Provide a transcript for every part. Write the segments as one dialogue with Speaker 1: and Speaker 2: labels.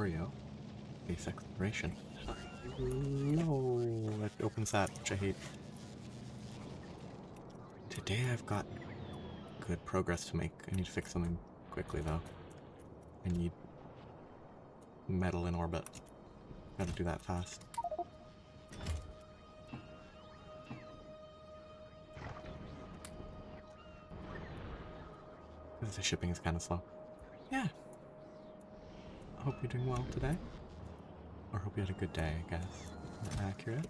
Speaker 1: Factorio. Base exploration. No, that opens that, which I hate. Today I've got good progress to make. I need to fix something quickly though. I need metal in orbit. Gotta do that fast. Because the shipping is kind of slow. Yeah. I hope you're doing well today. Or hope you had a good day, I guess. More accurate.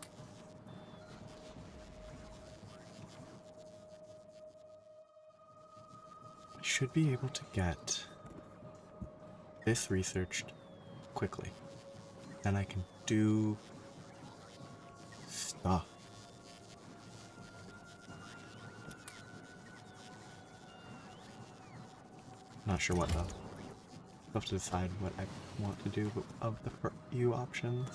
Speaker 1: I should be able to get this researched quickly. Then I can do stuff. Not sure what though. I'll have to decide what I want to do of the few options.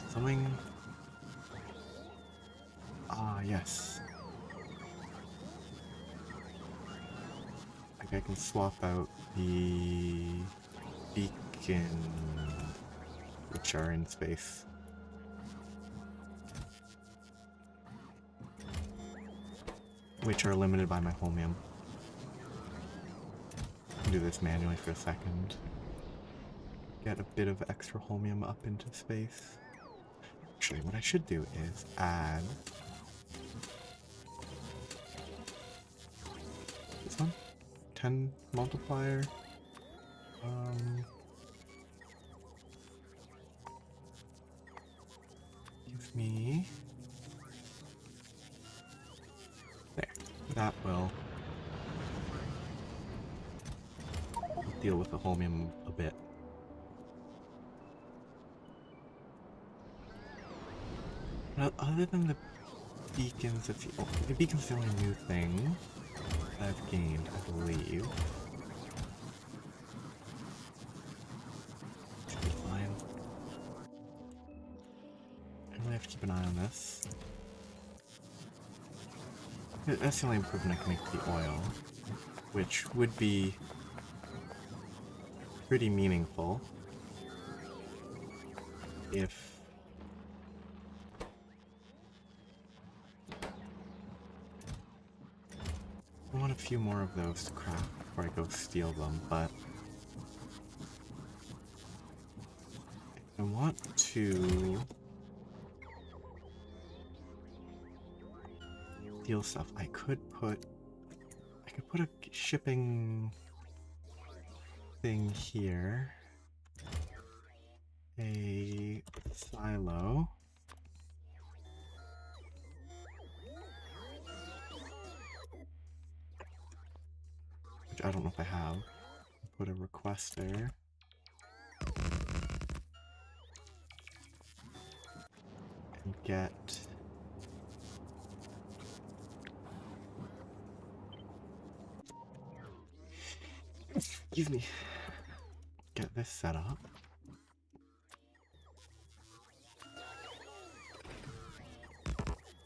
Speaker 1: Something. Ah, yes. Like I can swap out the beacon, which are in space. Which are limited by my holmium. I'll do this manually for a second. Get a bit of extra holmium up into space. Actually, what I should do is add this one. 10 multiplier. Give me... There. That will deal with the holmium a bit. Now, other than the beacons, the beacon's the only new thing that I've gained, I believe. Should be fine. I really have to keep an eye on this. That's the only improvement I can make to the oil, which would be pretty meaningful if I want a few more of those to craft before I go steal them, but I want to steal stuff. I could put a shipping thing here. A silo. Which I don't know if I have. Put a request there. And get... Excuse me. Get this set up.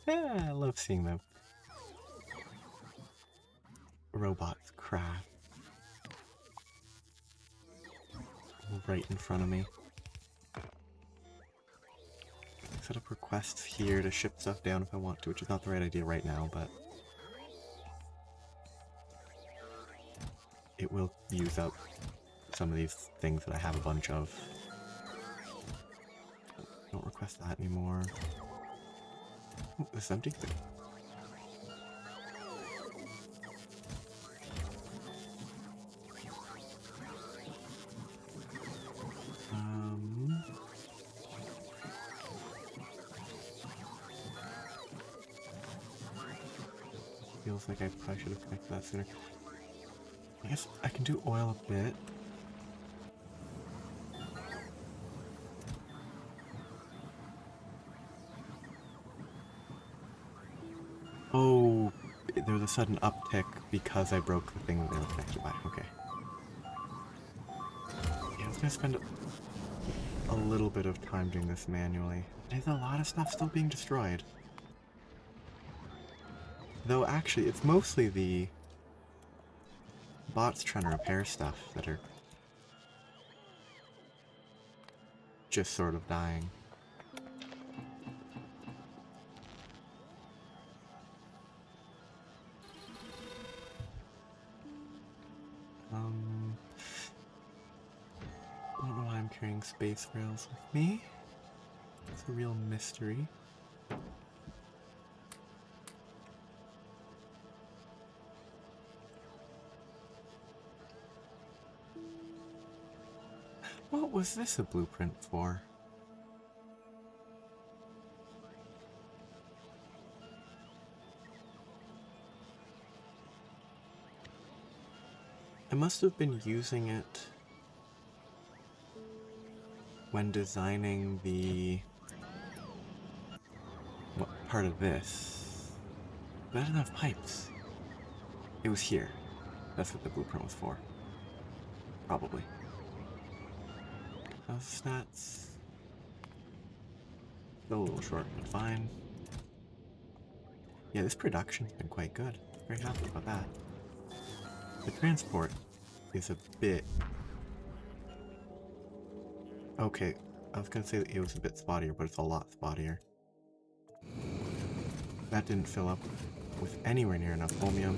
Speaker 1: Yeah, I love seeing the robots craft right in front of me. Set up requests here to ship stuff down if I want to, which is not the right idea right now, but it will use up some of these things that I have a bunch of. Don't request that anymore. Oh, this empty thing. Feels like I probably should have connected that sooner. I guess I can do oil a bit. Oh, there was a sudden uptick because I broke the thing that they were connected by. Okay. Yeah, I was gonna spend a little bit of time doing this manually. There's a lot of stuff still being destroyed. Though actually, it's mostly the bots trying to repair stuff that are just sort of dying. I don't know why I'm carrying space rails with me. It's a real mystery. What was this a blueprint for? I must have been using it when designing the part of this. But I didn't have pipes. It was here. That's what the blueprint was for. Probably. How's the stats? Still a little short, but fine. Yeah, this production's been quite good. Very happy about that. The transport is a bit... Okay, I was gonna say that it was a bit spottier, but it's a lot spottier. That didn't fill up with anywhere near enough chromium,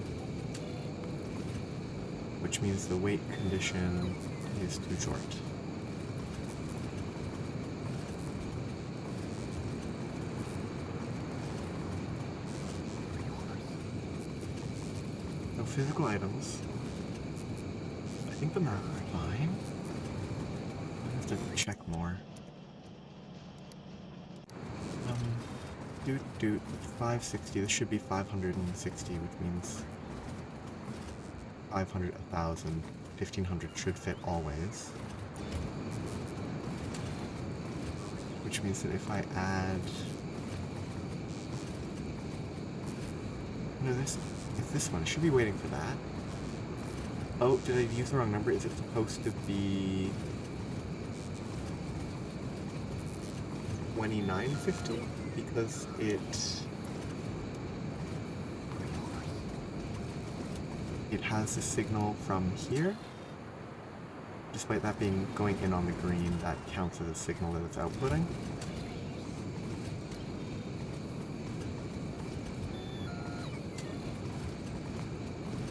Speaker 1: which means the weight condition is too short. No physical items. I think the map is fine. I have to check more. 560. This should be 560, which means 500, 1,000, 1,500 should fit always. Which means that if I add... No, it's this one. I should be waiting for that. Oh, did I use the wrong number? Is it supposed to be... 2950? Because it has a signal from here. Despite that being going in on the green, that counts as a signal that it's outputting.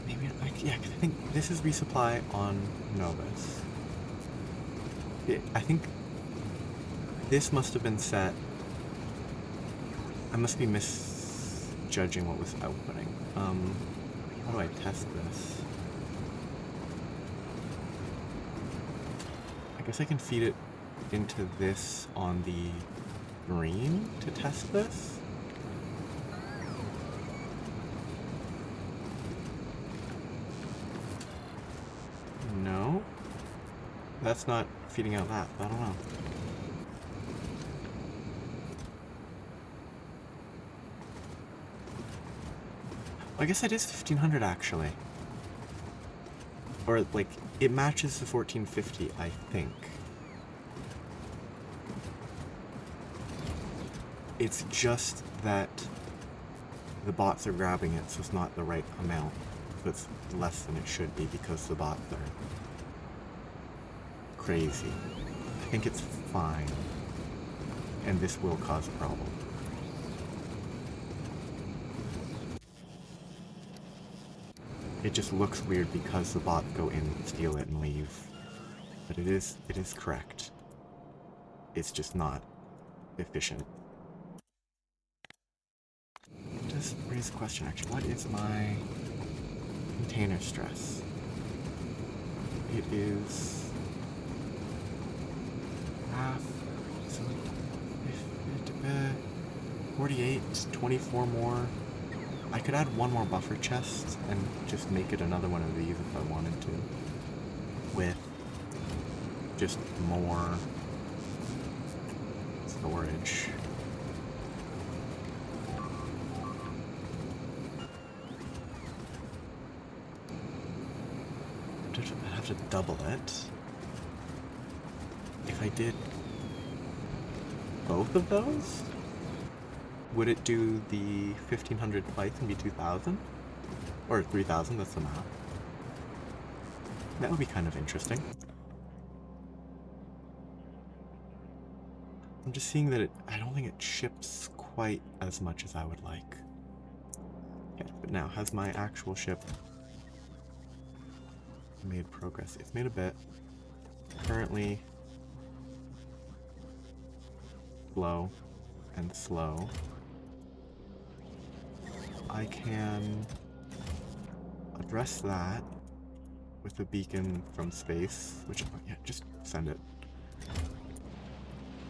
Speaker 1: Maybe, yeah, 'cause I think this is resupply on Novus. I think this must have been set... I must be misjudging what was outputting. How do I test this? I guess I can feed it into this on the green to test this? No? That's not feeding out that. I don't know. I guess it is 1,500 actually. Or, like, it matches the 1450, I think. It's just that the bots are grabbing it, so it's not the right amount. So it's less than it should be because the bots are crazy. I think it's fine. And this will cause a problem. It just looks weird because the bots go in, steal it, and leave. But it is correct. It's just not efficient. It does raise a question, actually. What is my container stress? It is half, so 48, 24 more. I could add one more buffer chest and just make it another one of these if I wanted to. With just more storage. I'd have to double it. If I did both of those? would it do the 1500 twice and be 2000? Or 3000, that's the math. That would be kind of interesting. I'm just seeing that I don't think it ships quite as much as I would like. Okay, but now, has my actual ship made progress? It's made a bit. Currently slow and slow. I can address that with a beacon from space, which, yeah, just send it.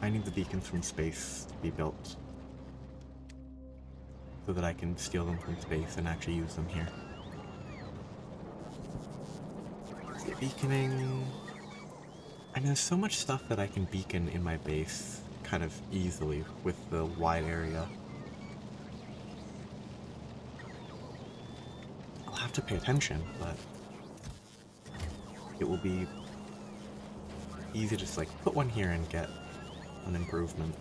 Speaker 1: I need the beacons from space to be built so that I can steal them from space and actually use them here. So beaconing... I mean, there's so much stuff that I can beacon in my base kind of easily with the wide area. I'll have to pay attention, but it will be easy to just like put one here and get an improvement.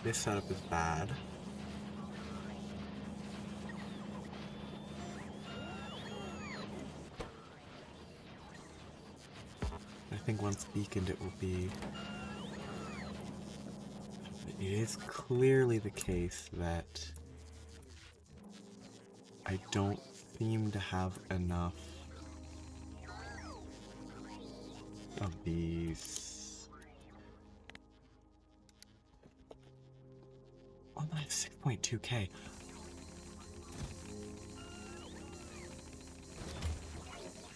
Speaker 1: This setup is bad. I think once beaconed it will be... It is clearly the case that I don't seem to have enough of these. Oh, I have 6.2k.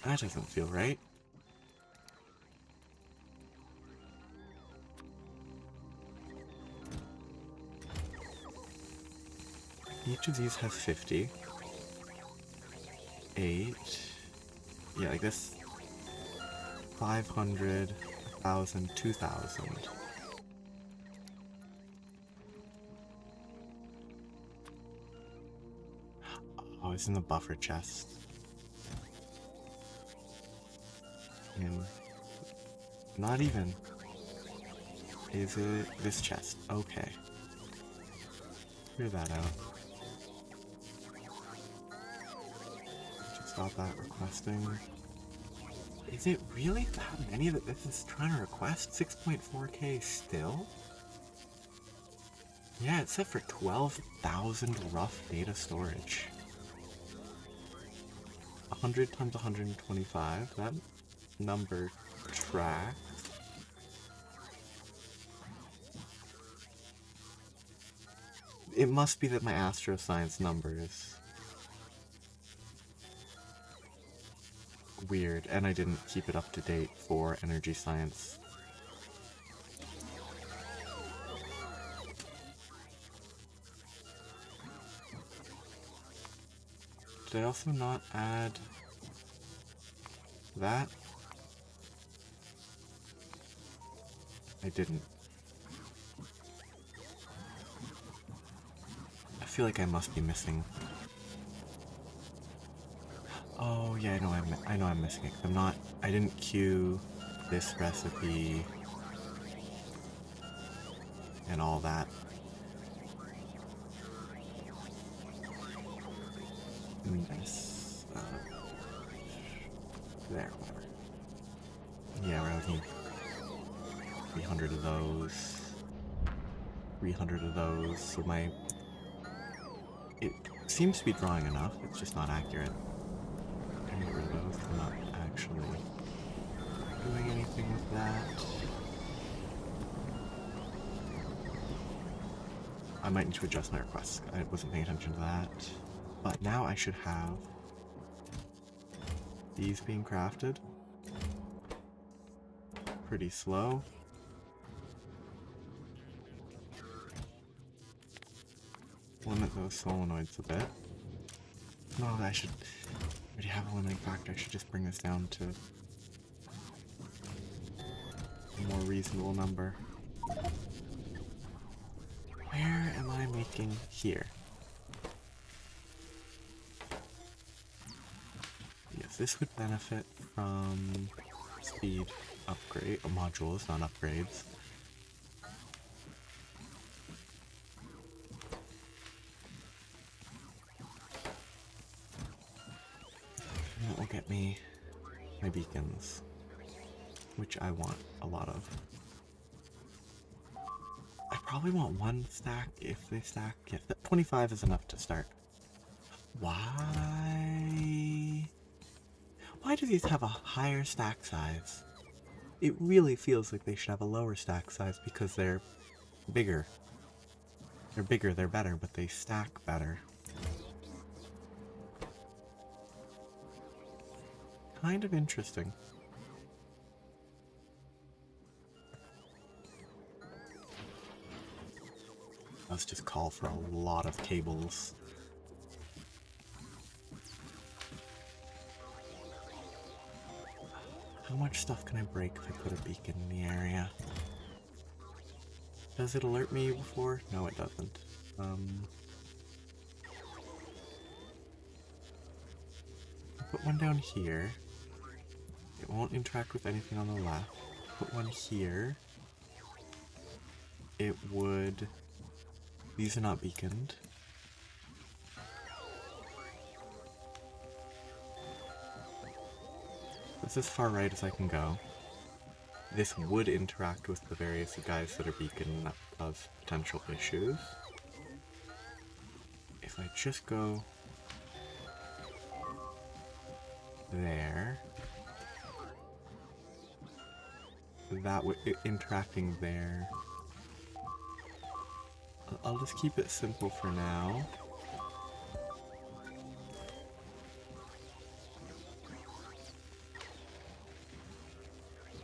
Speaker 1: That doesn't feel right. Each of these has 50. 8. Yeah, like this. 500, 1,000, 2,000. Oh, it's in the buffer chest. And not even. Is it this chest? Okay. Clear that out. Just stop that requesting. Is it really that many that this is trying to request? 6.4k still? Yeah, it's set for 12,000 rough data storage. 100 times 125, that number tracks. It must be that my astroscience number is weird, and I didn't keep it up to date for energy science. Did I also not add that? I didn't. I feel like I must be missing. Oh yeah, I know I'm missing it. I didn't queue this recipe and all that. This, there, whatever. Yeah, we're out here. 300 of those. 300 of those. So it seems to be drawing enough. It's just not accurate. Get rid of those. I'm not actually doing anything with that. I might need to adjust my requests. I wasn't paying attention to that. But now I should have these being crafted. Pretty slow. Limit those solenoids a bit. No, I should already have a limiting factor. I should just bring this down to a more reasonable number. Where am I making here? Yes, this would benefit from speed upgrade, modules, not upgrades. And that will get me my beacons, which I want a lot of. I probably want one stack if they stack. Yeah, 25 is enough to start. Why? Why do these have a higher stack size? It really feels like they should have a lower stack size because they're bigger. They're bigger, they're better, but they stack better. Kind of interesting. Let's just call for a lot of cables. How much stuff can I break if I put a beacon in the area? Does it alert me before? No, it doesn't. Put one down here. It won't interact with anything on the left. Put one here. It would... These are not beaconed. That's as far right as I can go. This would interact with the various guys that are beaconed and that cause potential issues. If I just go there, that would interacting there. I'll just keep it simple for now.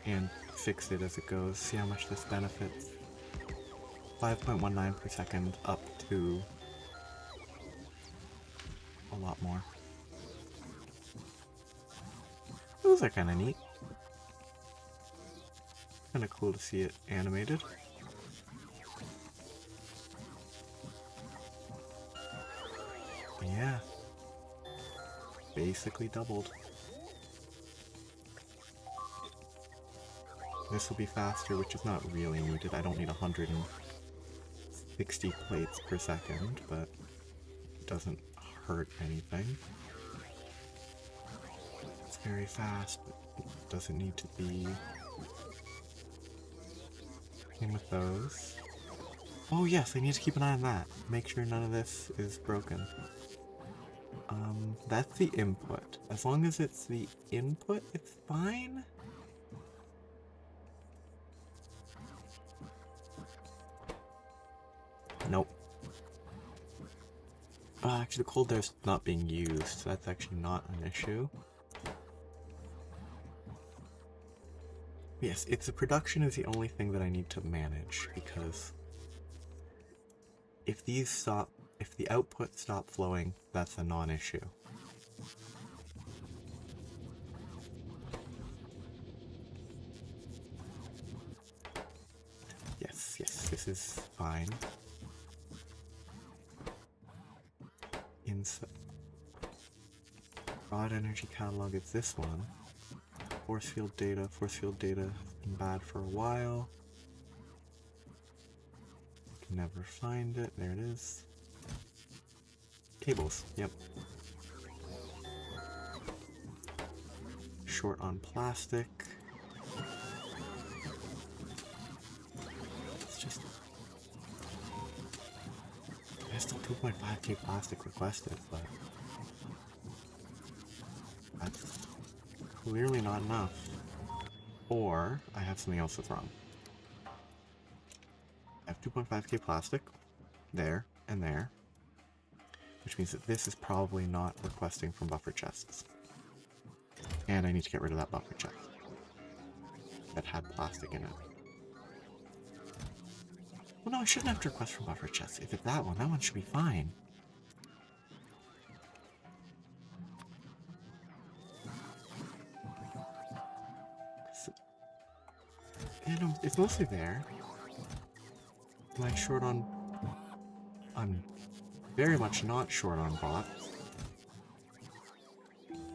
Speaker 1: And fix it as it goes. See how much this benefits. 5.19 per second up to a lot more. Those are kind of neat. Kind of cool to see it animated. Yeah. Basically doubled. This will be faster, which is not really needed. I don't need 160 plates per second, but it doesn't hurt anything. It's very fast, but it doesn't need to be. Same with those. Oh yes, I need to keep an eye on that. Make sure none of this is broken. That's the input. As long as it's the input, it's fine. Nope. Actually, the cold air's not being used, so that's actually not an issue. Yes, it's the production is the only thing that I need to manage, because if these stop, if the output stop flowing, that's a non-issue. Yes, yes, this is fine. Broad energy catalog is this one. Force field data has been bad for a while. Can never find it. There it is. Cables, yep. Short on plastic. It's just... There's still 2.5k plastic requested, but... That's clearly not enough. Or, I have something else that's wrong. I have 2.5k plastic. There, and there. Which means that this is probably not requesting from buffer chests. And I need to get rid of that buffer chest that had plastic in it. Well, no, I shouldn't have to request from buffer chests. If it's that one should be fine. You know, it's mostly there. Am I short on... I'm very much not short on bots.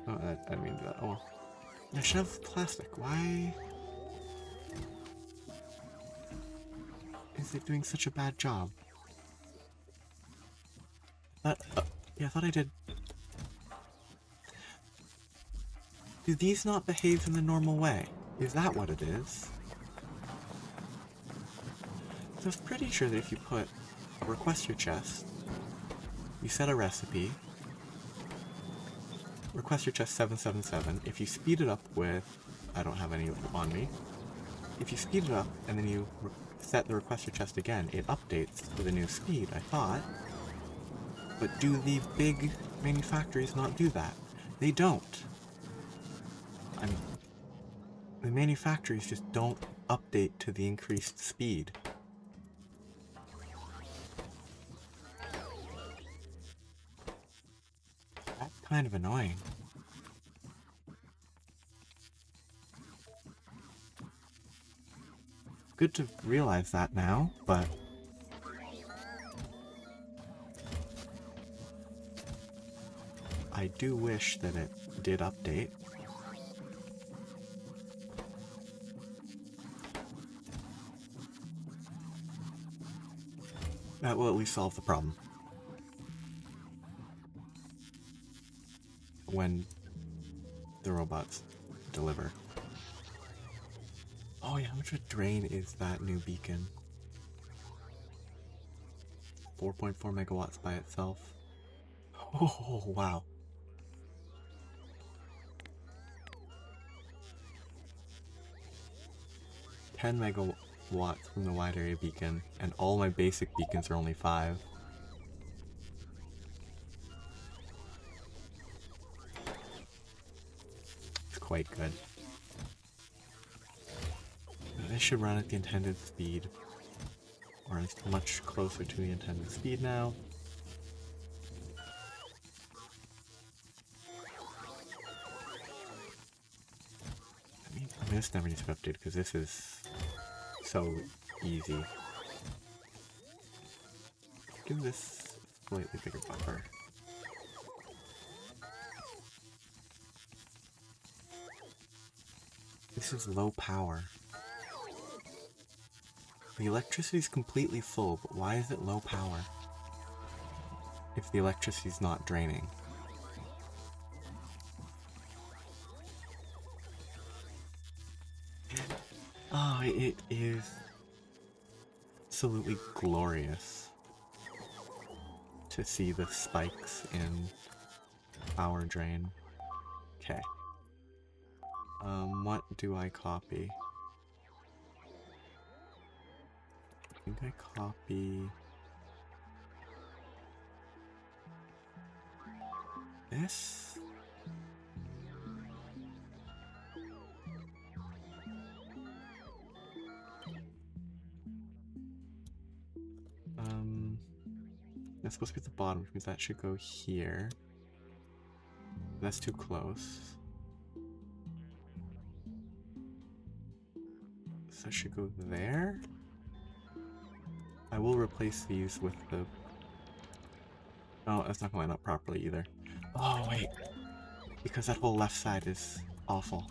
Speaker 1: Oh, I didn't mean that. Oh well. I should have plastic. Why is it doing such a bad job? Yeah, I thought I did. Do these not behave in the normal way? Is that what it is? So I was pretty sure that if you put request your chest, you set a recipe, request your chest 777, if you speed it up with, I don't have any on me, if you speed it up and then you set the request your chest again, it updates to the new speed, I thought. But do the big manufacturers not do that? They don't. The manufacturers just don't update to the increased speed. That's kind of annoying. Good to realize that now, but I do wish that it did update. That will at least solve the problem. When the robots deliver. Oh yeah, how much of a drain is that new beacon? 4.4 megawatts by itself. Oh, wow. $10 megawatts from the wide area beacon, and all my basic beacons are only 5. It's quite good. This should run at the intended speed, or at least much closer to the intended speed now. I mean, this never needs to be updated because this is so easy. Give this a slightly bigger buffer. This is low power. The electricity is completely full, but why is it low power? If the electricity is not draining. Oh, it is absolutely glorious to see the spikes in power drain. Okay. What do I copy? I think I copy this. That's supposed to be at the bottom, which means that should go here. That's too close. So it should go there. I will replace these with the... Oh, that's not going to line up properly either. Oh, wait. Because that whole left side is awful.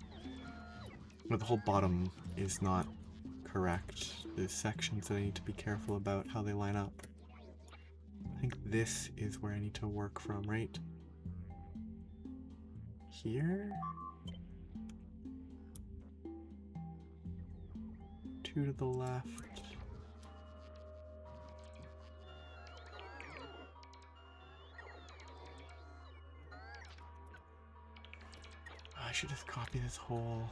Speaker 1: But the whole bottom is not correct. There's sections that I need to be careful about how they line up. I think this is where I need to work from, right? Here? 2 to the left. I should just copy this whole...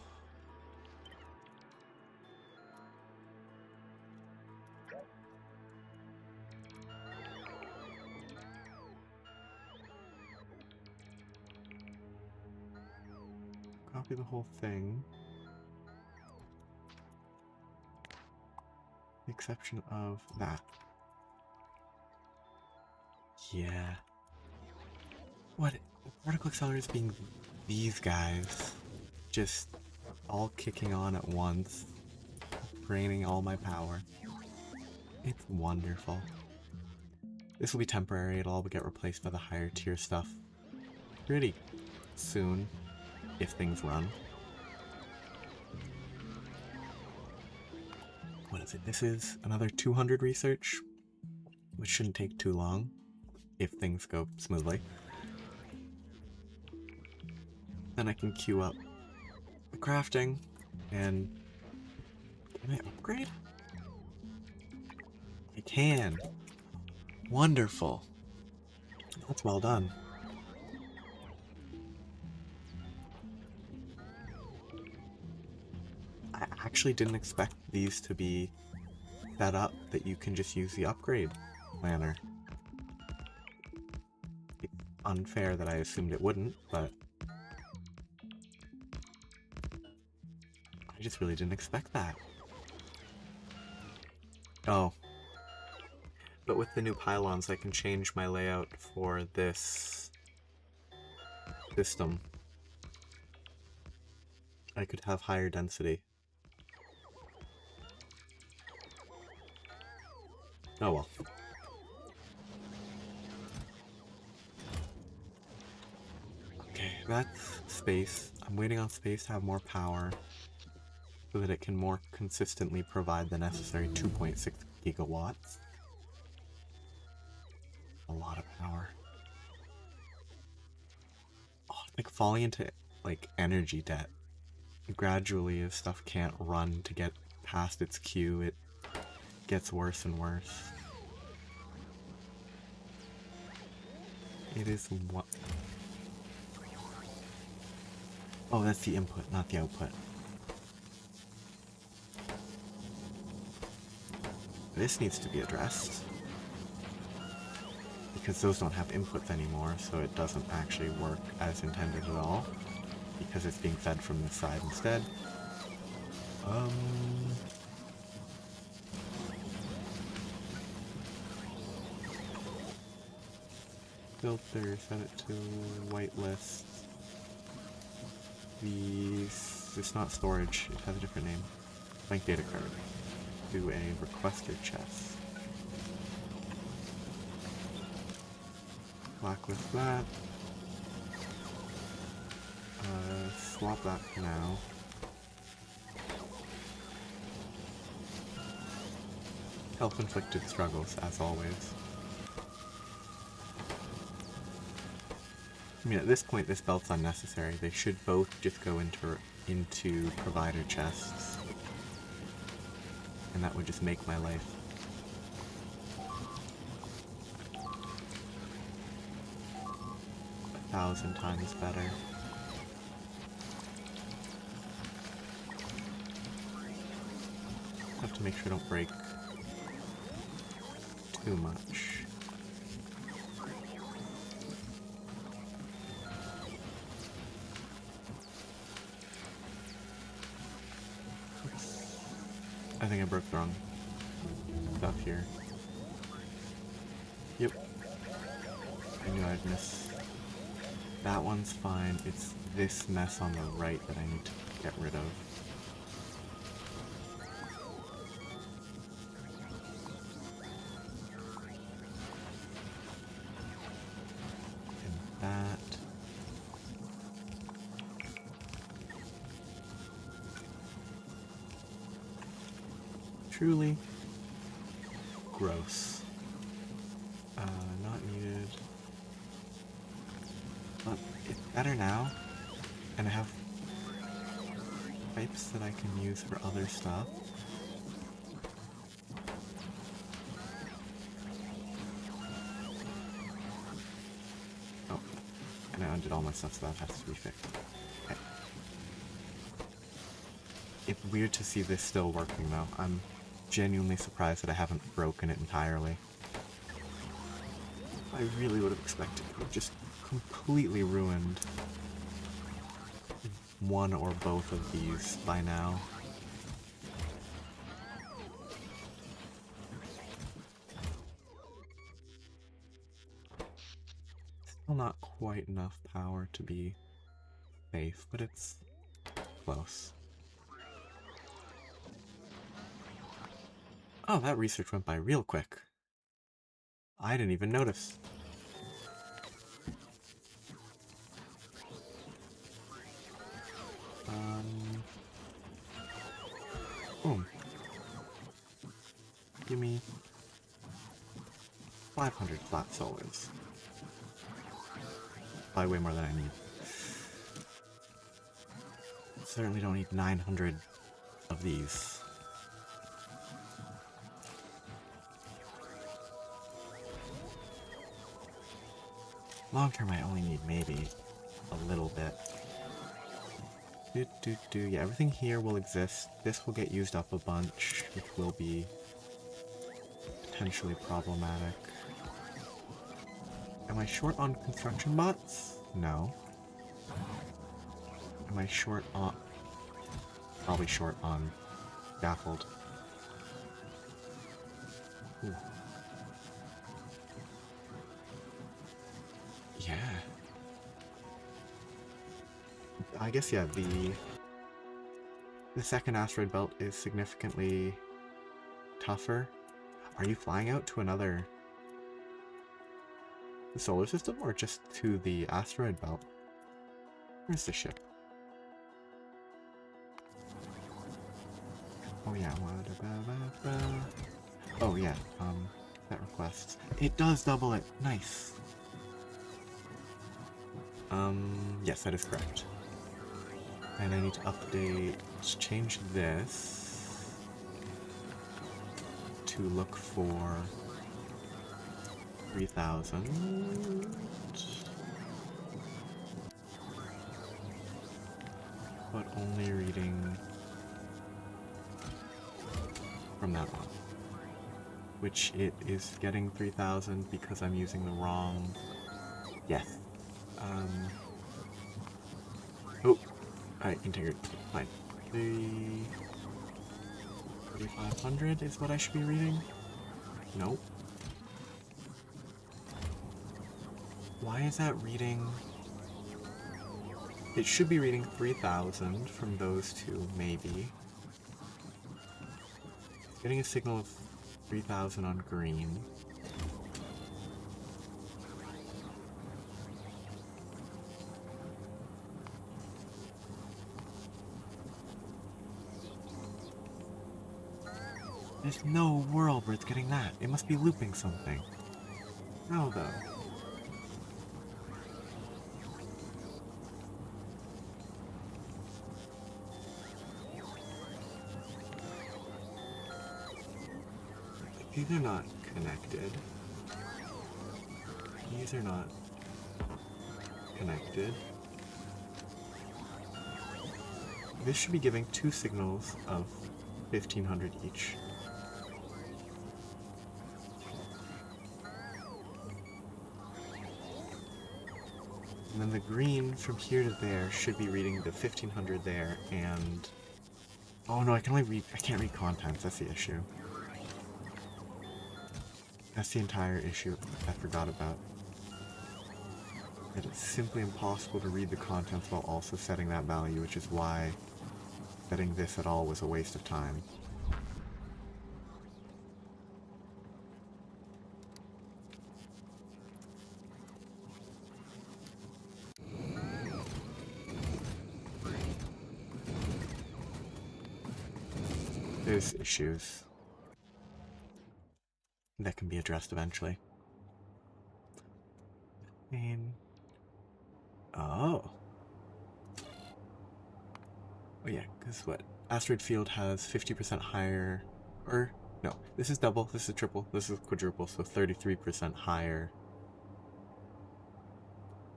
Speaker 1: Copy the whole thing. The exception of that. Yeah. What? Particle accelerators being these guys. Just all kicking on at once. Draining all my power. It's wonderful. This will be temporary, it'll all get replaced by the higher tier stuff pretty soon if things run. What is it? This is another 200 research, which shouldn't take too long if things go smoothly. Then I can queue up the crafting, and can I upgrade? I can. Wonderful. That's well done. I actually didn't expect these to be set up that you can just use the upgrade planner. It's unfair that I assumed it wouldn't, but I just really didn't expect that. Oh. But with the new pylons, I can change my layout for this system. I could have higher density. Oh well. Okay, that's space. I'm waiting on space to have more power so that it can more consistently provide the necessary 2.6 gigawatts. A lot of power. Oh, it's like falling into like energy debt. Gradually, as stuff can't run to get past its queue, it gets worse and worse. It is what? Oh, that's the input, not the output. This needs to be addressed. Because those don't have inputs anymore, so it doesn't actually work as intended at all. Because it's being fed from this side instead. Filter, set it to whitelist. It's not storage, it has a different name. Blank data card. Do a requested chest. Blacklist that. Swap that for now. Self-inflicted struggles, as always. I mean, at this point, this belt's unnecessary. They should both just go into provider chests. And that would just make my life 1,000 times better. Have to make sure I don't break too much. I think I broke the wrong stuff here. Yep. I knew I'd miss. That one's fine. It's this mess on the right that I need to get rid of. And that. Truly gross. Not needed. But it's better now, and I have pipes that I can use for other stuff. Oh, and I undid all my stuff, so that has to be fixed. Okay. It's weird to see this still working though. I'm genuinely surprised that I haven't broken it entirely. I really would have expected it to have just completely ruined one or both of these by now. Still not quite enough power to be safe, but it's close. Oh, that research went by real quick. I didn't even notice. Boom. Give me 500 flat solars. Probably way more than I need. Certainly don't need 900 of these. Long term, I only need maybe a little bit. Yeah, everything here will exist. This will get used up a bunch, which will be potentially problematic. Am I short on construction bots? No. Am I short on... Probably short on scaffold. Ooh. Yeah. I guess, yeah, the second asteroid belt is significantly tougher. Are you flying out to another solar system or just to the asteroid belt? Where's the ship? Oh yeah, oh yeah, that request. It does double it. Nice. Yes, that is correct. And I need to update, change this to look for 3,000. But only reading from that one. Which it is getting 3,000 because I'm using the wrong... Yes. Oh! Alright, integrity. Fine. 3,500 is what I should be reading? Nope. Why is that reading... It should be reading 3,000 from those two, maybe. Getting a signal of 3,000 on green. There's no world where it's getting that. It must be looping something. How though? These are not connected. These are not connected. This should be giving two signals of 1,500 each. And then the green from here to there should be reading the 1,500 there, and... Oh no, I can't read contents, that's the issue. That's the entire issue I forgot about. That it's simply impossible to read the contents while also setting that value, which is why setting this at all was a waste of time. There's issues that can be addressed eventually. Oh. Oh yeah, because what? Asteroid field has 50% higher, or no, this is double, this is triple, this is quadruple, so 33% higher.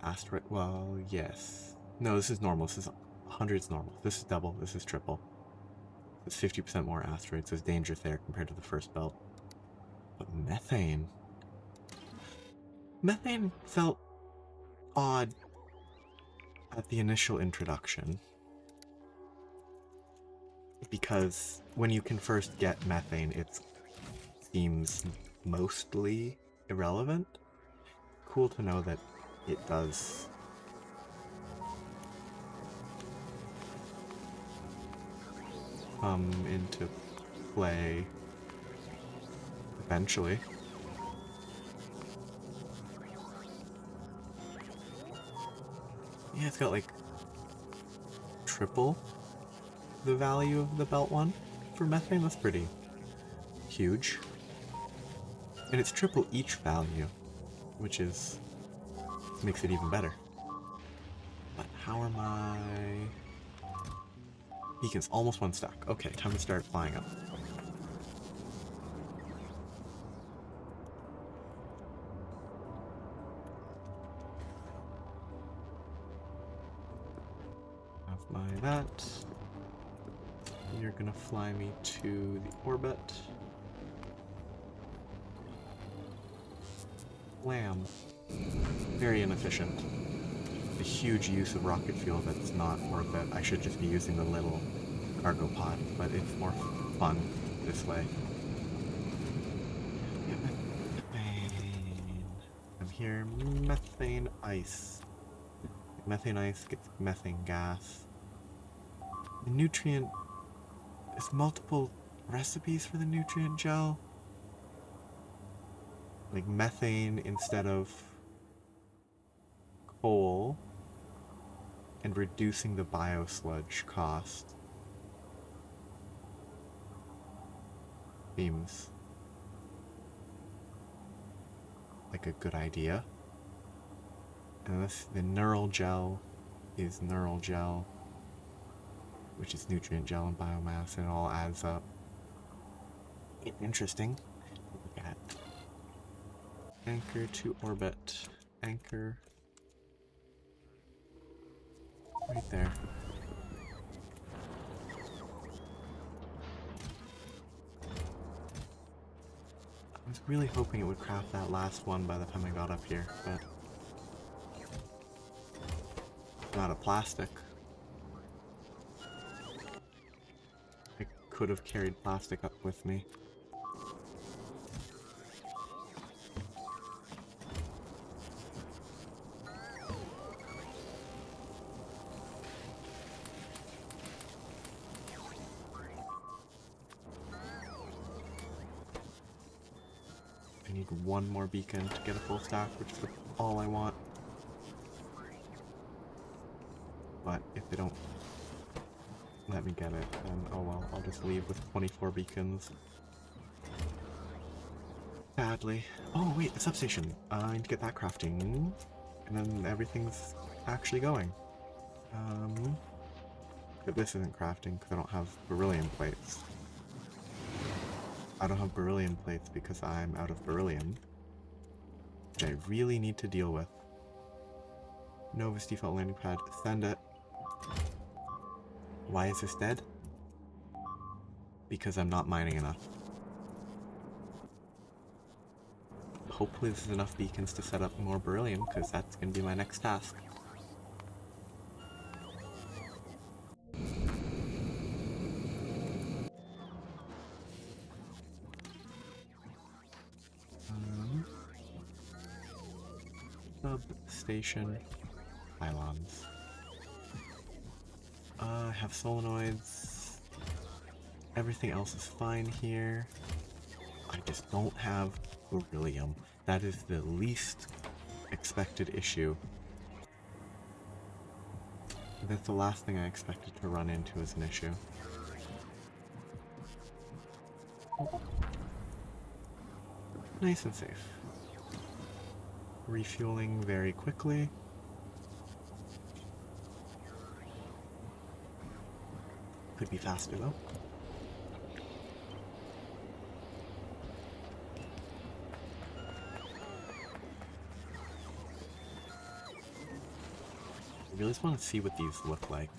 Speaker 1: Asteroid, well, yes. No, this is normal, this is 100 is normal. This is double, this is triple. It's 50% more asteroids, there's danger there compared to the first belt. But methane... Methane felt odd at the initial introduction. Because when you can first get methane, it seems mostly irrelevant. Cool to know that it does come into play eventually. Yeah, it's got like triple the value of the belt one. For methane, that's pretty huge. And it's triple each value, which makes it even better. But how are my beacons? Almost one stack. Okay, time to start flying up. Have my that. You're gonna fly me to the orbit. Wham. Very inefficient. A huge use of rocket fuel that's not worth it. I should just be using the little cargo pod, but it's more fun this way. Methane. I'm here. Methane ice. Methane ice gets methane gas. The nutrient... There's multiple recipes for the nutrient gel. Like methane instead of coal. And reducing the biosludge cost. Seems like a good idea. And the neural gel is neural gel, which is nutrient gel and biomass, and it all adds up. Interesting. Look at anchor to orbit. Anchor. Right there. I was really hoping it would craft that last one by the time I got up here, but... I'm out of plastic. I could have carried plastic up with me. I need one more beacon to get a full stack, which is all I want. But if they don't let me get it, then oh well, I'll just leave with 24 beacons. Sadly. Oh wait, the substation. I need to get that crafting. And then everything's actually going. But this isn't crafting because I don't have beryllium plates. I don't have beryllium plates because I'm out of beryllium, which I really need to deal with. Novus default landing pad, send it. Why is this dead? Because I'm not mining enough. Hopefully this is enough beacons to set up more beryllium, because that's going to be my next task. Substation pylons. I have solenoids. Everything else is fine here. I just don't have beryllium. That is the least expected issue. That's the last thing I expected to run into as an issue. Oh. Nice and safe. Refueling very quickly. Could be faster though. I really just want to see what these look like.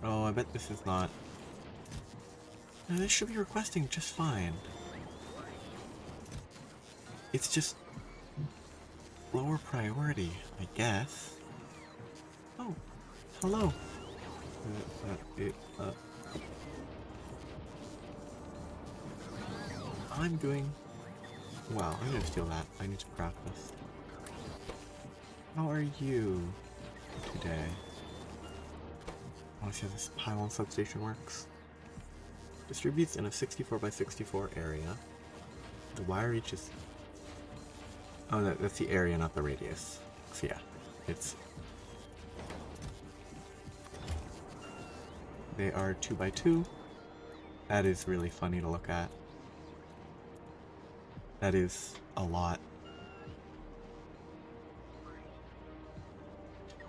Speaker 1: Oh, I bet this is not... No, this should be requesting just fine. It's just... lower priority, I guess. Oh, hello. I'm doing... Wow, I'm gonna steal that. I need to craft this. How are you today? I want to see how this pylon substation works. Distributes in a 64 by 64 area. The wire reaches... Oh, that's the area, not the radius. So yeah, it's They are 2x2. That is really funny to look at. That is a lot.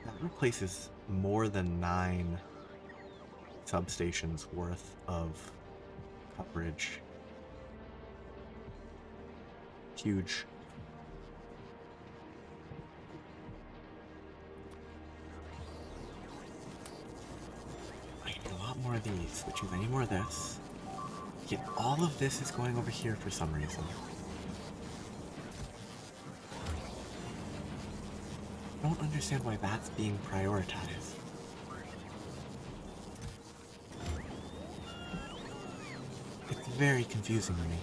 Speaker 1: That replaces more than 9 substations worth of coverage. Huge. I need a lot more of these, which means I need more of this. Yet all of this is going over here for some reason. I don't understand why that's being prioritized. It's very confusing to me.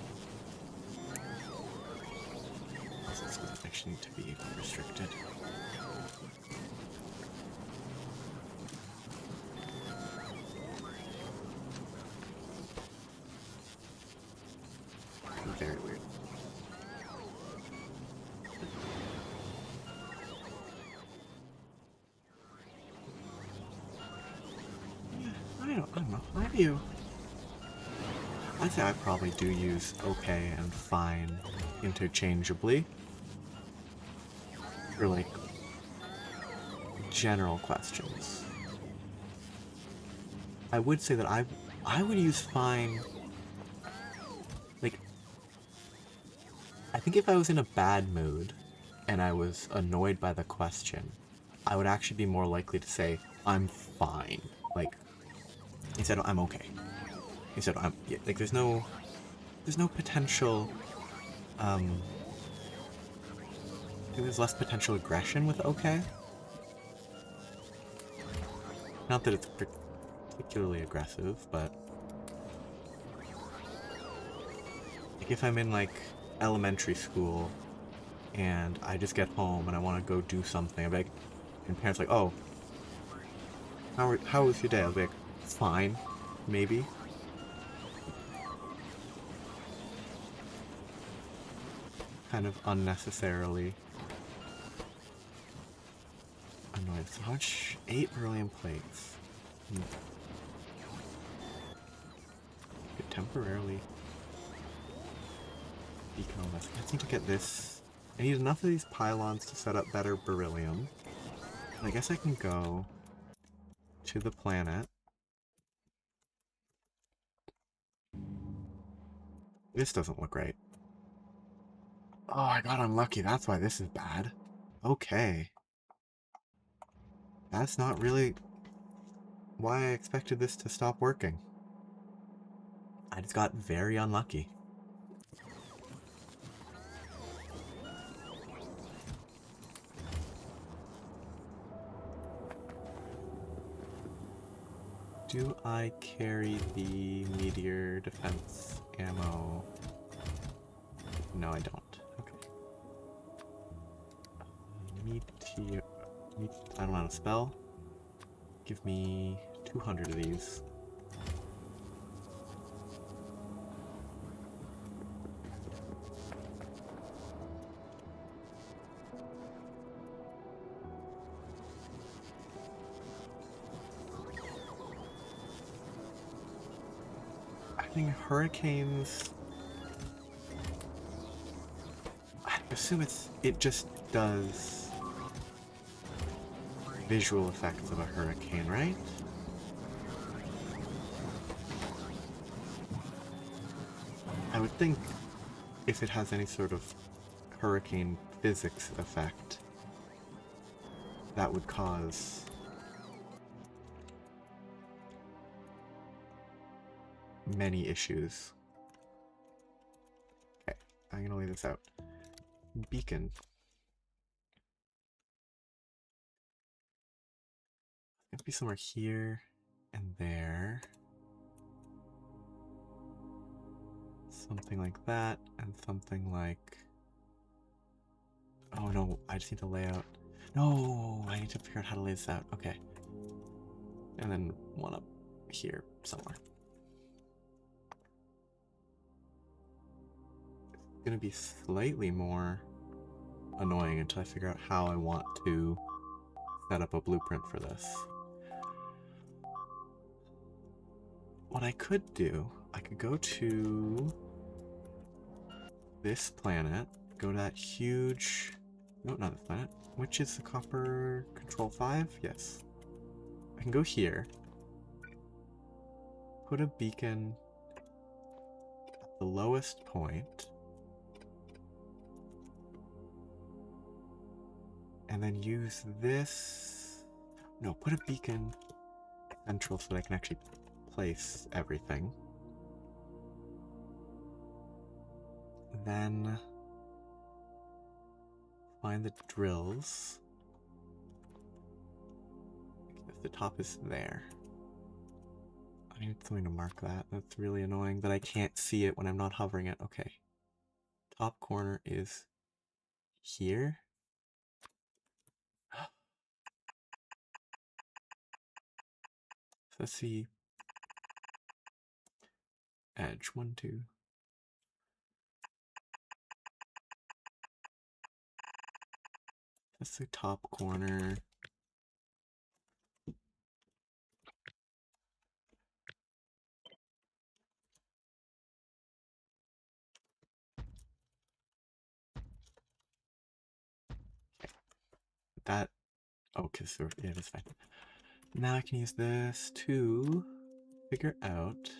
Speaker 1: This doesn't actually need to be restricted. Very weird. I don't know. My view. I'd say I probably do use okay and fine interchangeably for like general questions. I would say that I would use fine. Like, I think if I was in a bad mood and I was annoyed by the question, I would actually be more likely to say I'm fine. Like, instead of I'm okay. Instead of yeah, like there's no potential I think there's less potential aggression with okay. Not that it's particularly aggressive, but like if I'm in like elementary school and I just get home and I want to go do something, I'm like, and parents are like, oh, how was your day? I'll be like, fine, maybe. Kind of unnecessarily annoyed. So much 8 beryllium plates. Could temporarily decon this. I just need to get this. I need enough of these pylons to set up better beryllium. And I guess I can go to the planet. This doesn't look right. Oh, I got unlucky. That's why this is bad. Okay. That's not really why I expected this to stop working. I just got very unlucky. Do I carry the meteor defense ammo? No, I don't. Okay. I don't know how to spell. Give me 200 of these. I think hurricanes. I assume it just does visual effects of a hurricane, right? I would think if it has any sort of hurricane physics effect, that would cause many issues. Okay, I'm gonna lay this out. Beacon. It'd be somewhere here and there. Something like that, and something like... Oh no, I just need to lay out... No, I need to figure out how to lay this out. Okay. And then one up here somewhere. It's gonna be slightly more annoying until I figure out how I want to set up a blueprint for this. what I could do, I could go to this planet, go to that huge, no, not this planet, which is the Copper Control 5? Yes. I can go here, put a beacon at the lowest point, and then use this, no, put a beacon central so that I can actually place everything. Then find the drills. If the top is there. I need something to mark that. That's really annoying that I can't see it when I'm not hovering it. Okay. Top corner is here. So let's see. Edge, 1, 2. That's the top corner. That, oh, because yeah, that's fine. Now I can use this to figure out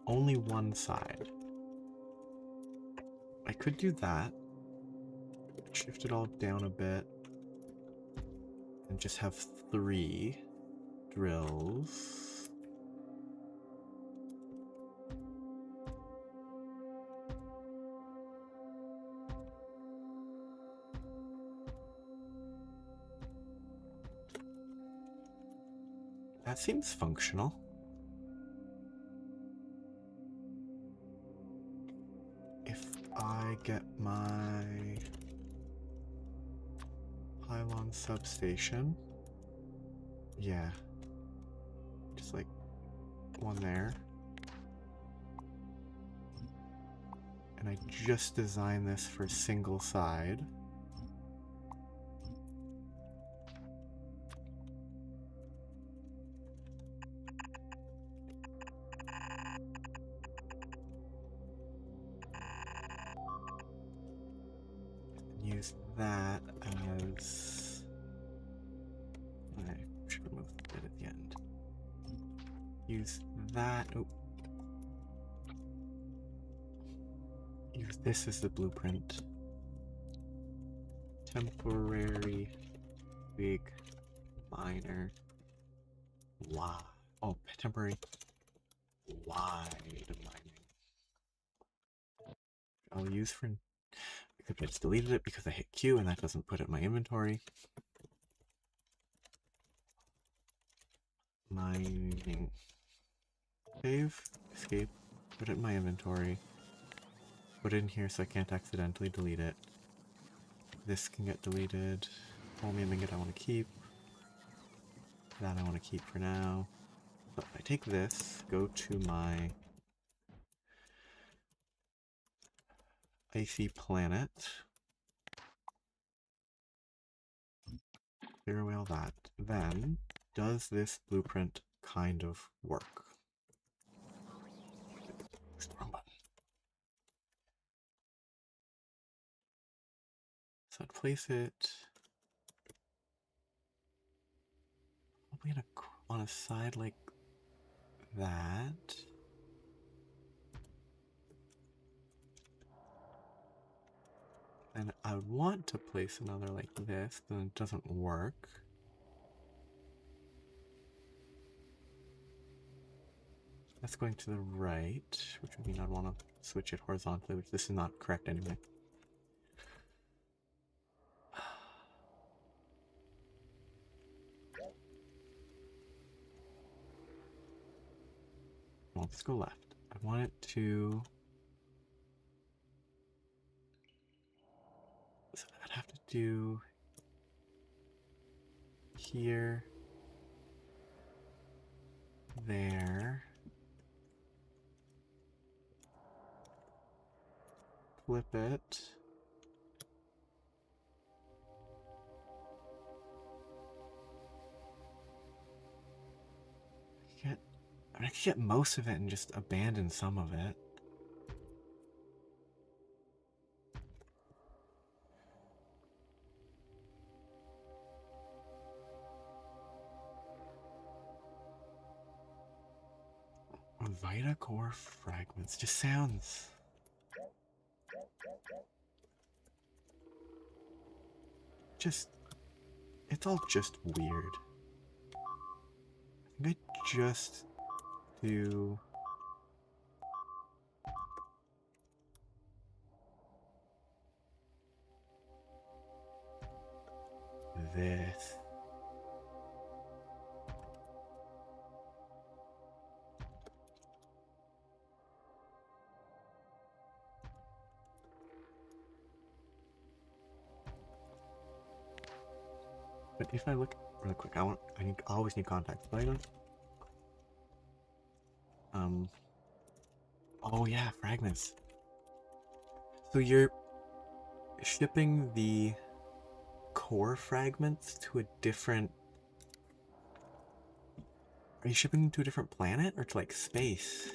Speaker 1: only one side. I could do that, shift it all down a bit, and just have 3 drills. That seems functional. If I get my pylon substation, yeah, just like one there. And I just designed this for single side. Use that as, I should remove the bit at the end. Use that, oh. Use this as the blueprint. Temporary, big, minor, wide. Oh, temporary, wide mining. I'll use for, except I just deleted it because I hit Q and that doesn't put it in my inventory. Mining. Save, escape, put it in my inventory. Put it in here so I can't accidentally delete it. This can get deleted. Chromium ingot I want to keep. That I want to keep for now. But if I take this, go to my icy planet, clear away all that, then does this blueprint kind of work? Push the wrong button. So I'd place it probably on a side like that. And I would want to place another like this, then it doesn't work. That's going to the right, which would mean I'd want to switch it horizontally, which this is not correct anyway. Well, let's go left. I want it to... So I'd have to do here, there, flip it, I could get most of it and just abandon some of it. Vita core fragments just sounds. It's all just weird. I think I just do this. But if I look really quick, I always need contact items. Oh yeah, fragments. So you're shipping the core fragments to a different... Are you shipping them to a different planet or to like space?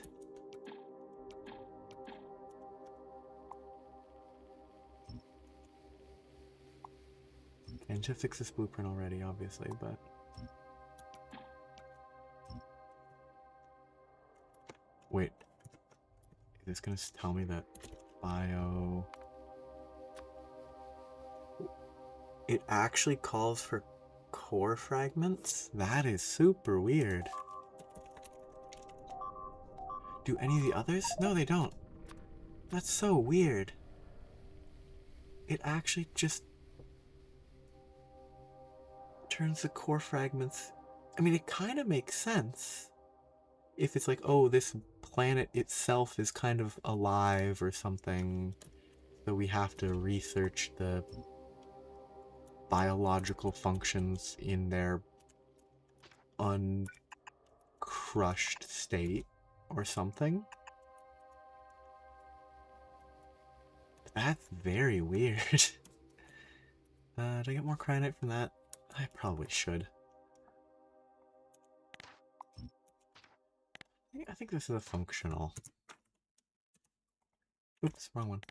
Speaker 1: Okay, I need to fix this blueprint already, obviously, but... Wait. Is this gonna tell me that bio... It actually calls for core fragments? That is super weird. Do any of the others? No, they don't. That's so weird. It actually just turns the core fragments... I mean, it kind of makes sense. If it's like, oh, this planet itself is kind of alive or something, so we have to research the biological functions in their uncrushed state or something. That's very weird. Did I get more cyanite from that? I probably should. I think this is a functional. Oops, wrong one.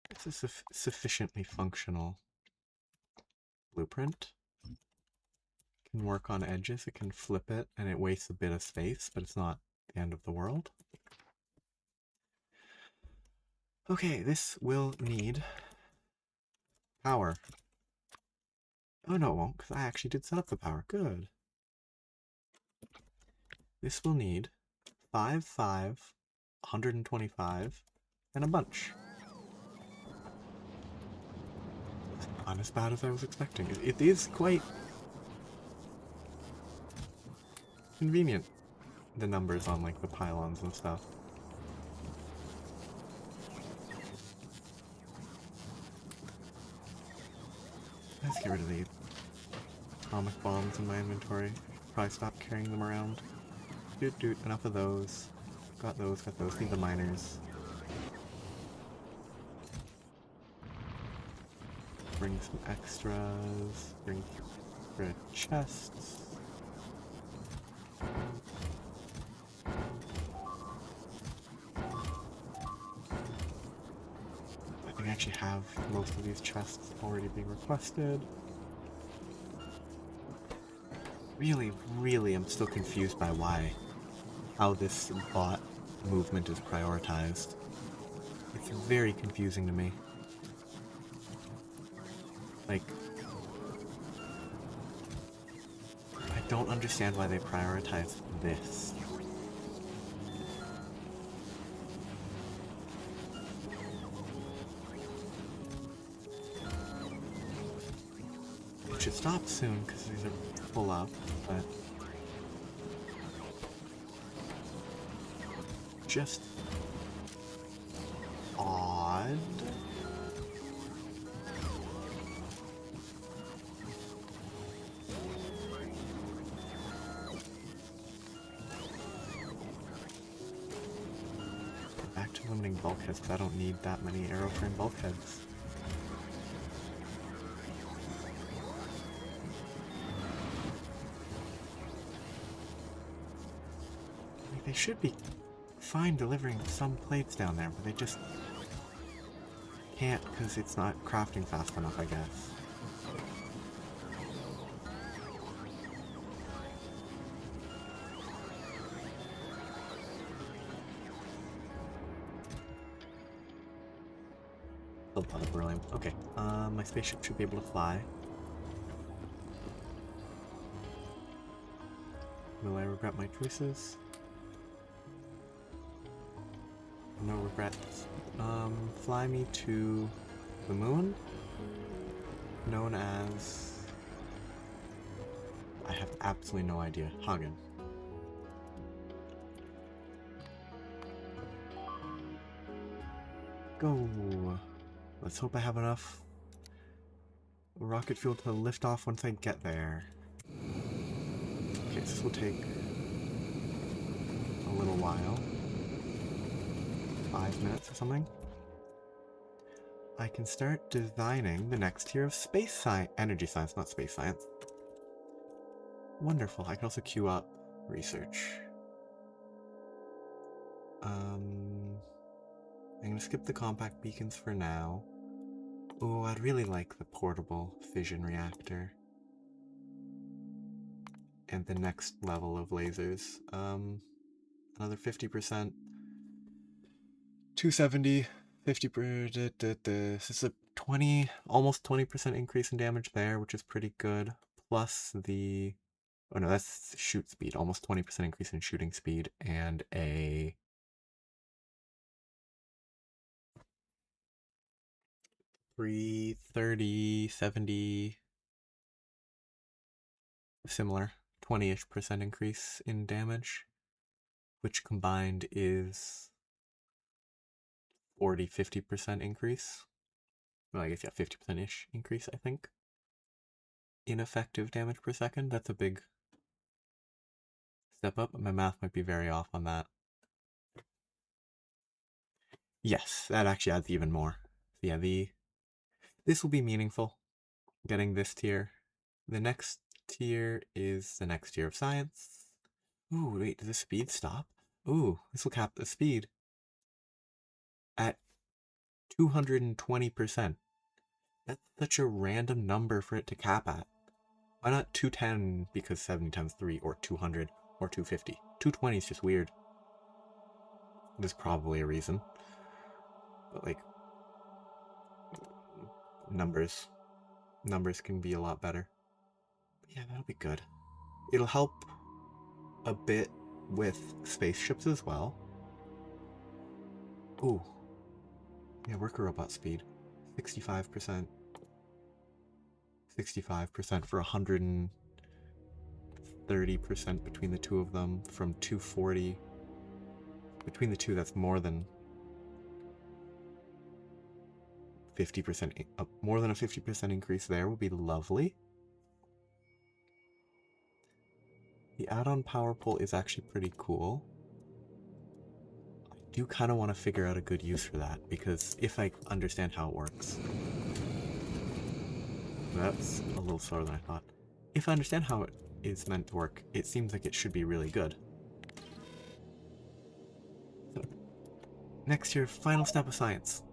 Speaker 1: This is a sufficiently functional blueprint. It can work on edges, it can flip it, and it wastes a bit of space, but it's not the end of the world. Okay, this will need power. Oh no, it won't, because I actually did set up the power. Good. This will need 5, 5, 125, and a bunch. Not as bad as I was expecting. It is quite convenient, the numbers on like the pylons and stuff. Let's get rid of the atomic bombs in my inventory. Probably stop carrying them around. Dude, enough of those. Got those. Need the miners. Bring some extras. Bring extra chests. I think I actually have most of these chests already being requested. Really, I'm still confused by how this bot movement is prioritized. It's very confusing to me. Like, I don't understand why they prioritize this. It should stop soon because these are full up, but just odd. aeroframe bulkheads, because I don't need that many aeroframe bulkheads. Like, they should be fine delivering some plates down there, but they just can't because it's not crafting fast enough, I guess. A lot of beryllium. Okay, my spaceship should be able to fly. Will I regret my choices? No regrets. Fly me to the moon, known as... I have absolutely no idea. Hagen. Go! Let's hope I have enough rocket fuel to lift off once I get there. Okay, so this will take a little while. 5 minutes or something. I can start designing the next tier of space science, energy science, not space science. Wonderful. I can also queue up research. I'm gonna skip the compact beacons for now. Oh, I'd really like the portable fission reactor. And the next level of lasers. Another 50%. 270, 50 this is a 20, almost 20% increase in damage there, which is pretty good. Plus the, oh no, that's shoot speed, almost 20% increase in shooting speed, and a 330, 70, similar 20-ish% increase in damage, which combined is 40, 50% increase. Well, I guess, yeah, 50%-ish increase, I think, in effective damage per second. That's a big step up. My math might be very off on that. Yes, that actually adds even more. So yeah, this will be meaningful, getting this tier. The next tier is the next tier of science. Ooh, wait, does the speed stop? Ooh, this will cap the speed at 220%. That's such a random number for it to cap at. Why not 210 because 70 times 3, or 200, or 250? 220 is just weird. There's probably a reason. But, like, numbers can be a lot better. But yeah, that'll be good. It'll help a bit with spaceships as well. Ooh. Yeah, worker robot speed. 65%. 65% for 130% between the two of them, from 240. Between the two, that's more than 50%. More than a 50% increase there would be lovely. The add-on power pole is actually pretty cool. I do kind of want to figure out a good use for that, because if I understand how it works. That's a little slower than I thought. If I understand how it is meant to work, it seems like it should be really good. So, next year, final step of science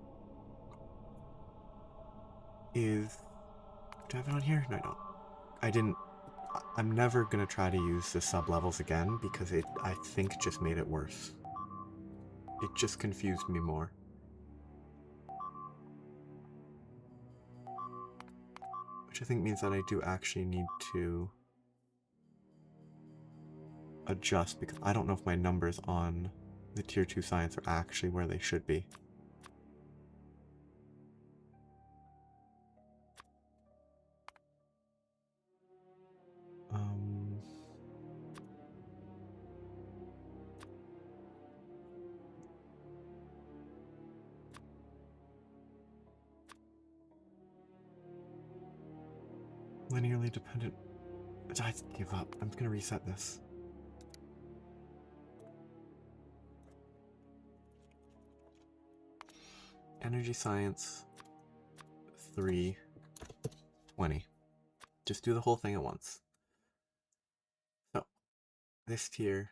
Speaker 1: is... Do I have it on here? No, I don't. I didn't... I'm never going to try to use the sub-levels again, because it, I think, just made it worse. It just confused me more. Which I think means that I do actually need to adjust, because I don't know if my numbers on the tier 2 science are actually where they should be. Linearly dependent. I give up. I'm gonna reset this. energy science 320. Just do the whole thing at once. So this tier,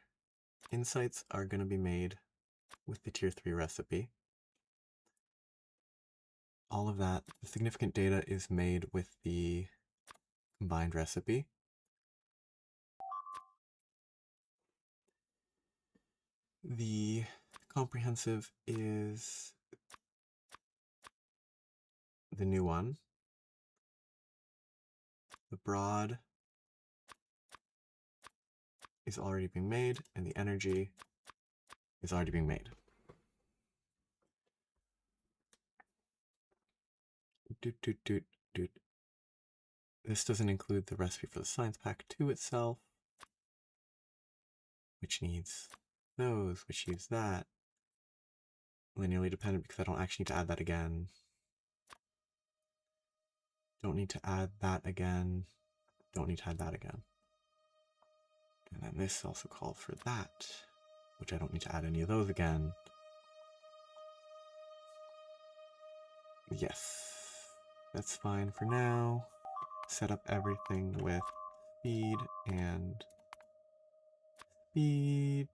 Speaker 1: insights are going to be made with the tier 3 recipe. All of that, the significant data is made with the combined recipe. The comprehensive is the new one. The broad is already being made, and the energy is already being made. This doesn't include the recipe for the science pack 2 itself, which needs those, which needs that. Linearly dependent because I don't actually need to add that again. Don't need to add that again. Don't need to add that again. And then this also calls for that, which I don't need to add any of those again. Yes, that's fine for now. Set up everything with speed and speed.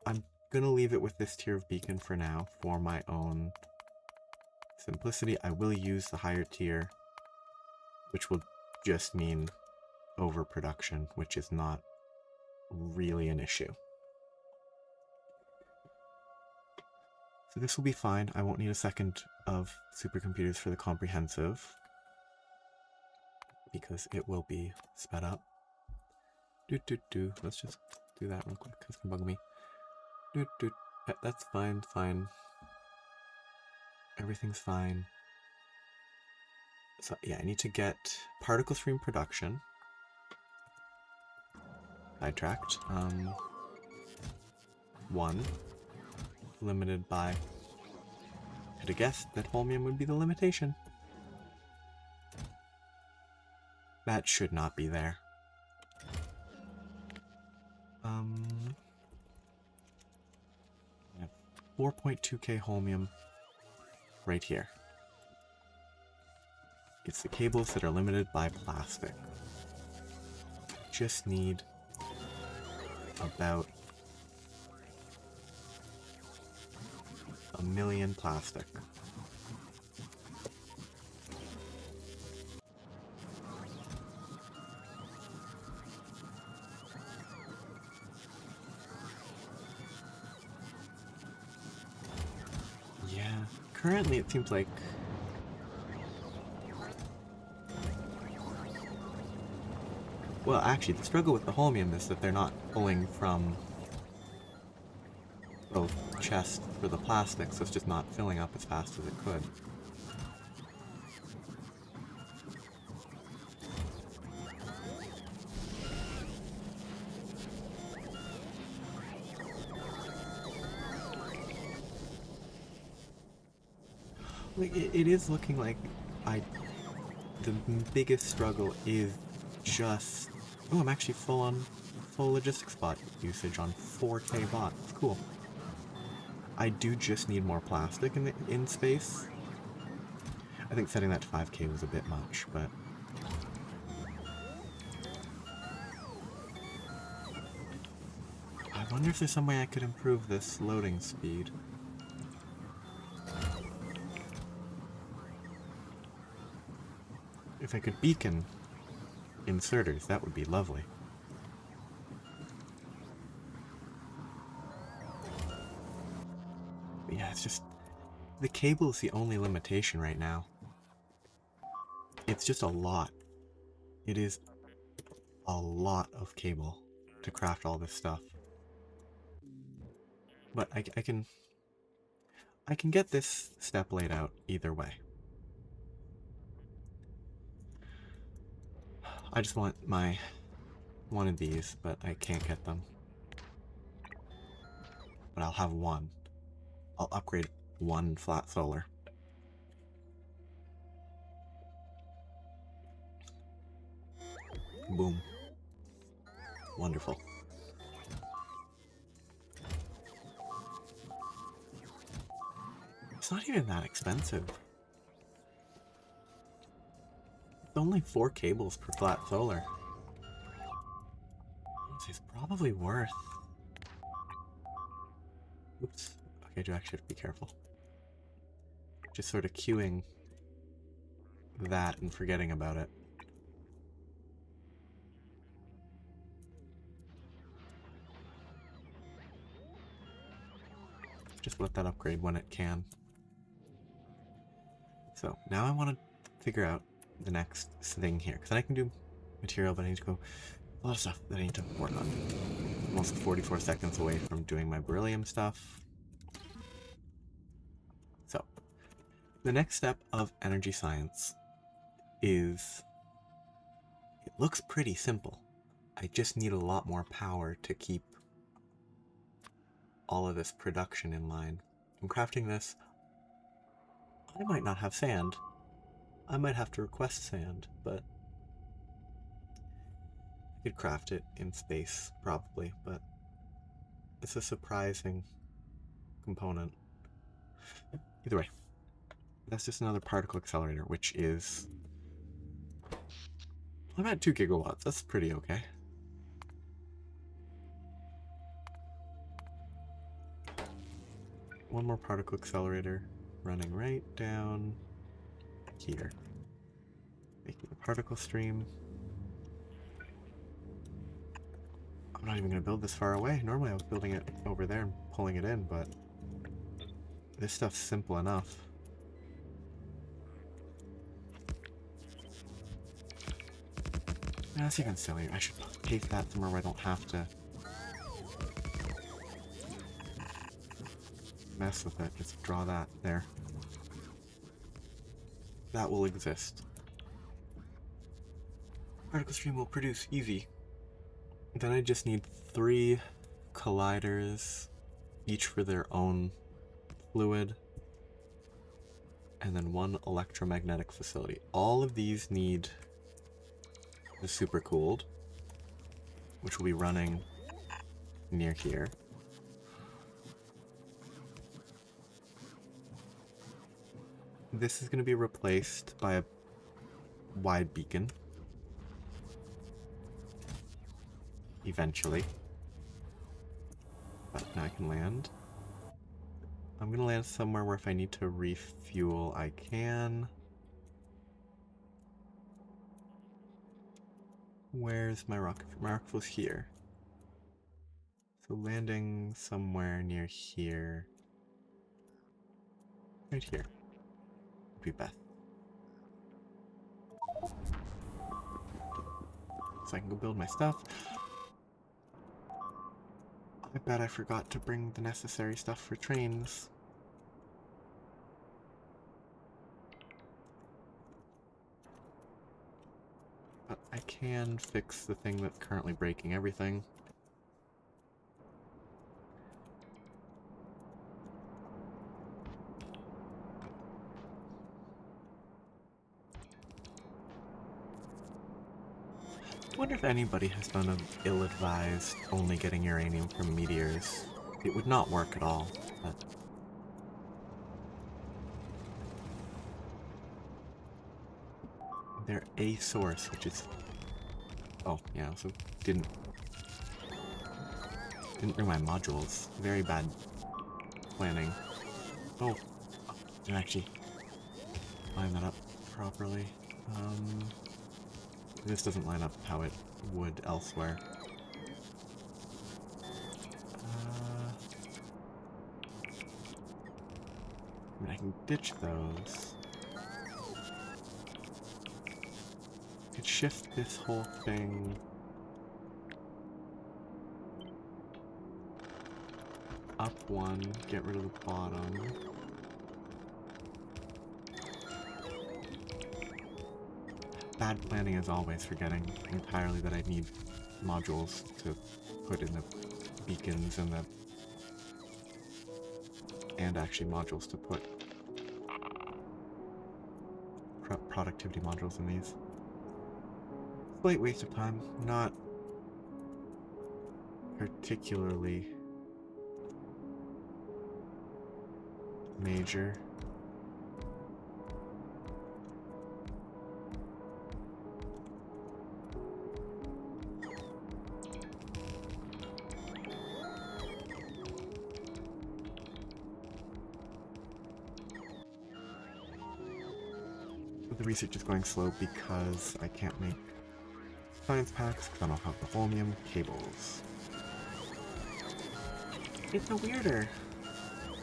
Speaker 1: I'm gonna leave it with this tier of beacon for now for my own simplicity. I will use the higher tier, which will just mean overproduction, which is not really an issue. So this will be fine. I won't need a second of supercomputers for the comprehensive because it will be sped up. Let's just do that real quick. That's gonna bug me. That's fine, fine. Everything's fine. So yeah, I need to get particle stream production. Sidetracked. 1. Limited by... I'd have guessed that holmium would be the limitation. That should not be there. I have 4.2k holmium right here. It's the cables that are limited by plastic. Just need about 1 million plastic. Yeah, currently it seems like well, actually, the struggle with the holmium is that they're not pulling from both chests for the plastic, so it's just not filling up as fast as it could. Like, it is looking like the biggest struggle is just... Oh, I'm actually full logistics bot usage on 4k bots. Cool. I do just need more plastic in space. I think setting that to 5k was a bit much, but... I wonder if there's some way I could improve this loading speed. If I could beacon inserters, that would be lovely. But yeah, it's just... The cable is the only limitation right now. It's just a lot. It is a lot of cable to craft all this stuff. But I can get this step laid out either way. I just want one of these, but I can't get them. But I'll have one. I'll upgrade one flat solar. Boom. Wonderful. It's not even that expensive. It's only 4 cables per flat solar. It's probably worth... Oops. Okay, I do actually have to be careful. Just sort of queuing that and forgetting about it. Just let that upgrade when it can. So now I want to figure out the next thing here, because then I can do material, but I need to go a lot of stuff that I need to work on. I'm also 44 seconds away from doing my beryllium stuff. So the next step of energy science is, it looks pretty simple. I just need a lot more power to keep all of this production in line. I'm crafting this. I might not have sand. I might have to request sand, but I could craft it in space, probably, but it's a surprising component. Either way, that's just another particle accelerator, which is... I'm at 2 gigawatts. That's pretty okay. One more particle accelerator running right down here. Making a particle stream. I'm not even going to build this far away. Normally I was building it over there and pulling it in, but this stuff's simple enough. That's even sillier. I should paste that somewhere where I don't have to mess with it. Just draw that there. That will exist. Particle stream will produce easy. Then I just need 3 colliders, each for their own fluid, and then 1 electromagnetic facility. All of these need the supercooled, which will be running near here. This is going to be replaced by a wide beacon eventually. But now I can land. I'm going to land somewhere where if I need to refuel, I can. Where's my rocket? My rocket fuel's here. So landing somewhere near here. Right here. Would be best. So I can go build my stuff. I bet I forgot to bring the necessary stuff for trains. But I can fix the thing that's currently breaking everything. I wonder if anybody has done an ill-advised only getting uranium from meteors. It would not work at all, but... they're a source, which is... oh, yeah, so didn't bring my modules. Very bad planning. Oh, didn't actually line that up properly. This doesn't line up how it would elsewhere. I mean, I can ditch those. I could shift this whole thing up 1, get rid of the bottom. Bad planning as always, forgetting entirely that I need modules to put in the beacons and actually modules to put productivity modules in these. Slight waste of time, not particularly major. The research is going slow because I can't make science packs because I don't have the holmium cables. It's a weirder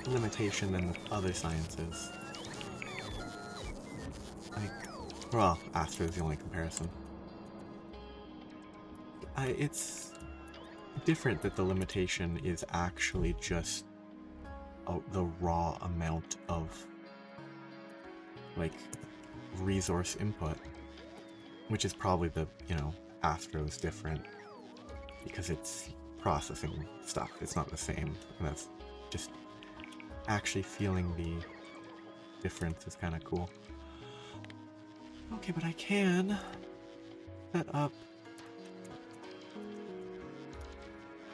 Speaker 1: limitation than with other sciences. Like, well, Astro is the only comparison. It's different that the limitation is actually just the raw amount of, like, resource input, which is probably the, Astro's different because it's processing stuff. It's not the same, and that's just actually feeling the difference is kind of cool. Okay, but I can set up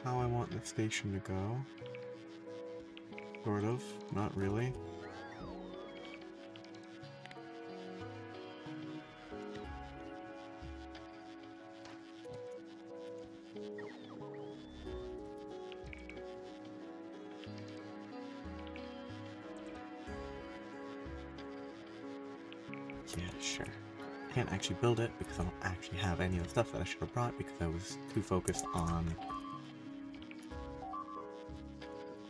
Speaker 1: how I want the station to go. Sort of, not really. Yeah, sure. Can't actually build it because I don't actually have any of the stuff that I should have brought because I was too focused on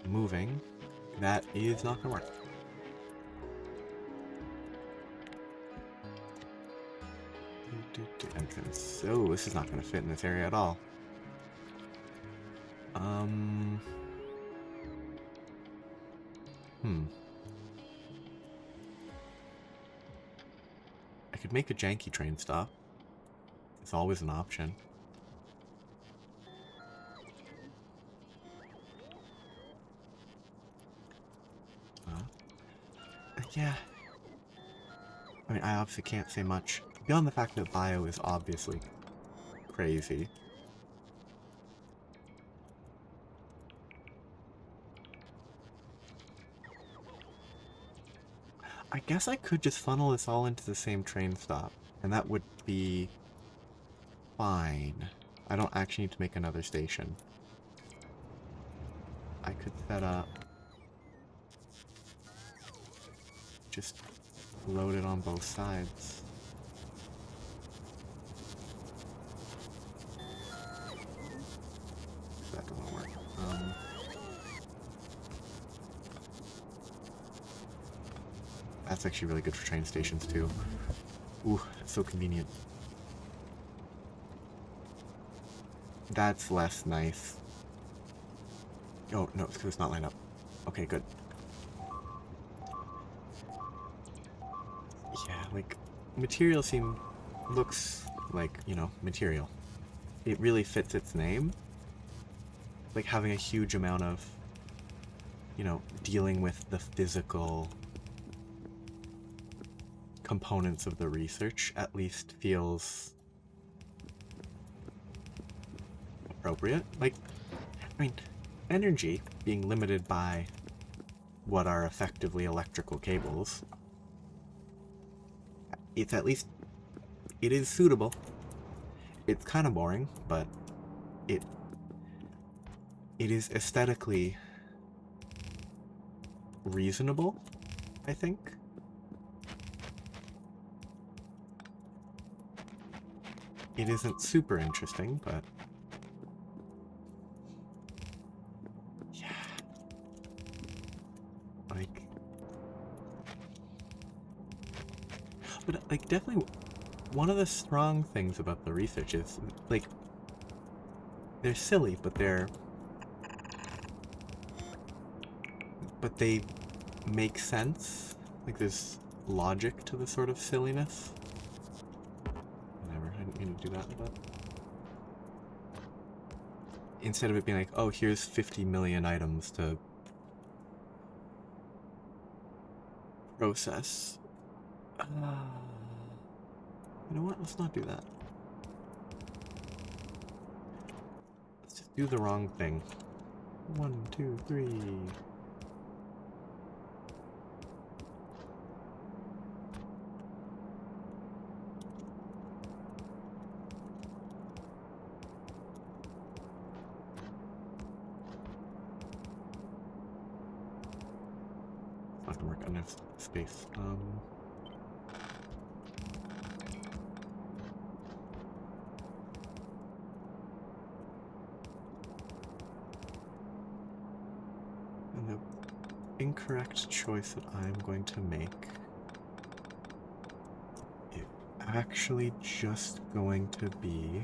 Speaker 1: moving. That is not gonna work. Entrance. So this is not gonna fit in this area at all. I could make a janky train stop. It's always an option. Yeah. I mean, I obviously can't say much beyond the fact that bio is obviously crazy. I guess I could just funnel this all into the same train stop, and that would be fine. I don't actually need to make another station. I could set up... just load it on both sides. That doesn't work. That's actually really good for train stations too. Ooh, that's so convenient. That's less nice. Oh, no, it's because it's not lined up. Okay, good. Yeah, like, material looks like, material. It really fits its name. Like having a huge amount of, dealing with the physical components of the research at least feels appropriate. Like, I mean, energy being limited by what are effectively electrical cables, it's at least, it is suitable. It's kind of boring, but it is aesthetically reasonable, I think. It isn't super interesting, but yeah, like definitely one of the strong things about the research is, like, they're silly, but they make sense. Like, there's logic to the sort of silliness. Whatever, I didn't mean to do that, but instead of it being like, oh, here's 50 million items to process. You know what? Let's not do that. Let's just do the wrong thing. 1, 2, 3. It's not gonna work on enough space. incorrect choice that I'm going to make. It's actually just going to be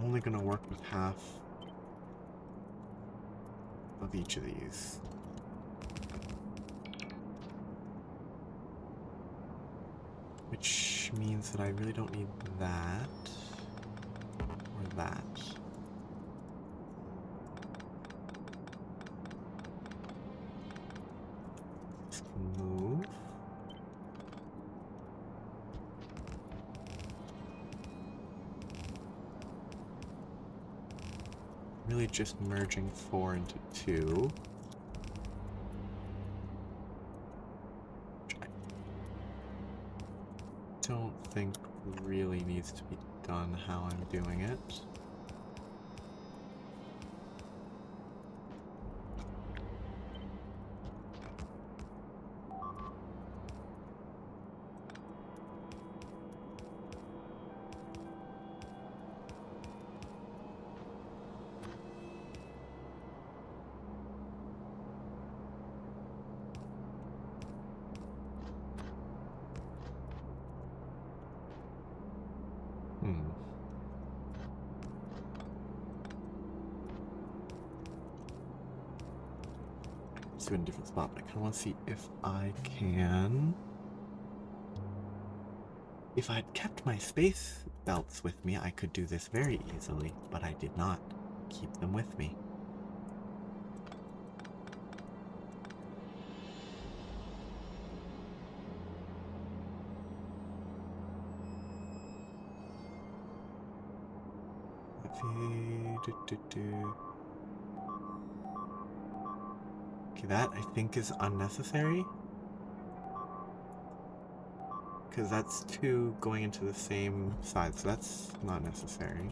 Speaker 1: only going to work with half of each of these. Which means that I really don't need that or that. This can move. Really just merging 4 into 2. Which I don't think really needs to be done how I'm doing it. Let's do it in a different spot, but I kind of want to see if I can... If I had kept my space belts with me, I could do this very easily, but I did not keep them with me. Okay, that I think is unnecessary. Because that's 2 going into the same side, so that's not necessary.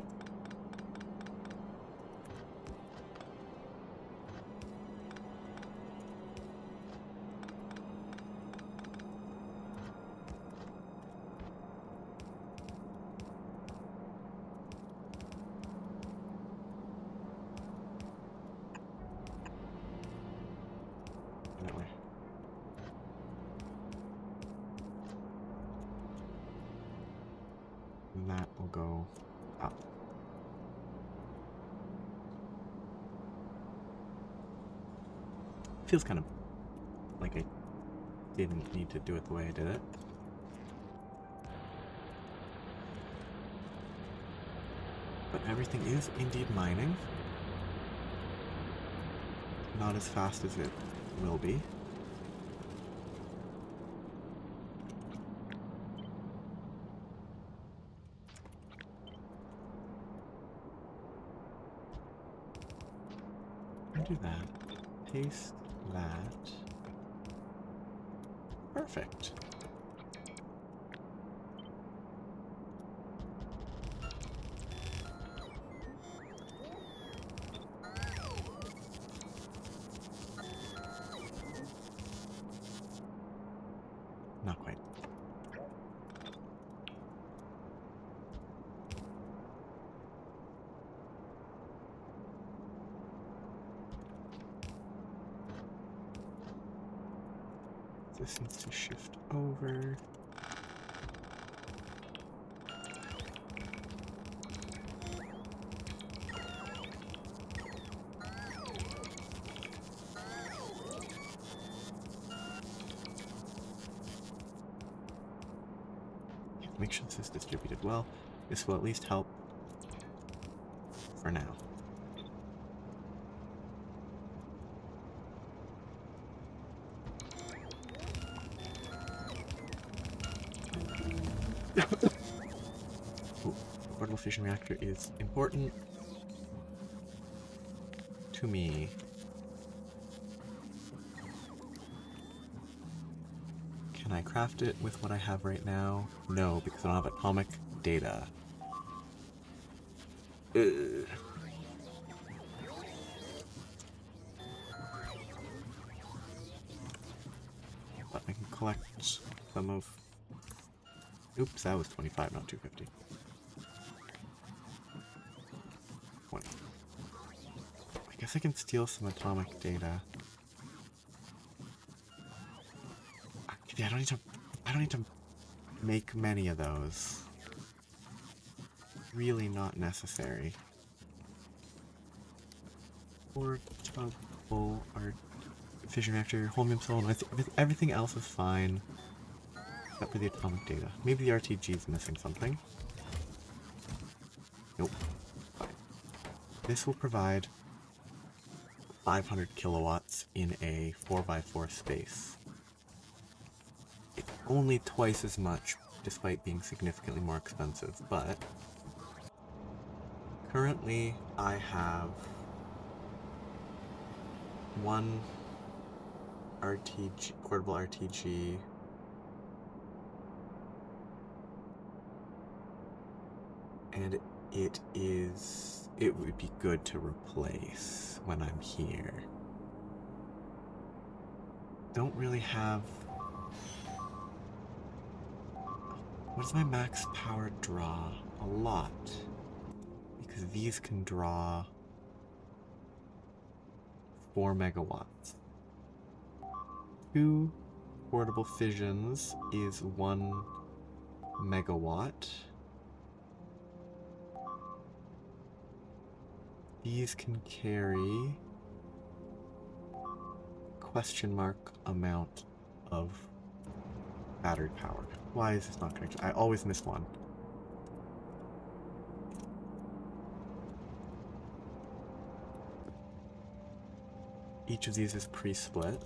Speaker 1: That way. And that will go up. Feels kind of like I didn't need to do it the way I did it. But everything is indeed mining. Not as fast as it will be. Do that. Paste that. Perfect. Not quite. This needs to shift over. Make sure this is distributed well. This will at least help for now. Ooh, portable fission reactor is important to me. Can I craft it with what I have right now? No, because I don't have atomic data. Ugh. But I can collect some of... Oops, that was 25, not 250. 20. I guess guess I can steal some atomic data. Actually, I don't need to make many of those. Really not necessary. Portable art fission reactor, holmium solenoid. Everything else is fine. Except for the atomic data. Maybe the RTG is missing something. Nope. Fine. This will provide 500 kilowatts in a 4x4 space. It's only twice as much, despite being significantly more expensive, but currently I have one RTG, portable RTG, and it would be good to replace when I'm here. Don't really have... What does my max power draw? A lot. Because these can draw 4 megawatts. 2 portable fissions is 1 megawatt. These can carry question mark amount of battery power. Why is this not connected? I always miss one. Each of these is pre-split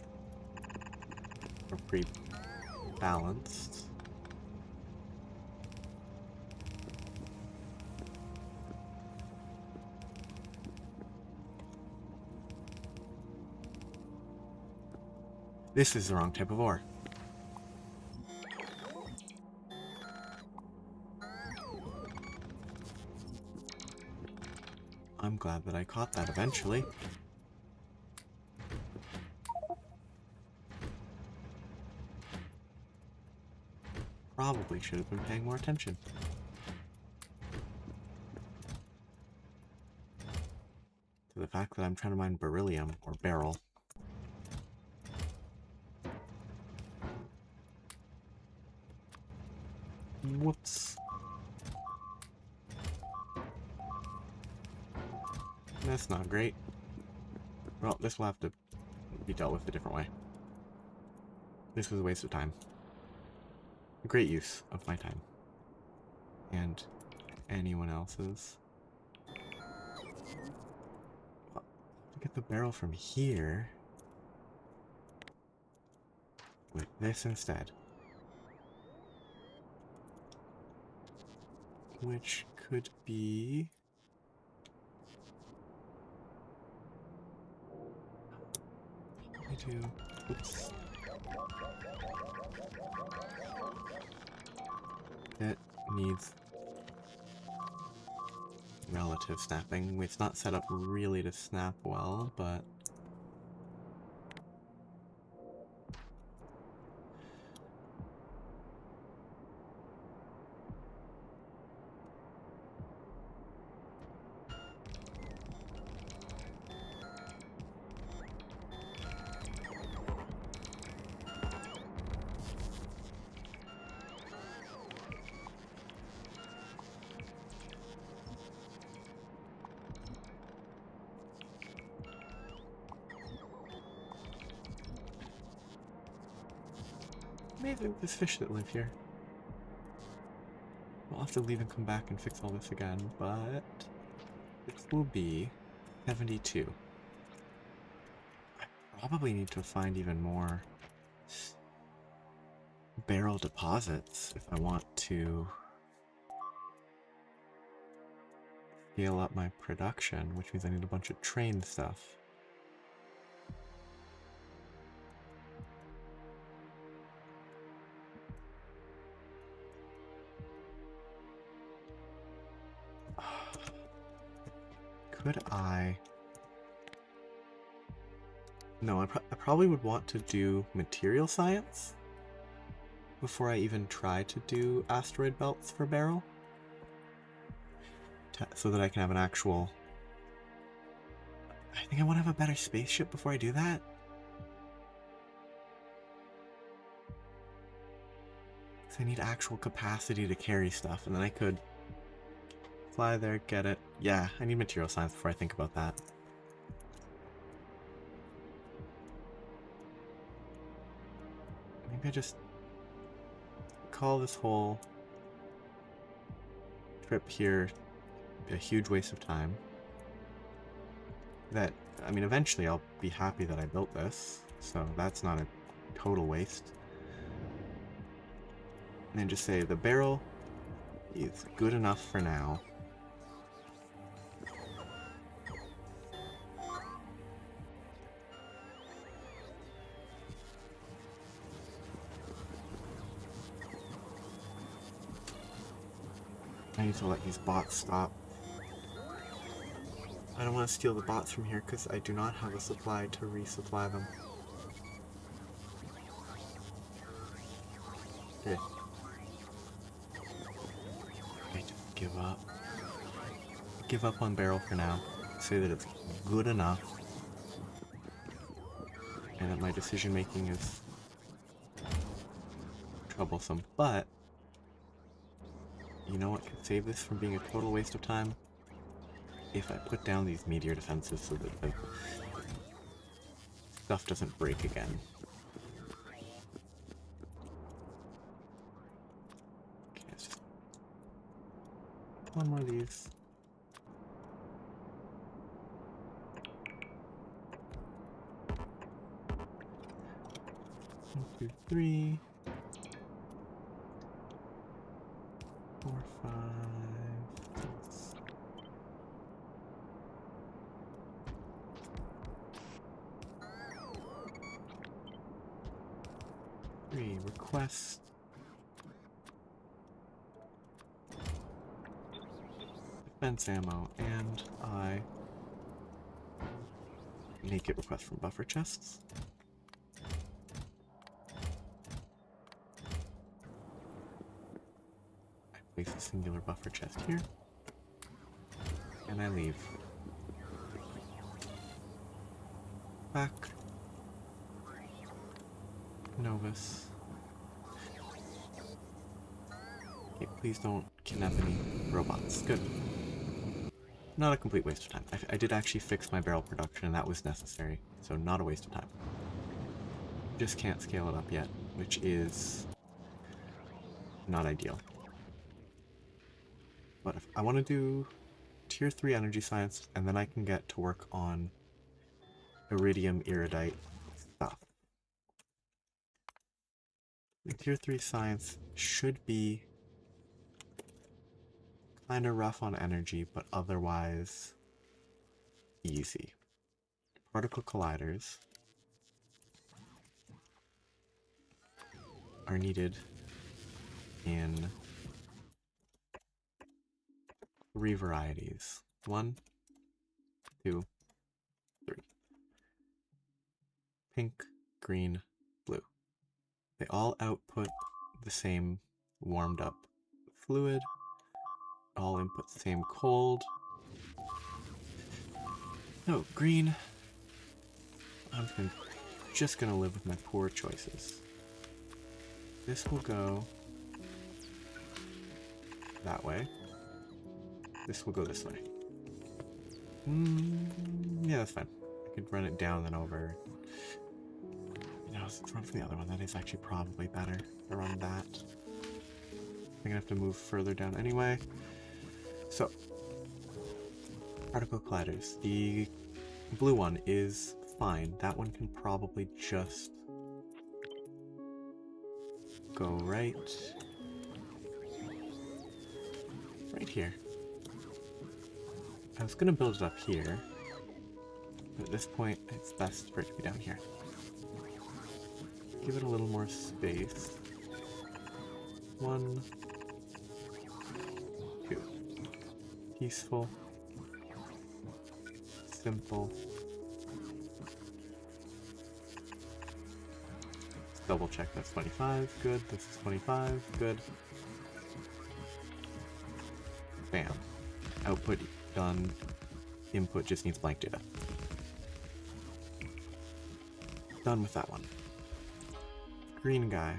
Speaker 1: or pre-balanced. This is the wrong type of ore. I'm glad that I caught that eventually. Probably should have been paying more attention. To the fact that I'm trying to mine beryllium, or beryl. Whoops. That's not great. Well, this will have to be dealt with a different way. This was a waste of time. A great use of my time. And anyone else's. Well, to get the barrel from here with this instead. Which could be... Oops. It needs relative snapping. It's not set up really to snap well, but... Maybe there's fish that live here. I'll have to leave and come back and fix all this again, but this will be 72. I probably need to find even more barrel deposits if I want to scale up my production, which means I need a bunch of train stuff. Could I... No, I probably would want to do material science before I even try to do asteroid belts for barrel. So that I can have an actual I think I want to have a better spaceship before I do that. Because I need actual capacity to carry stuff, and then I could fly there, get it. Yeah, I need material science before I think about that. Maybe I just call this whole trip here a huge waste of time. That, I mean, eventually I'll be happy that I built this, so that's not a total waste. And then just say the barrel is good enough for now. I need to let these bots stop. I don't want to steal the bots from here because I do not have a supply to resupply them. Okay. I just give up. Give up on barrel for now. Say that it's good enough. And that my decision making is troublesome. But you know what could save this from being a total waste of time? If I put down these meteor defenses so that the stuff doesn't break again. Okay, let's just one more of these. One, two, three. 4, 5. 3 request. Defense ammo, and I make it request from buffer chests. I place a singular buffer chest here, and I leave. Back. Novus. Okay, please don't kidnap any robots. Good. Not a complete waste of time. I did actually fix my barrel production, and that was necessary, so not a waste of time. Just can't scale it up yet, which is not ideal. But if I want to do tier 3 energy science, and then I can get to work on iridium iridite stuff. The tier 3 science should be kind of rough on energy, but otherwise easy. Particle colliders are needed in 3 varieties. 1, 2, 3. Pink, green, blue. They all output the same warmed up fluid, all input the same cold. No, green. I'm just gonna live with my poor choices. This will go that way. This will go this way. Yeah, that's fine. I could run it down then over. No, let's run from the other one. That is actually probably better to run that. I'm gonna have to move further down anyway. So, particle colliders. The blue one is fine. That one can probably just go right here. I was gonna build it up here, but at this point it's best for it to be down here. Give it a little more space. 1, 2. Peaceful. Simple. Double check that's 25. Good. This is 25. Good. Bam. Output done. Input just needs blank data. Done with that one. Green guy.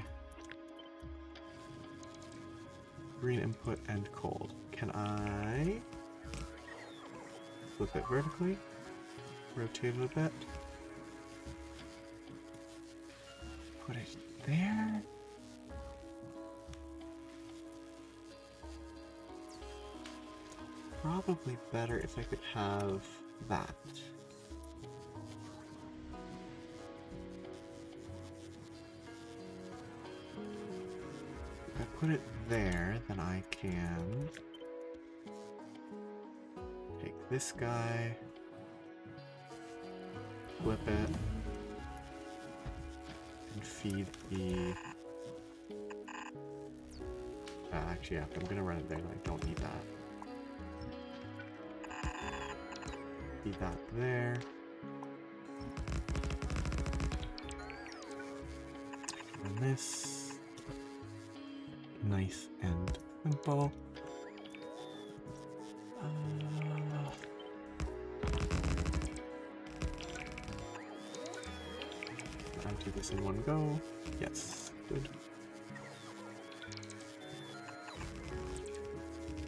Speaker 1: Green input and cold. Can I flip it vertically? Rotate it a bit? Put it there? Probably better if I could have that. If I put it there, then I can take this guy, flip it, and feed the... actually, yeah, I'm gonna run it there, I don't need that. Feed that there. And this. Nice and simple. I'll do this in one go. Yes, good.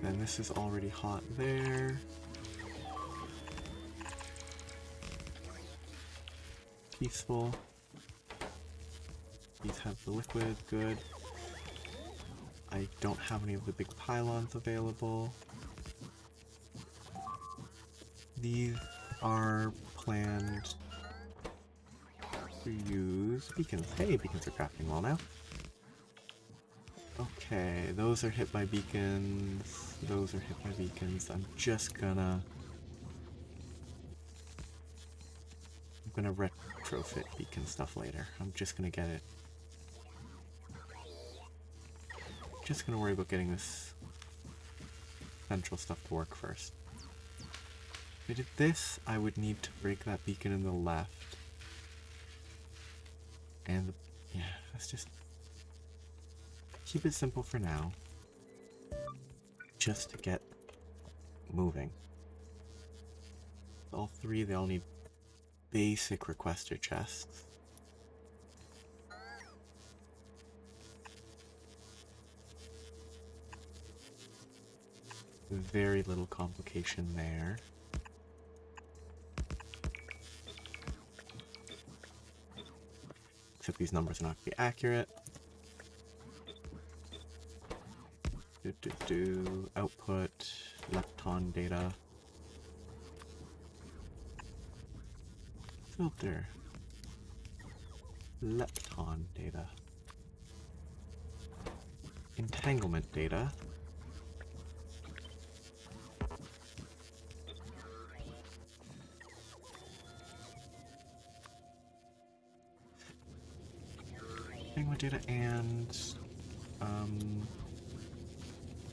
Speaker 1: And this is already hot there. Peaceful. These have the liquid, good. I don't have any of the big pylons available. These are planned to use beacons. Hey, beacons are crafting well now. Okay, those are hit by beacons. Those are hit by beacons. I'm gonna retrofit beacon stuff later. I'm just gonna get it. Just gonna worry about getting this central stuff to work first. If I did this, I would need to break that beacon in the left. And yeah, let's just keep it simple for now. Just to get moving. All three, they all need basic requester chests. Very little complication there. Except these numbers are not going to be accurate. Output, lepton data. Filter. Lepton data. Entanglement data. Entanglement data and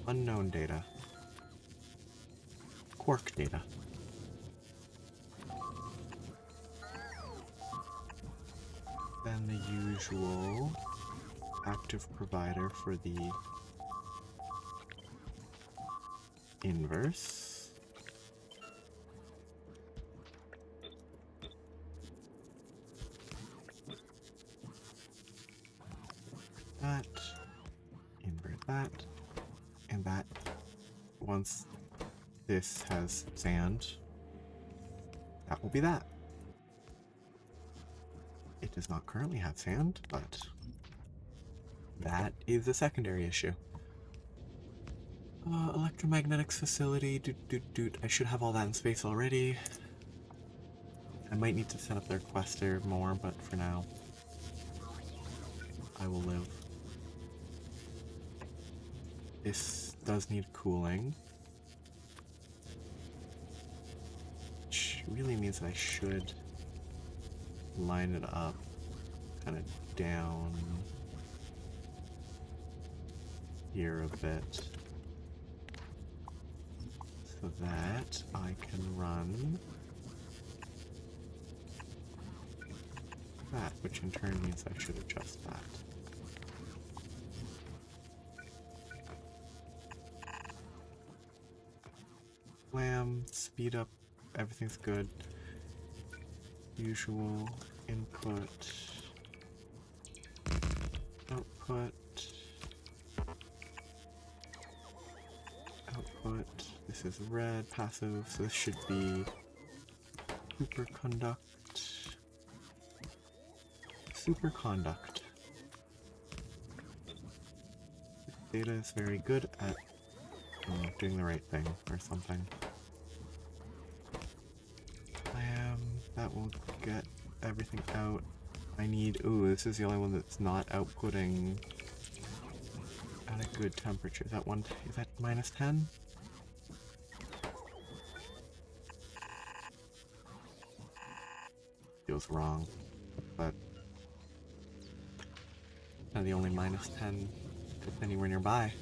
Speaker 1: unknown data. Quark data. Then the usual active provider for the inverse. That, invert that, and that. Once this has sand, that will be that. It does not currently have sand, but that is a secondary issue. Electromagnetics facility, I should have all that in space already. I might need to set up their requester more, but for now, I will live. This does need cooling, which really means that I should line it up kind of down here a bit so that I can run that, which in turn means I should adjust that. Lamb, speed up, everything's good. Usual input, output, output. This is red, passive, so this should be superconduct. Superconduct. Data is very good at doing the right thing or something. That will get everything out. I need, ooh, this is the only one that's not outputting at a good temperature. Is that minus 10? Feels wrong, but kind of the only minus 10 that's anywhere nearby.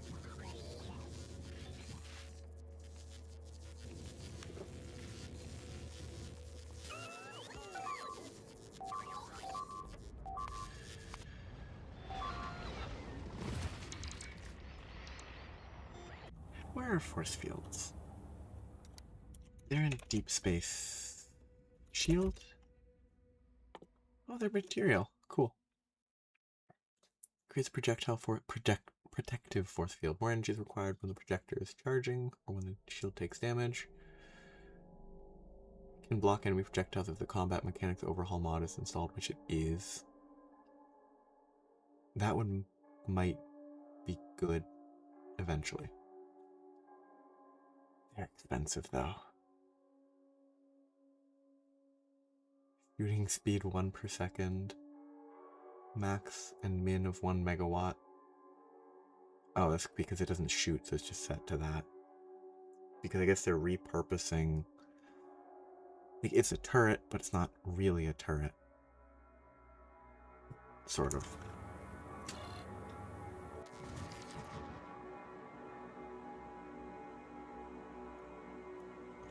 Speaker 1: Where are force fields? They're in deep space. Shield? Oh, they're material. Cool. Creates projectile protective force field. More energy is required when the projector is charging or when the shield takes damage. Can block enemy projectiles if the combat mechanics overhaul mod is installed, which it is. That one might be good eventually. They're expensive though. Shooting speed 1 per second. Max and min of 1 megawatt. Oh, that's because it doesn't shoot, so it's just set to that. Because I guess they're repurposing. Like, it's a turret, but it's not really a turret. Sort of.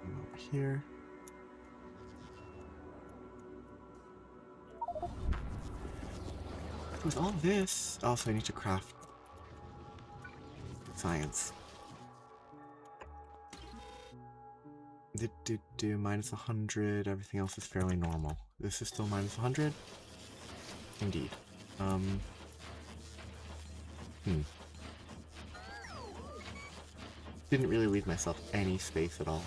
Speaker 1: Over here. With all this, also I need to craft science. Minus 100, everything else is fairly normal. This is still minus 100? Indeed. Didn't really leave myself any space at all.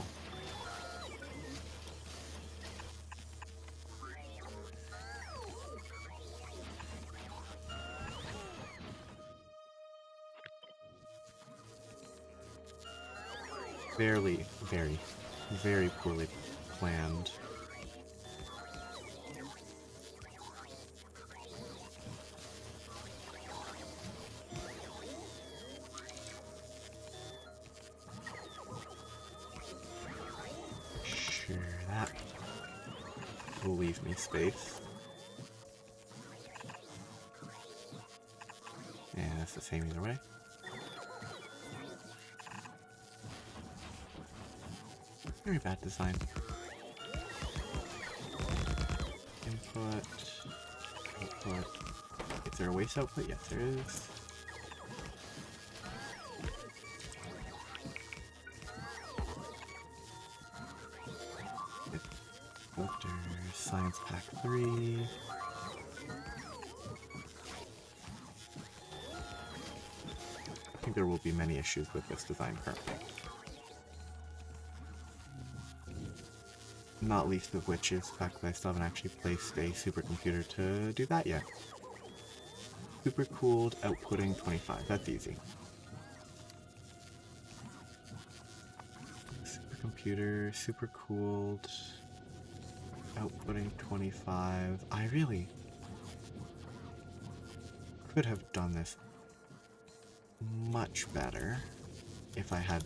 Speaker 1: Very poorly planned. Sure, that will leave me space. Yeah, that's the same either way. Very bad design. Input, output. Is there a waste output? Yes, there is. Filter, Science Pack 3. I think there will be many issues with this design currently. Not least of which is the fact that I still haven't actually placed a supercomputer to do that yet. Supercooled, outputting 25. That's easy. Supercomputer, supercooled, outputting 25. I really could have done this much better if I had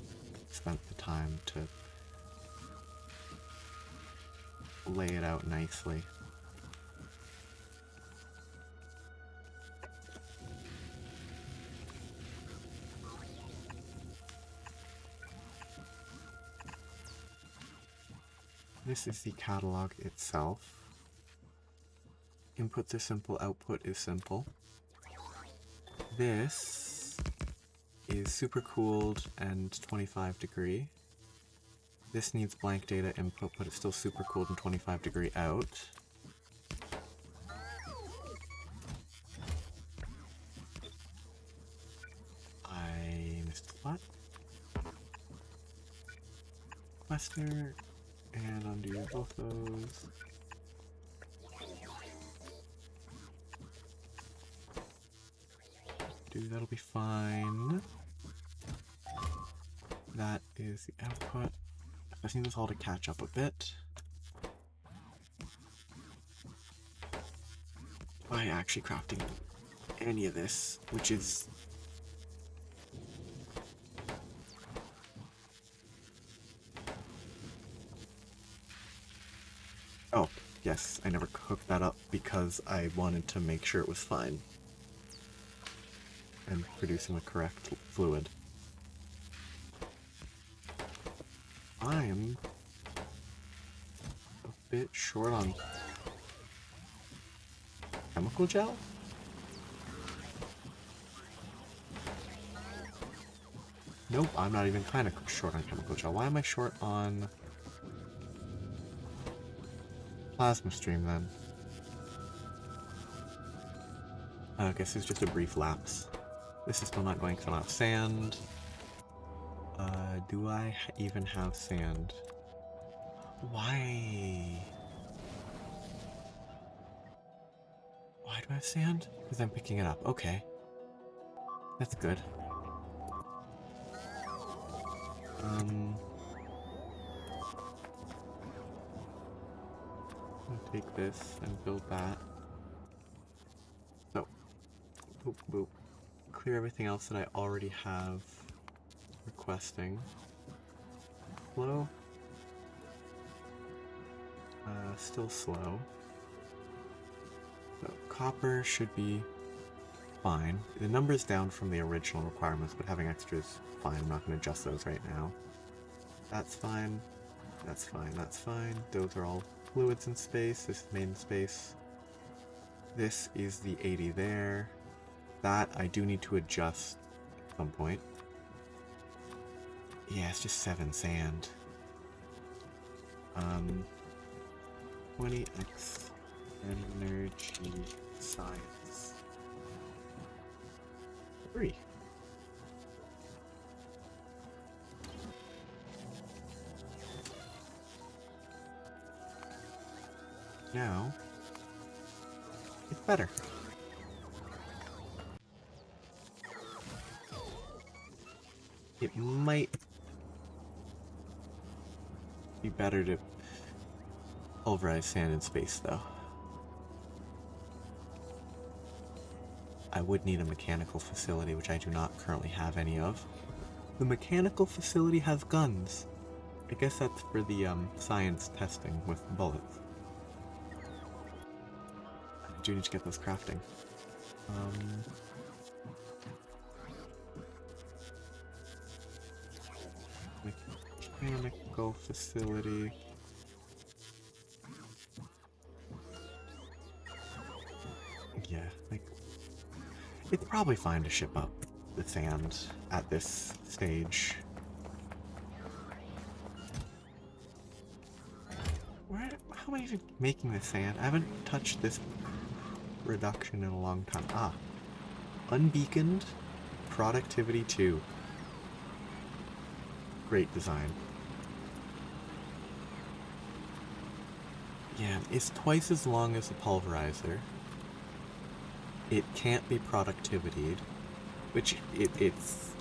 Speaker 1: spent the time to lay it out nicely. This is the catalog itself. Inputs are simple, output is simple. This is supercooled and 25 degree. This needs blank data input, but it's still supercooled and 25 degree out. requester and undo both those. Dude, that'll be fine. That is the output. I just need this all to catch up a bit. By actually crafting any of this, which is oh, yes, I never hooked that up because I wanted to make sure it was fine and producing the correct fluid. I'm a bit short on chemical gel? Nope, I'm not even kind of short on chemical gel. Why am I short on plasma stream then? I guess it's just a brief lapse. This is still not going because I don't have sand. Do I even have sand? Why? Why do I have sand? Because I'm picking it up. Okay. That's good. I'm gonna take this and build that. So, boop, boop. Clear everything else that I already have requesting. Slow. Still slow. So, copper should be fine. The number's down from the original requirements, but having extras, fine. I'm not going to adjust those right now. That's fine. That's fine. That's fine. Those are all fluids in space. This is main space. This is the 80 there. That I do need to adjust at some point. Yeah, it's just 7 sand. 20x energy science. 3. Now, it's better. It might be better to pulverize sand in space, though. I would need a mechanical facility, which I do not currently have any of. The mechanical facility has guns. I guess that's for the science testing with bullets. I do need to get those crafting. Mechanical facility. Yeah, like, it's probably fine to ship up the sand at this stage. How am I even making the sand? I haven't touched this reduction in a long time. Ah. Unbeaconed, productivity 2. Great design. Yeah, it's twice as long as the pulverizer. It can't be productivity'd, which it's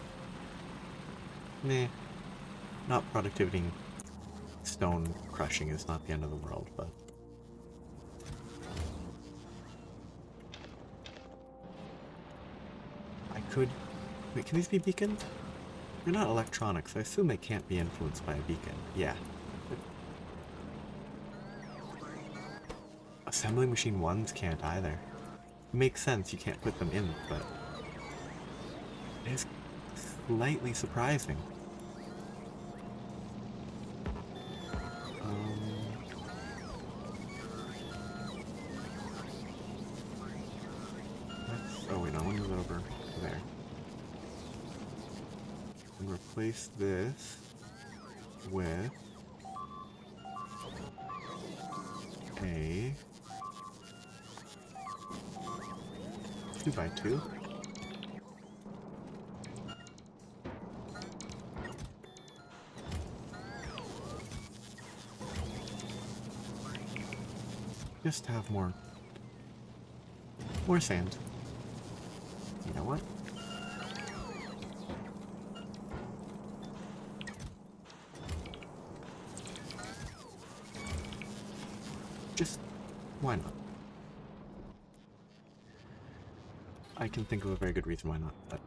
Speaker 1: meh. Not productivity. Stone crushing is not the end of the world, but I could. Wait, can these be beaconed? They're not electronics. I assume they can't be influenced by a beacon. Yeah. Assembling machine 1s can't either. Makes sense, you can't put them in, but it is slightly surprising. Oh wait, no, I want to move it over there. And replace this with a 2x2. Just to have more sand. You know what? Just, why not? I can think of a very good reason why not, but...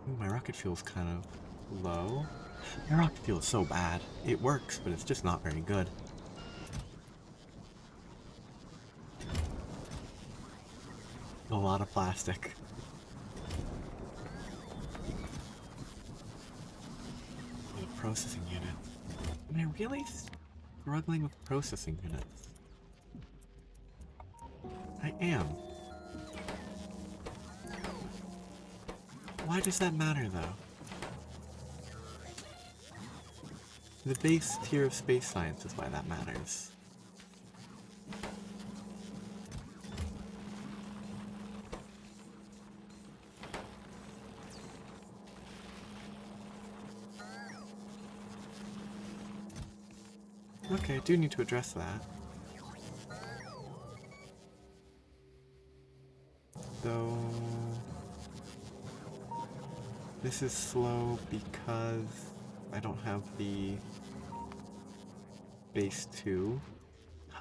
Speaker 1: Ooh, my rocket fuel's kind of low. My rocket fuel is so bad. It works, but it's just not very good. A lot of plastic. A processing unit. Am I really struggling with processing units? I am. Why does that matter, though? The base tier of space science is why that matters. Okay, I do need to address that. Though... this is slow because I don't have the base 2.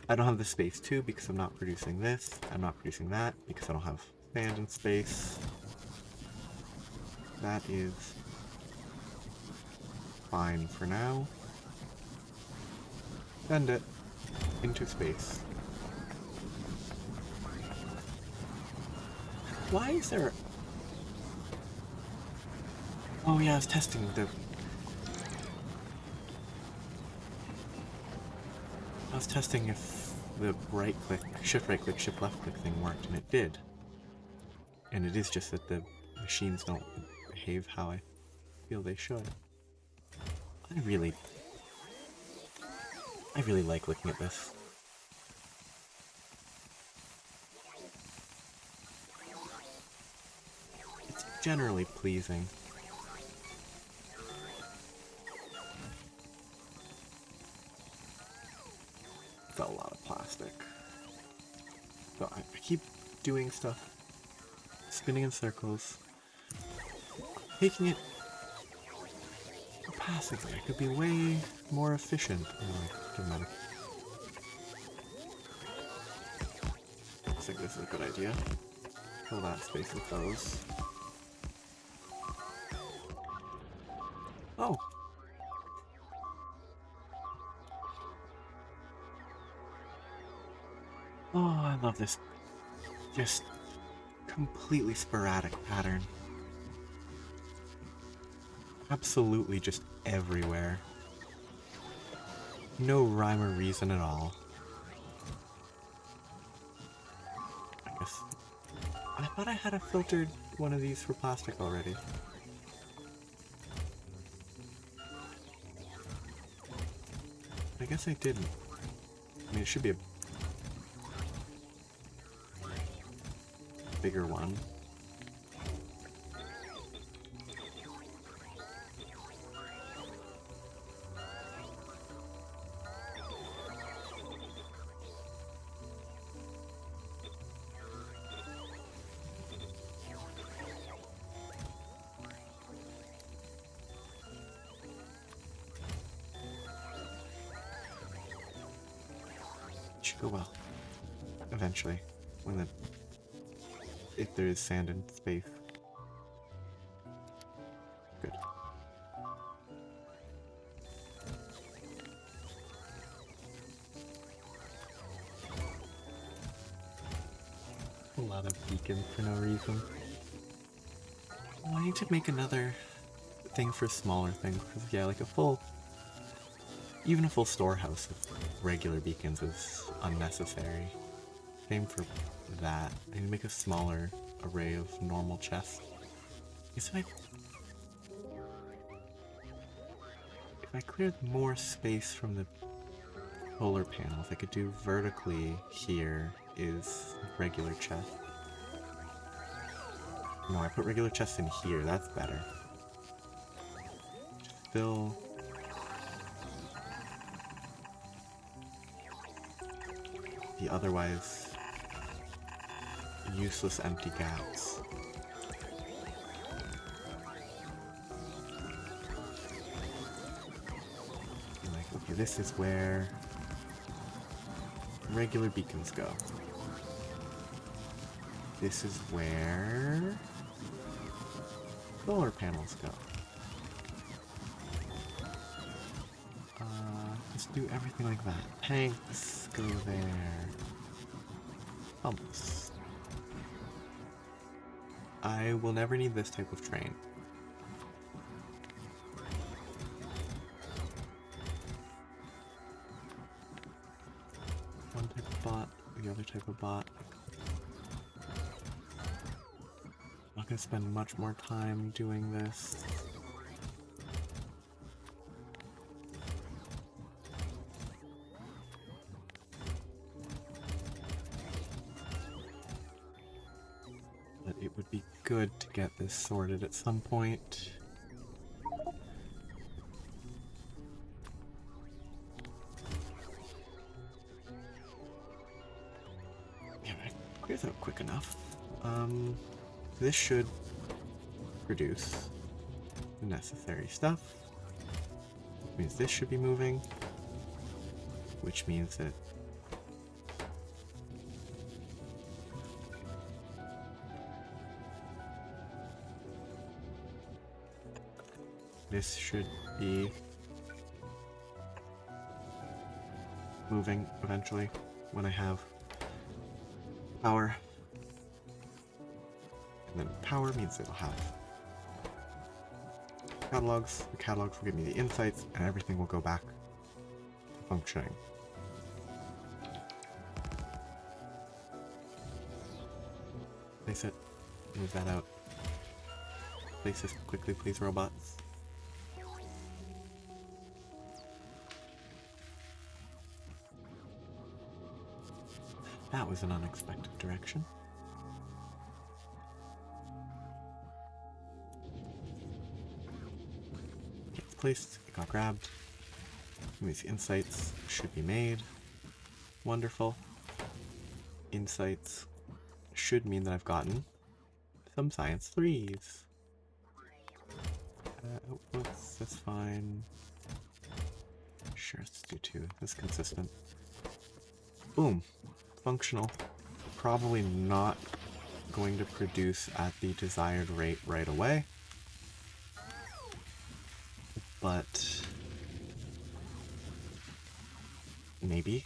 Speaker 1: I don't have the space 2 because I'm not producing this. I'm not producing that because I don't have sand in space. That is fine for now. Send it into space. Why is there... Oh yeah, I was testing the... I was testing if the right click, shift right click, shift left click thing worked, and it did. And it is just that the machines don't behave how I feel they should. I really like looking at this. It's generally pleasing. It's a lot of plastic. So I keep doing stuff, spinning in circles, taking it passively. I could be way more efficient. Anyway, doesn't matter. I think this is a good idea. Fill that space with those. Oh! Oh, I love this. Just completely sporadic pattern. Absolutely just everywhere. No rhyme or reason at all. I guess... I thought I had a filtered one of these for plastic already. I guess I didn't. I mean, it should be a bigger one. Should go well. Eventually. When the... if there is sand in space. Good. A lot of beacons for no reason. Oh, I need to make another thing for smaller things, because yeah, like a full... even a full storehouse of regular beacons is unnecessary. Same for that. I need to make a smaller array of normal chests. If I cleared more space from the solar panels, I could do vertically here is regular chest. No, I put regular chests in here, that's better. Still... the otherwise useless empty gaps. Like, okay, this is where regular beacons go. This is where solar panels go. Let's do everything like that. Tanks go there. Pumps. I will never need this type of train. One type of bot, the other type of bot. I'm not gonna spend much more time doing this. But it would be good to get this sorted at some point. Yeah, I cleared out quick enough. This should produce the necessary stuff. Which means this should be moving. Which means that this should be moving eventually when I have power. And then power means it'll have catalogs. The catalogs will give me the insights, and everything will go back to functioning. Place it. Move that out. Place this quickly, please, robots. That was an unexpected direction. Okay, it's placed, it got grabbed. These insights should be made. Wonderful. Insights should mean that I've gotten some science 3s. Outputs, that's fine. Sure, let's do 2. That's consistent. Boom. Functional. Probably not going to produce at the desired rate right away. But maybe.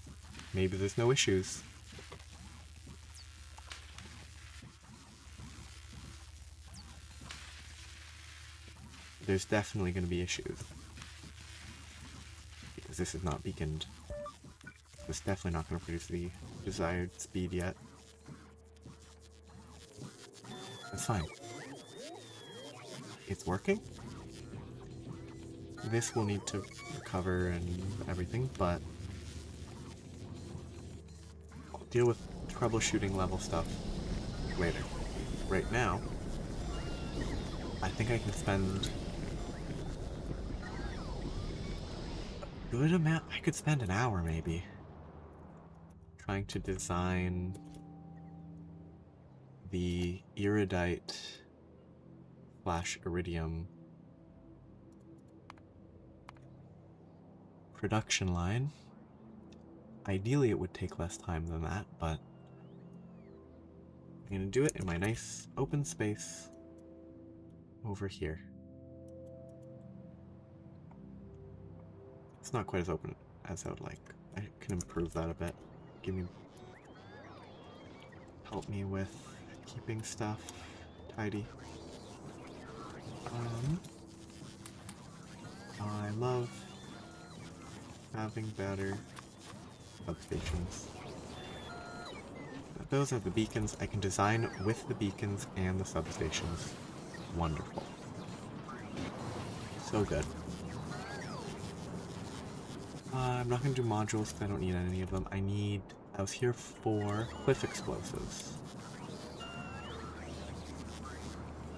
Speaker 1: Maybe there's no issues. There's definitely going to be issues. Because this is not beaconed. It's definitely not going to produce the desired speed yet. That's fine. It's working. This will need to recover and everything, but I'll deal with troubleshooting level stuff later. Right now, I think I can spend a good amount. I could spend an hour maybe trying to design the iridite / iridium production line. Ideally it would take less time than that, but I'm gonna do it in my nice open space over here. It's not quite as open as I would like. I can improve that a bit. Help me with keeping stuff tidy. I love having better substations. Those are the beacons. I can design with the beacons and the substations. Wonderful. So good. I'm not going to do modules because I don't need any of them. I was here for cliff explosives.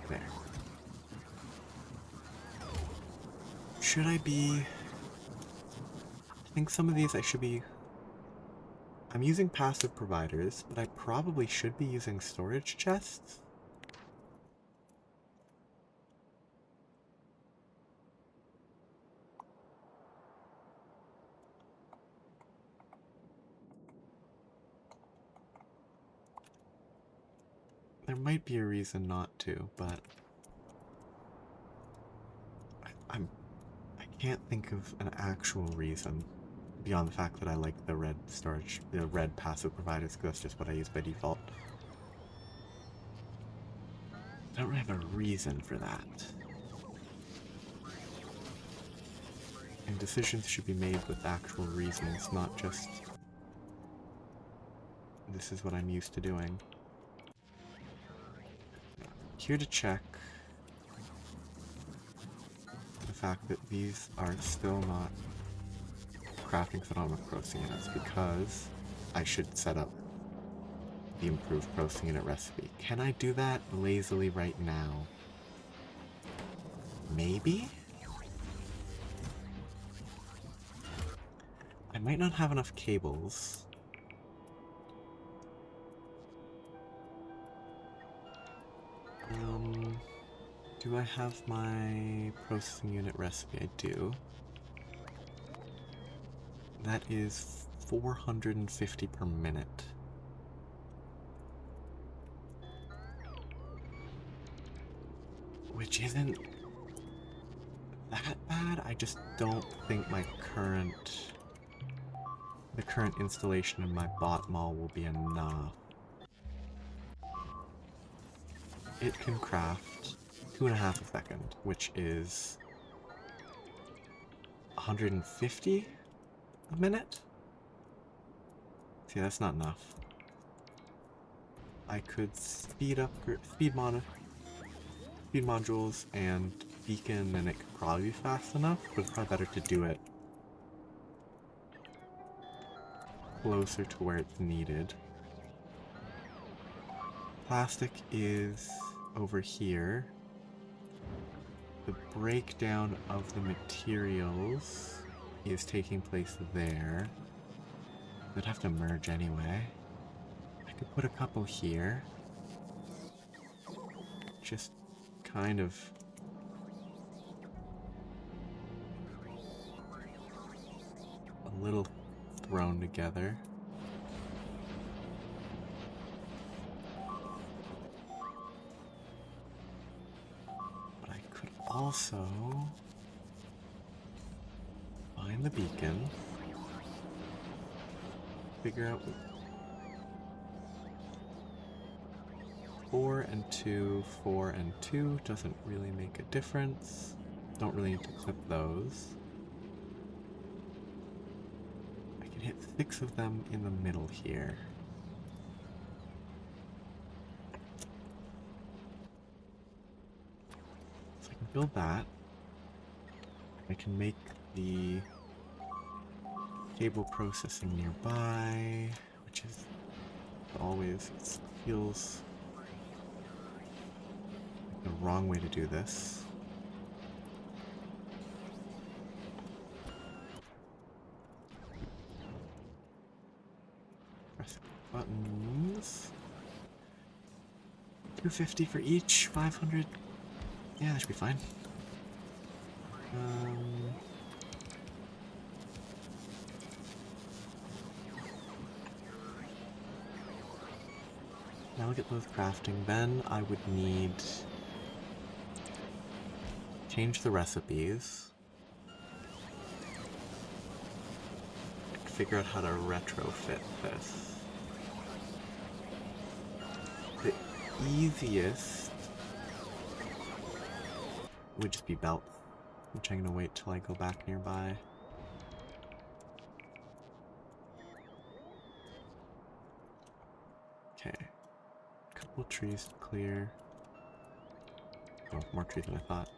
Speaker 1: There. Should I be... I think some of these I should be I'm using passive providers, but I probably should be using storage chests. There might be a reason not to, but I can't think of an actual reason beyond the fact that I like the red passive providers, because that's just what I use by default. I don't really have a reason for that. And decisions should be made with actual reasons, not just this is what I'm used to doing. Here to check the fact that these are still not crafting phenomenal processing units, because I should set up the improved processing unit recipe. Can I do that lazily right now? Maybe? I might not have enough cables. Do I have my processing unit recipe? I do. That is 450 per minute. Which isn't that bad. I just don't think the current installation in my bot mall will be enough. It can craft 2.5 a second, which is 150 a minute? See, that's not enough. I could speed modules and beacon, and it could probably be fast enough, but it's probably better to do it closer to where it's needed. Plastic is over here. The breakdown of the materials is taking place there. They'd have to merge anyway. I could put a couple here. Just kind of a little thrown together. But I could also find the beacon, figure out 4 and 2, 4 and 2 doesn't really make a difference. Don't really need to clip those. I can hit 6 of them in the middle here. So I can build that. I can make the cable processing nearby, which is always, it feels like the wrong way to do this. Press buttons. 250 for each, 500. Yeah, that should be fine. Now I'll get those crafting. Then I would need change the recipes. Figure out how to retrofit this. The easiest would just be belt, which I'm gonna wait till I go back nearby. Okay. Couple trees to clear. Oh, more trees than I thought.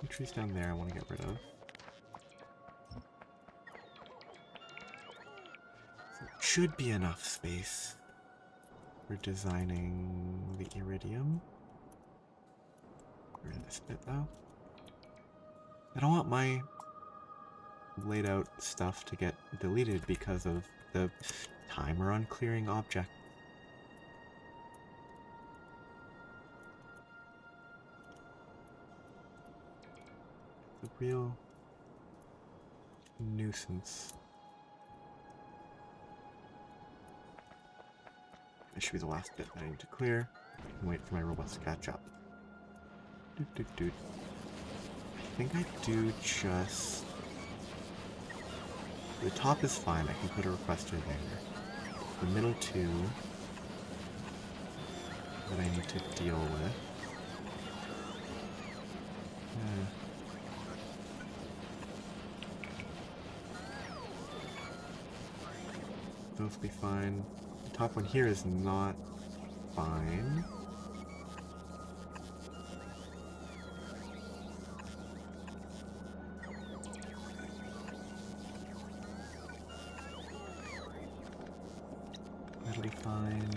Speaker 1: Two trees down there I want to get rid of. So it should be enough space for designing the iridium. Get rid of this bit though. I don't want my laid out stuff to get deleted because of the timer on clearing object. A real nuisance. This should be the last bit that I need to clear and wait for my robots to catch up. I think I do just... The top is fine, I can put a requester there. The middle two that I need to deal with. Those will be fine. The top one here is not fine. That'll be fine.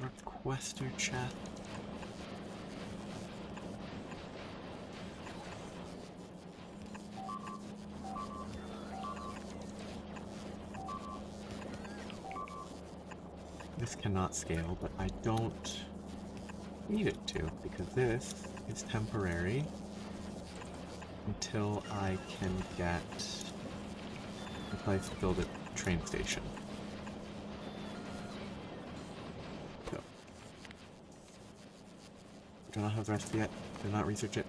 Speaker 1: Requester chat. This cannot scale, but I don't need it to, because this is temporary until I can get a place to build a train station. So, do not have the recipe yet. Did not research it.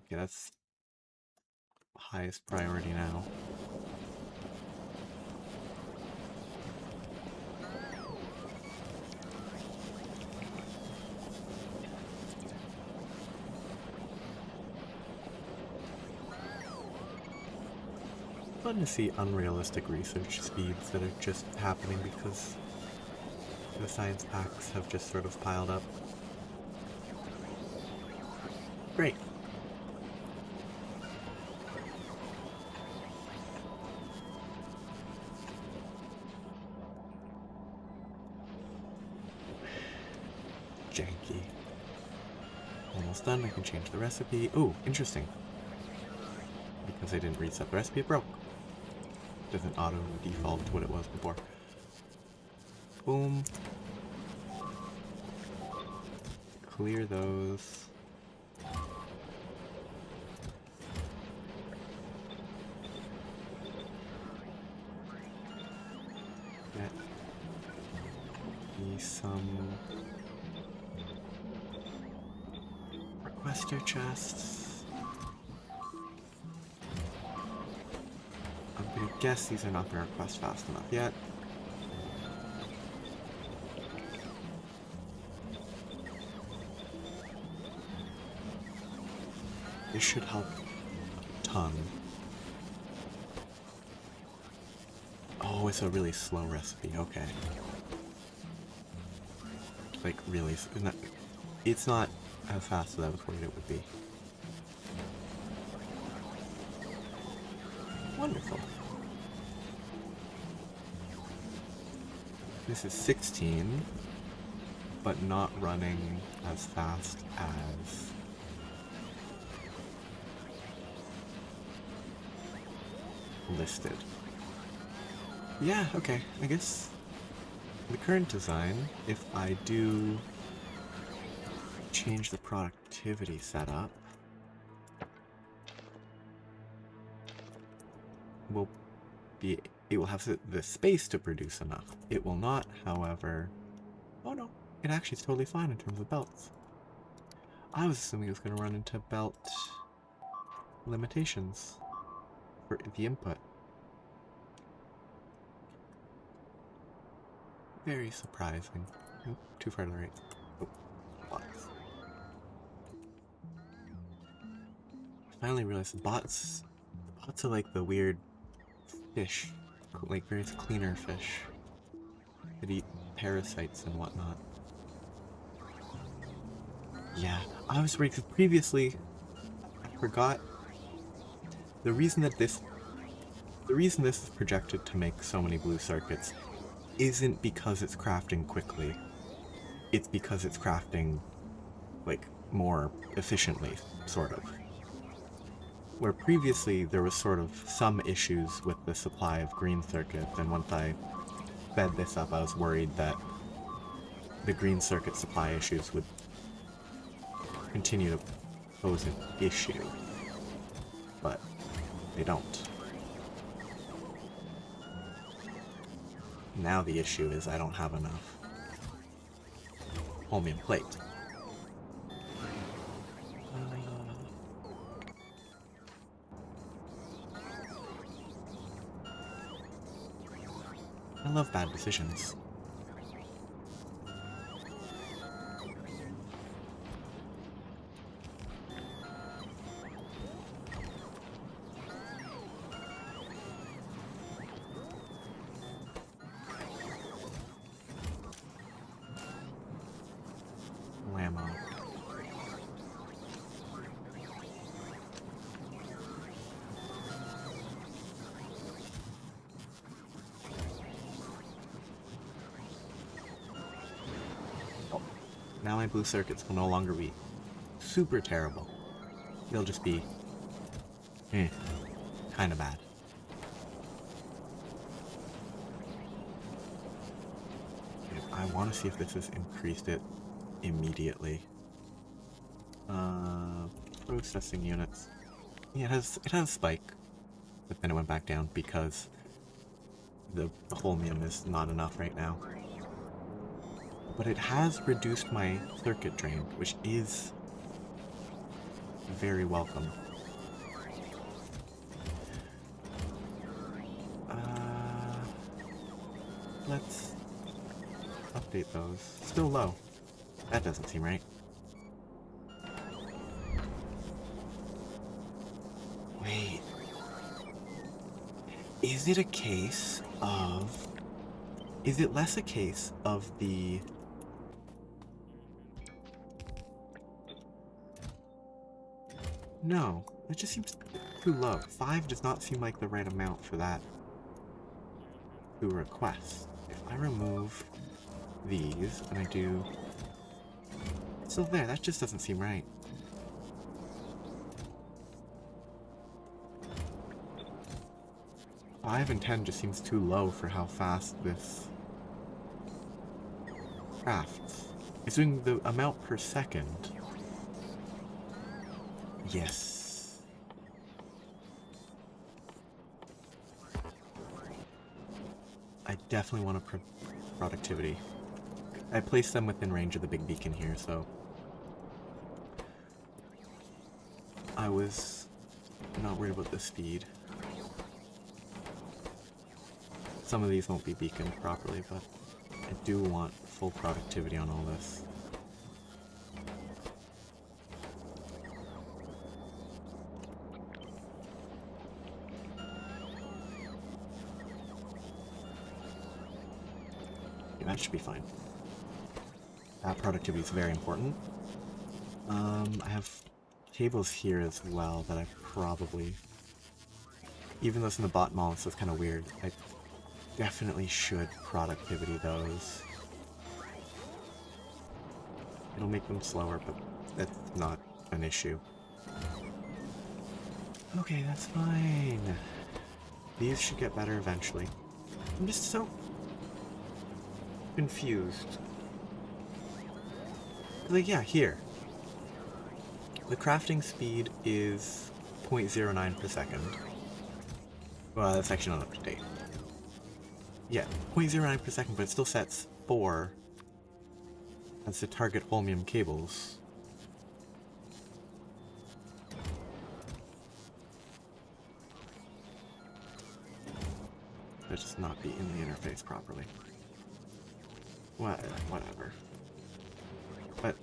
Speaker 1: Okay, that's highest priority now. Fun to see unrealistic research speeds that are just happening because the science packs have just sort of piled up. Great. Janky. Almost done, I can change the recipe. Ooh, interesting. Because I didn't reset the recipe, it broke. Doesn't auto default to what it was before. Boom. Clear those. Get me some requester chests. I'm gonna guess these are not gonna request fast enough yet. This should help a ton. Oh, it's a really slow recipe, okay. Like, really, it's not as fast as I was worried it would be. Wonderful. This is 16, but not running as fast as listed. Yeah, okay, I guess the current design, if I do change the productivity setup, it will have the space to produce enough. It will not, however... Oh no, it actually is totally fine in terms of belts. I was assuming it was going to run into belt limitations for the input. Very surprising. Oh, too far to the right. Oh, bots. I finally realized the bots are like the weird fish, like various cleaner fish that eat parasites and whatnot. Yeah, I was worried because previously I forgot the reason that this the reason this is projected to make so many blue circuits isn't because it's crafting quickly. It's because it's crafting, like, more efficiently, sort of. Where previously there was sort of some issues with the supply of green circuits, and once I sped this up, I was worried that the green circuit supply issues would continue to pose an issue. But they don't. Now the issue is I don't have enough holmium plate. I love bad decisions. Whammo. Oh, now my blue circuits will no longer be super terrible. They'll just be kind of bad. I want to see if this has increased it immediately. Processing units. Yeah, it has a spike, but then it went back down because the holmium is not enough right now. But it has reduced my circuit drain, which is very welcome. Let's update those. Still low. That doesn't seem right. Wait. Is it a case of... Is it less a case of the... No, it just seems too low. 5 does not seem like the right amount for that to request. If I remove these and I do... It's still there, that just doesn't seem right. Five and 10 just seems too low for how fast this crafts. It's doing the amount per second. Yes. I definitely want productivity. I placed them within range of the big beacon here, so I was not worried about the speed. Some of these won't be beaconed properly, but I do want full productivity on all this. Yeah, that should be fine. That productivity is very important. I have cables here as well that I probably, even though it's in the bot mall, so it's kind of weird, I definitely should productivity those. It'll make them slower, but that's not an issue. Okay, that's fine. These should get better eventually. I'm just so confused. Like, yeah, here. The crafting speed is 0.09 per second. Well, that's actually not up to date. Yeah, 0.09 per second, but it still sets 4 as the target holmium cables. That just not be in the interface properly. Whatever. But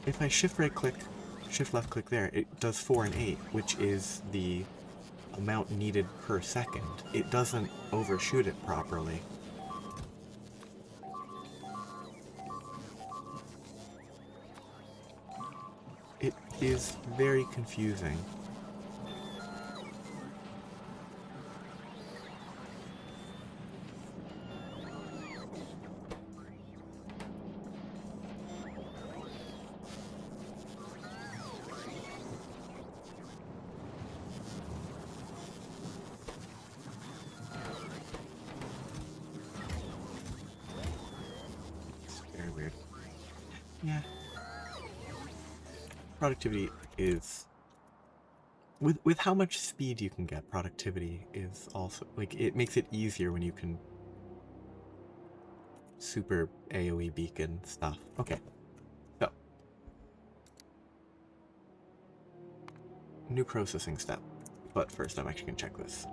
Speaker 1: if I shift right click, shift left click there, it does 4 and 8, which is the amount needed per second. It doesn't overshoot it properly. It is very confusing. Yeah. Productivity is... With how much speed you can get, productivity is also... Like, it makes it easier when you can super AoE beacon stuff. Okay. So. New processing step. But first, I'm actually going to check this.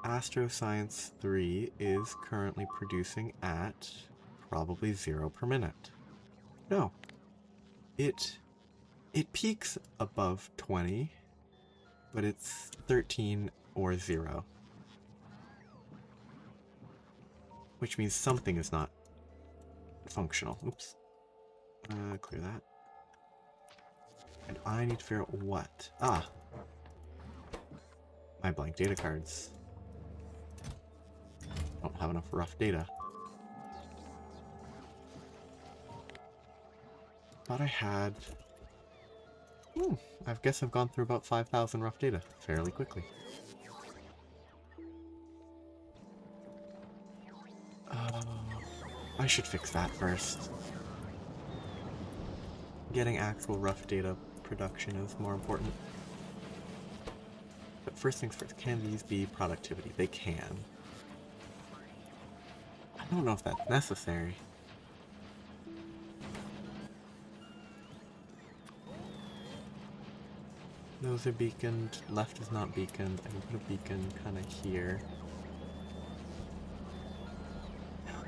Speaker 1: Astro Science 3 is currently producing at probably 0 per minute. No. It peaks above 20, but it's 13 or 0. Which means something is not functional. Oops. Clear that. And I need to figure out what. Ah. My blank data cards. Don't have enough rough data. Thought I had... I guess I've gone through about 5,000 rough data fairly quickly. I should fix that first. Getting actual rough data production is more important. But first things first, can these be productivity? They can. I don't know if that's necessary. Those are beaconed, left is not beaconed. I can put a beacon kind of here.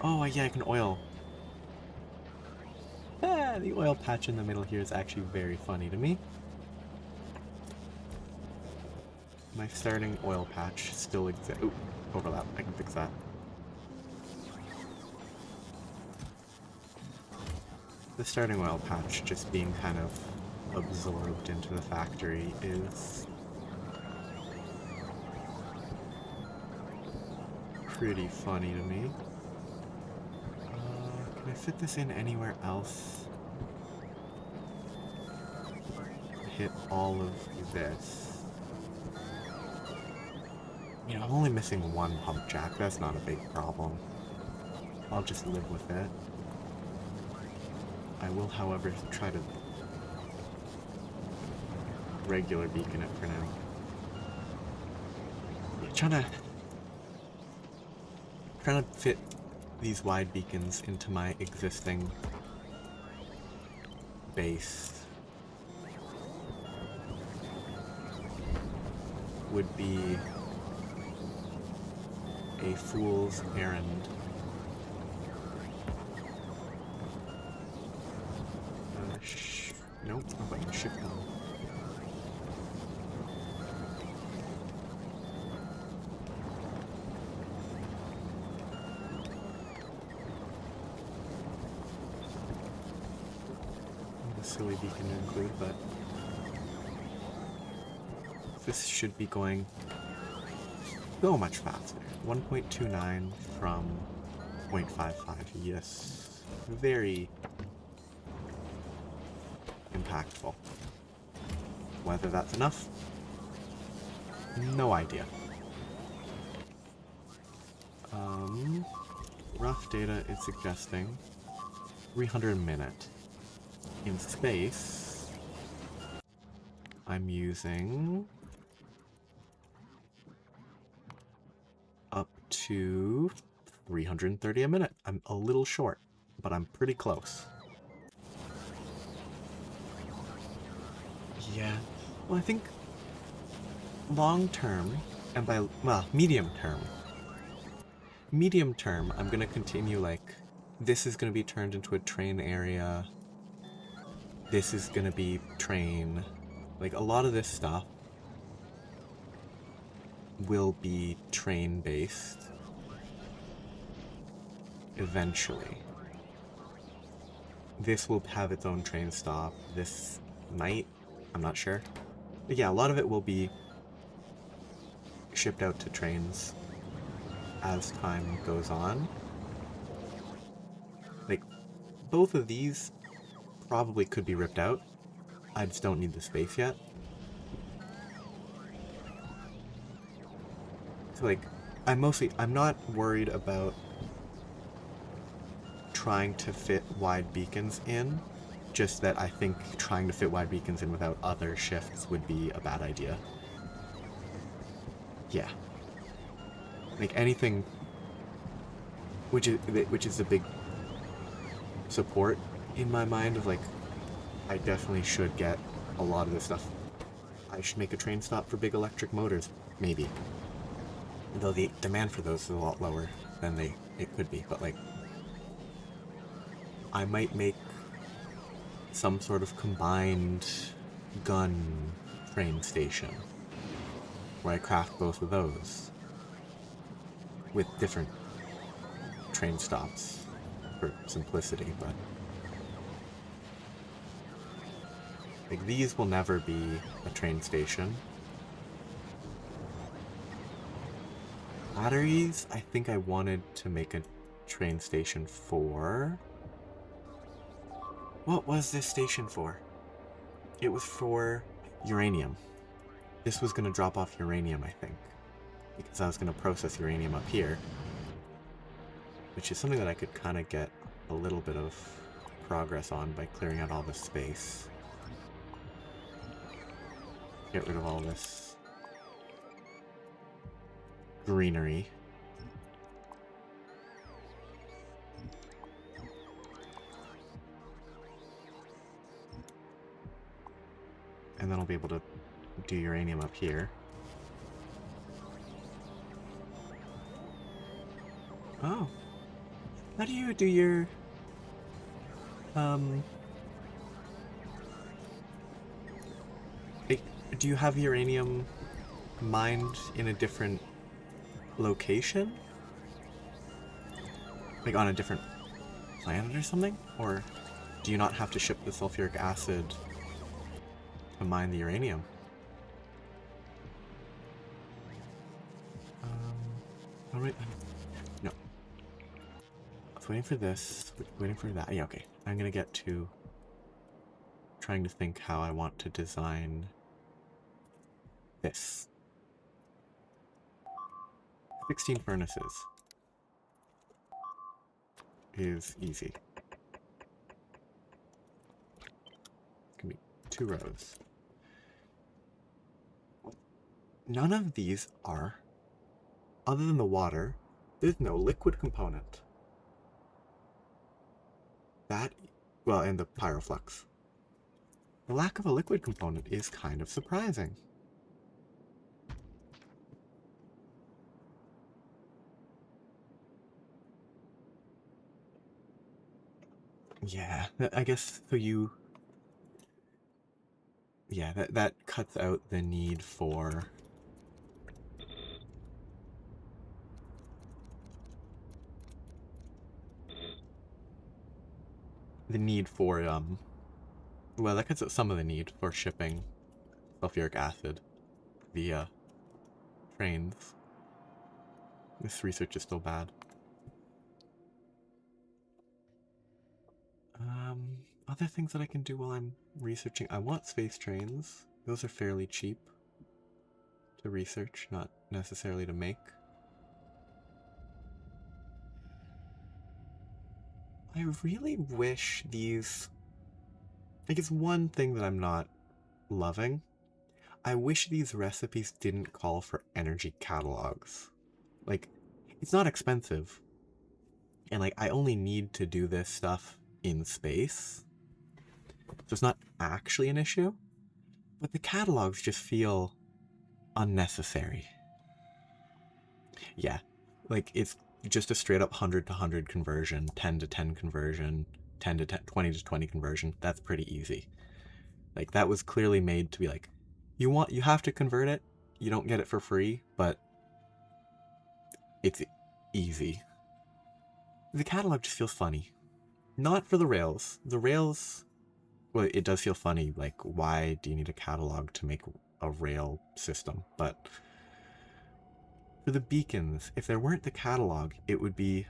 Speaker 1: Oh, yeah, I can oil. Ah, the oil patch in the middle here is actually very funny to me. My starting oil patch still exists. Ooh, overlap. I can fix that. The starting oil patch just being kind of absorbed into the factory is pretty funny to me. Can I fit this in anywhere else? Hit all of this. You know, I'm only missing one pump jack. That's not a big problem. I'll just live with it. I will, however, try to regular beacon it for now. Trying to fit these wide beacons into my existing base would be a fool's errand. Nope, no button, shift no. A silly beacon to include, but this should be going so much faster. 1.29 from 0.55, yes. Very impactful. Whether that's enough? No idea. Rough data is suggesting 300 a minute. In space, I'm using up to 330 a minute. I'm a little short, but I'm pretty close. Yeah, well, I think long term, and by, well, medium term, I'm gonna continue, like, this is gonna be turned into a train area. This is gonna be train. Like, a lot of this stuff will be train-based eventually. This will have its own train stop. This might, I'm not sure. But yeah, a lot of it will be shipped out to trains as time goes on. Like, both of these probably could be ripped out. I just don't need the space yet. So, like, I'm not worried about trying to fit wide beacons in, just that I think trying to fit wide beacons in without other shifts would be a bad idea. Yeah. Like anything, which is a big support in my mind of like, I definitely should get a lot of this stuff. I should make a train stop for big electric motors, maybe. Though the demand for those is a lot lower than it could be, but like, I might make some sort of combined gun train station where I craft both of those with different train stops for simplicity, but like these will never be a train station. Batteries, I think I wanted to make a train station for... What was this station for? It was for uranium. This was going to drop off uranium, I think, because I was going to process uranium up here, which is something that I could kind of get a little bit of progress on by clearing out all this space. Get rid of all this greenery. And then I'll be able to do uranium up here. Oh. How do you do your... do you have uranium mined in a different location? Like on a different planet or something? Or do you not have to ship the sulfuric acid to mine the uranium? Alright. No. I was waiting for this, waiting for that. Yeah, okay. I'm gonna get to trying to think how I want to design this. 16 furnaces is easy. It can be 2 rows. None of these are, other than the water, there's no liquid component. That, well, and the pyroflux. The lack of a liquid component is kind of surprising. Yeah, I guess so you... Yeah, that cuts out the need for... well, that cuts out some of the need for shipping sulfuric acid via trains. This research is still bad. Other things that I can do while I'm researching. I want space trains. Those are fairly cheap to research, not necessarily to make. I really wish these... Like, it's one thing that I'm not loving. I wish these recipes didn't call for energy catalogs. Like, it's not expensive. And, like, I only need to do this stuff in space. So it's not actually an issue. But the catalogs just feel unnecessary. Yeah. Like, it's just a straight up 100 to 100 conversion, 10 to 10 conversion, 10 to 10, 20 to 20 conversion. That's pretty easy. Like, that was clearly made to be like, you have to convert it. You don't get it for free, but it's easy. The catalog just feels funny. Not for the rails. The rails, well, it does feel funny. Like, why do you need a catalog to make a rail system? But for the beacons, if there weren't the catalog, it would be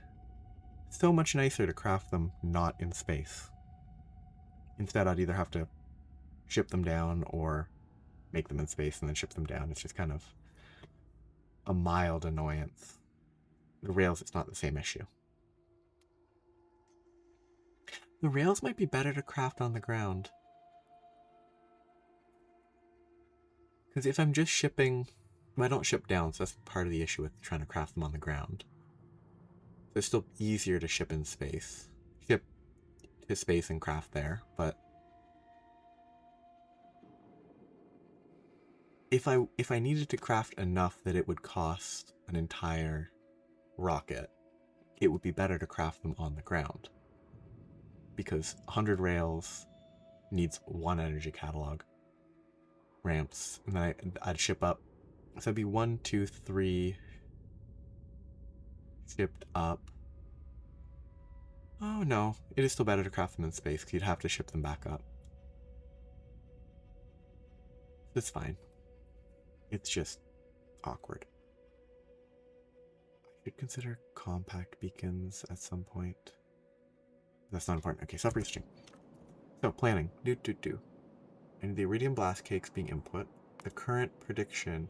Speaker 1: so much nicer to craft them not in space. Instead, I'd either have to ship them down or make them in space and then ship them down. It's just kind of a mild annoyance. The rails, it's not the same issue. The rails might be better to craft on the ground. Because if I'm just shipping... Well, I don't ship down, so that's part of the issue with trying to craft them on the ground. So it's still easier to ship in space. Ship to space and craft there, but... If I needed to craft enough that it would cost an entire rocket, it would be better to craft them on the ground. Because 100 rails needs 1 energy catalog. Ramps, and then I'd ship up. So it'd be 1, 2, 3 shipped up. Oh no, it is still better to craft them in space because you'd have to ship them back up. It's fine. It's just awkward. I should consider compact beacons at some point. That's not important. Okay, stop researching. So, planning. And the iridium blast cakes being input. The current prediction.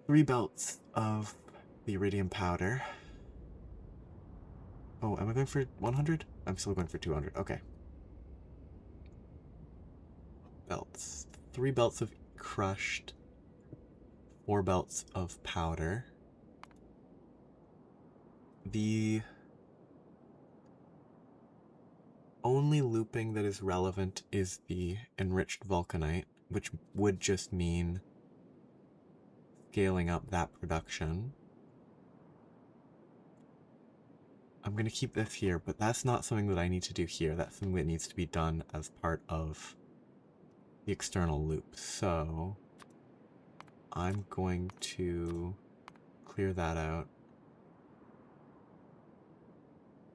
Speaker 1: 3 belts of the iridium powder. Oh, am I going for 100? I'm still going for 200. Okay. Belts. 3 belts of crushed. 4 belts of powder. The only looping that is relevant is the enriched vulcanite, which would just mean scaling up that production. I'm going to keep this here, but that's not something that I need to do here. That's something that needs to be done as part of the external loop. So I'm going to clear that out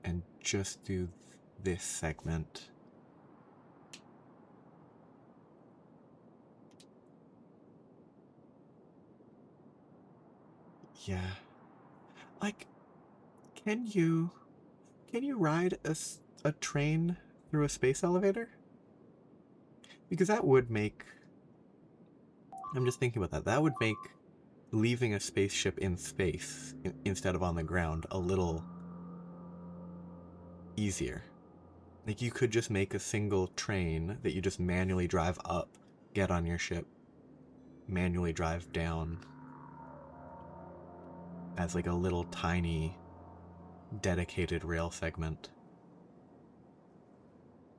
Speaker 1: and just do this segment. Yeah. Like, can you ride a train through a space elevator? Because that would make... I'm just thinking about that. That would make leaving a spaceship in space instead of on the ground a little easier. Like, you could just make a single train that you just manually drive up, get on your ship, manually drive down as like a little tiny dedicated rail segment.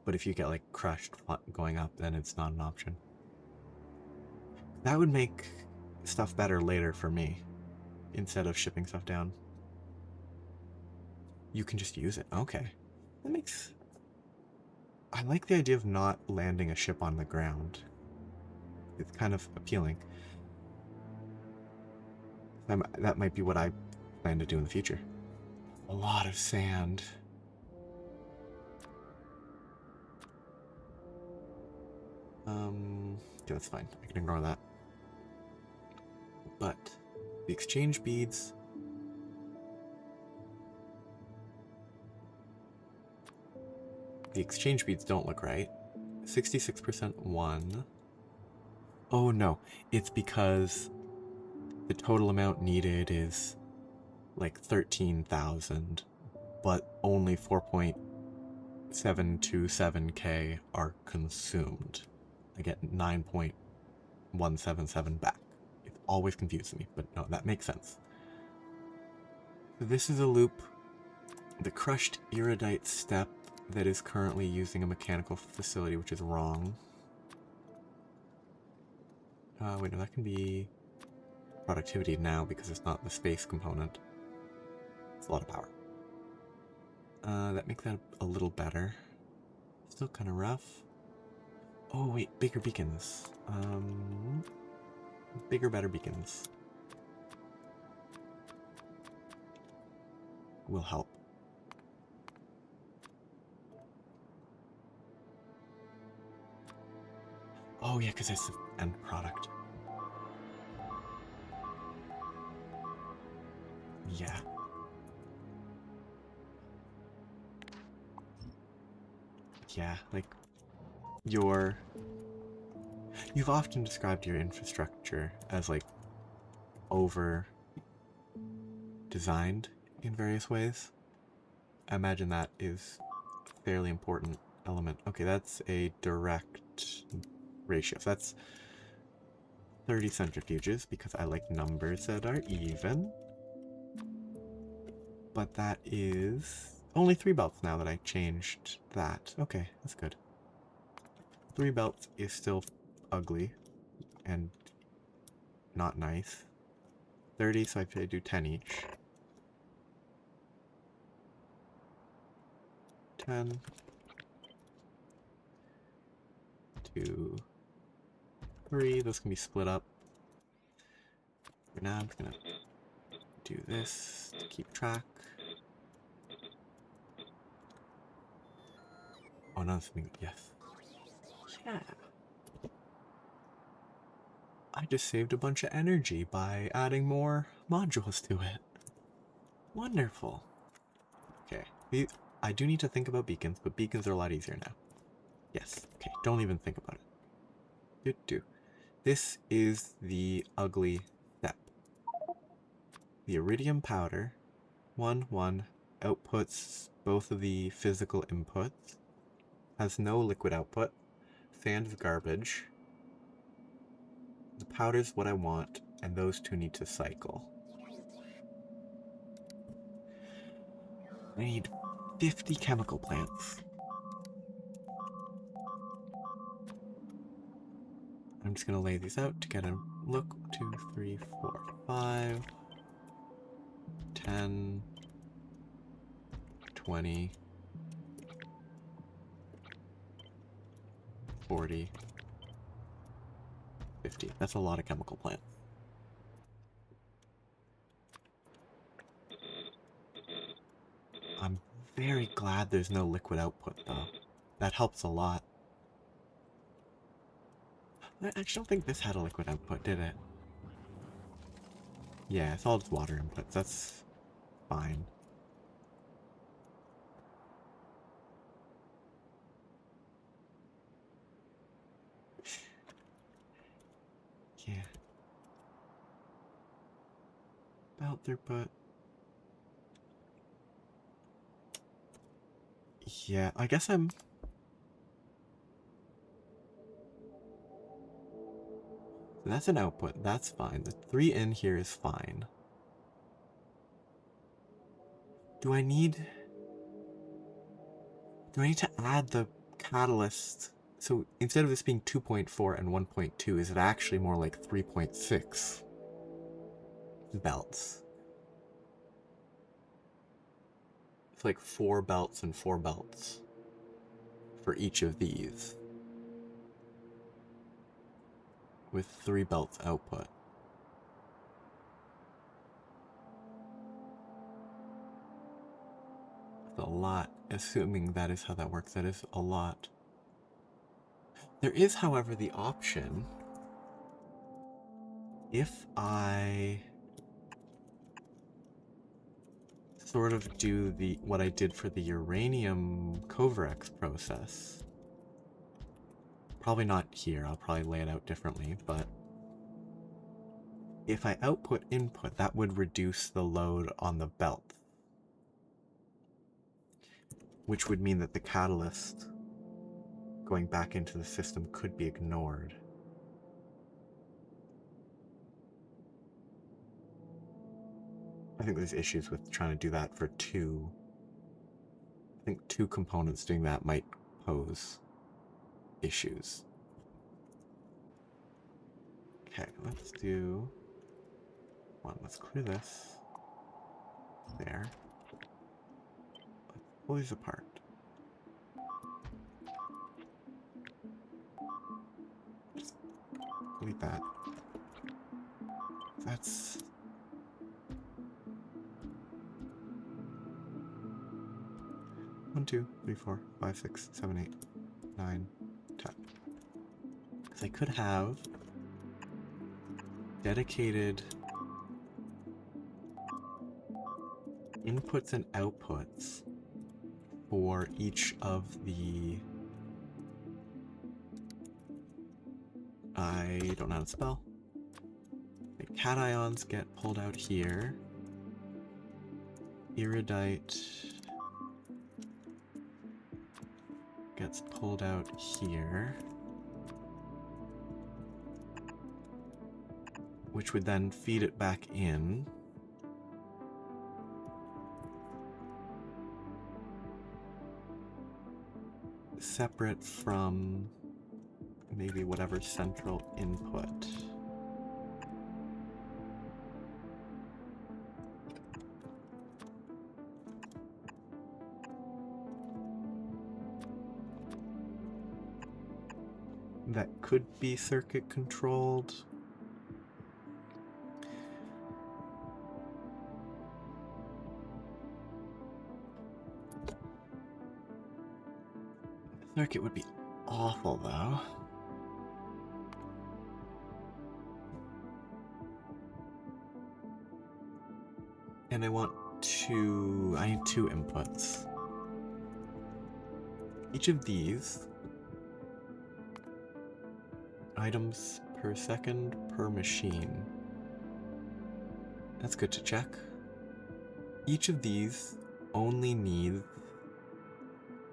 Speaker 1: But if you get like crushed going up, then it's not an option. That would make stuff better later for me, instead of shipping stuff down. You can just use it. Okay. That makes... I like the idea of not landing a ship on the ground. It's kind of appealing. That might be what I plan to do in the future. A lot of sand. Okay, that's fine. I can ignore that. But the exchange beads... The exchange beads don't look right. 66% 1. Oh no, it's because the total amount needed is like 13,000, but only 4.727k are consumed. I get 9.177 back. It always confuses me, but no, that makes sense. So this is a loop. The crushed iridite step that is currently using a mechanical facility, which is wrong. Wait, no, that can be productivity now because it's not the space component. It's a lot of power. That makes that a little better. Still kind of rough. Oh wait, bigger beacons. Bigger, better beacons will help. Oh yeah, because that's the end product. Yeah. Yeah, like, you've often described your infrastructure as, like, over-designed in various ways. I imagine that is fairly important element. Okay, that's a direct ratio. So that's 30 centrifuges because I like numbers that are even. But that is only 3 belts now that I changed that. Okay, that's good. 3 belts is still ugly and not nice. 30, so I do 10 each. 10. 2, 3. Those can be split up. For now, I'm just gonna do this to keep track. Oh, no, something. Yes. Yeah. I just saved a bunch of energy by adding more modules to it. Wonderful. Okay. I do need to think about beacons, but beacons are a lot easier now. Yes. Okay. Don't even think about it. Do. This is the ugly step. The iridium powder, 1, outputs both of the physical inputs, has no liquid output, sand is garbage, the powder's what I want, and those two need to cycle. I need 50 chemical plants. I'm just gonna lay these out to get a look. 2, 3, 4, 5, 10, 20, 40, 50. That's a lot of chemical plants. I'm very glad there's no liquid output though. That helps a lot. I actually don't think this had a liquid output, did it? Yeah, it's all just water inputs. That's fine. Yeah. Belt throughput. Yeah, I guess I'm... That's an output. That's fine. The 3 in here is fine. Do I need... Do I need to add the catalyst? So instead of this being 2.4 and 1.2, is it actually more like 3.6 belts? It's like 4 belts and 4 belts for each of these, with 3 belts output. That's a lot, assuming that is how that works. That is a lot. There is, however, the option, if I sort of do what I did for the uranium Covarex process. Probably not here, I'll probably lay it out differently, but if I output input, that would reduce the load on the belt, which would mean that the catalyst going back into the system could be ignored. I think there's issues with trying to do that for 2. I think 2 components doing that might pose issues. Okay, let's do 1. Let's clear this. There. Let's pull these apart. Just delete that. That's... One, 2, 3, 4, 5, 6, 7, 8, 9, 10. Because I could have dedicated inputs and outputs for each of the... I don't know how to spell. The cations get pulled out here. Iridite gets pulled out here, which would then feed it back in. Separate from maybe whatever central input. That could be circuit controlled. Circuit would be awful though. And I need two inputs. Each of these items per second per machine. That's good to check. Each of these only need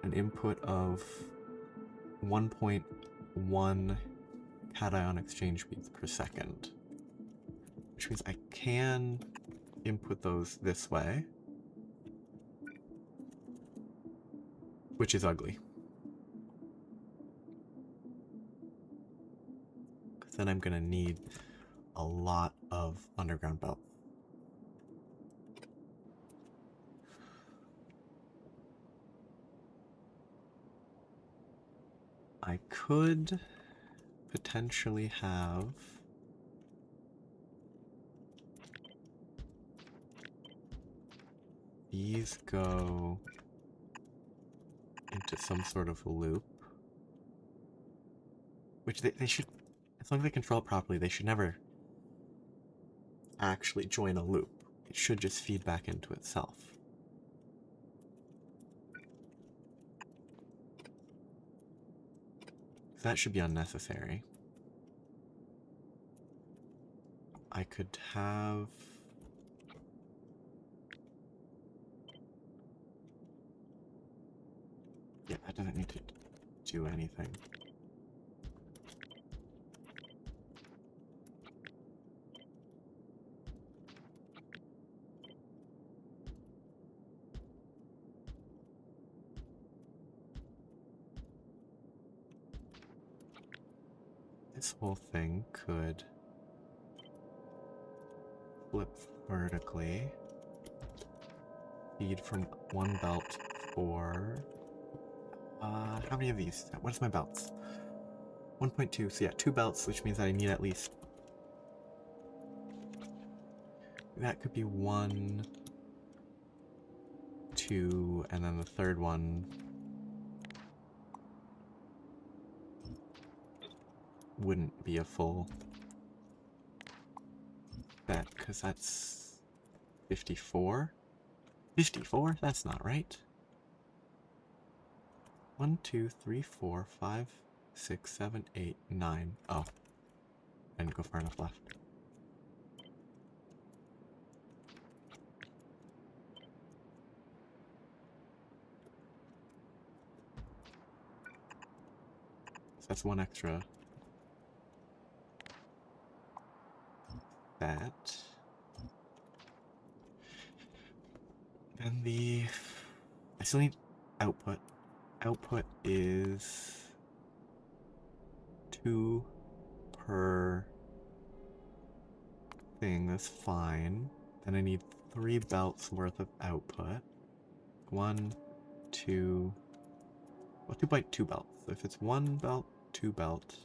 Speaker 1: an input of 1.1 cation exchange beats per second, which means I can input those this way, which is ugly. Because then I'm gonna need a lot of underground belt. I could potentially have these go into some sort of loop, which they should, as long as they control it properly, they should never actually join a loop. It should just feed back into itself. That should be unnecessary. I could have... Yeah, that doesn't need to do anything. This whole thing could flip vertically, feed from one belt for... how many of these? What is my belts? 1.2, so yeah, 2 belts, which means that I need at least... That could be 1, 2, and then the third one wouldn't be a full bet, because that's 54. 54? That's not right. 1, 2, 3, 4, 5, 6, 7, 8, 9. Oh. I didn't go far enough left. So that's one extra. That. Then I still need output. Output is 2 per thing, that's fine. Then I need 3 belts worth of output. 1, 2, well, 2.2 belts. So if it's 1 belt, 2 belt,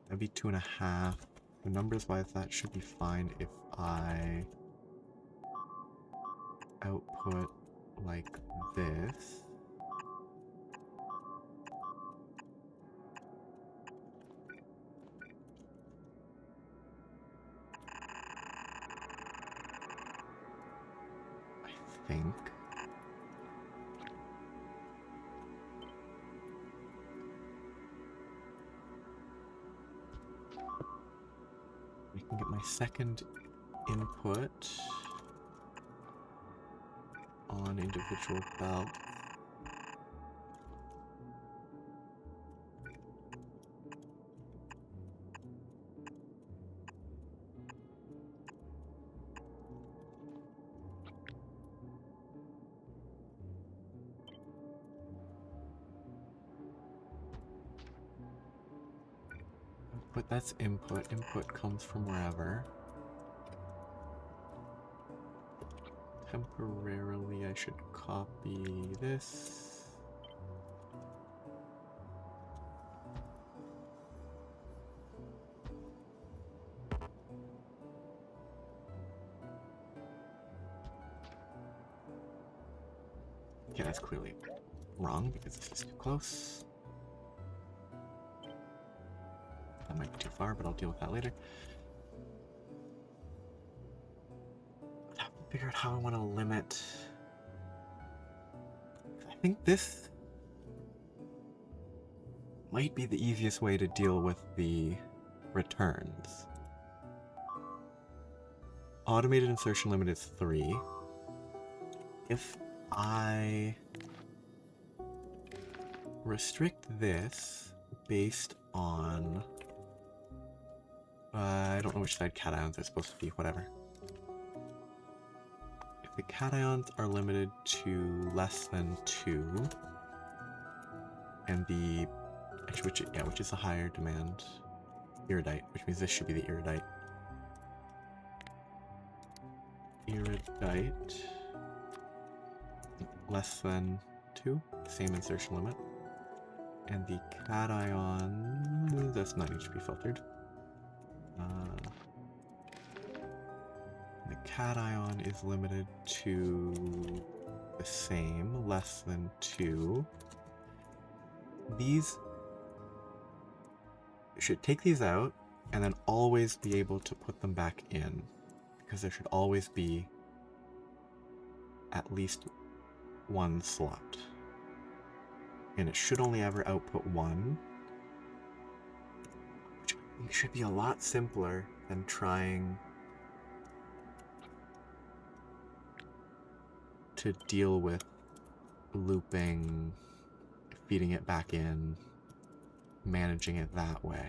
Speaker 1: that'd be 2.5. So numbers wise, that should be fine if I output like this. I think. I can get my second input on individual belts. But that's input. Input comes from wherever. Temporarily, I should copy this. Okay, that's clearly wrong because this is too close. That might be too far, but I'll deal with that later. I have to figure out how I want to limit. I think this might be the easiest way to deal with the returns. Automated insertion limit is 3. If I restrict this based on... I don't know which side cations are supposed to be, whatever. If the cations are limited to less than 2, and the... Actually, which is the higher demand? Iridite, which means this should be the iridite. Iridite... less than 2, same insertion limit. And the cation does not need to be filtered. The cation is limited to the same, less than 2. These should take these out and then always be able to put them back in, because there should always be at least one slot. And it should only ever output 1, which I think should be a lot simpler than trying to deal with looping, feeding it back in, managing it that way.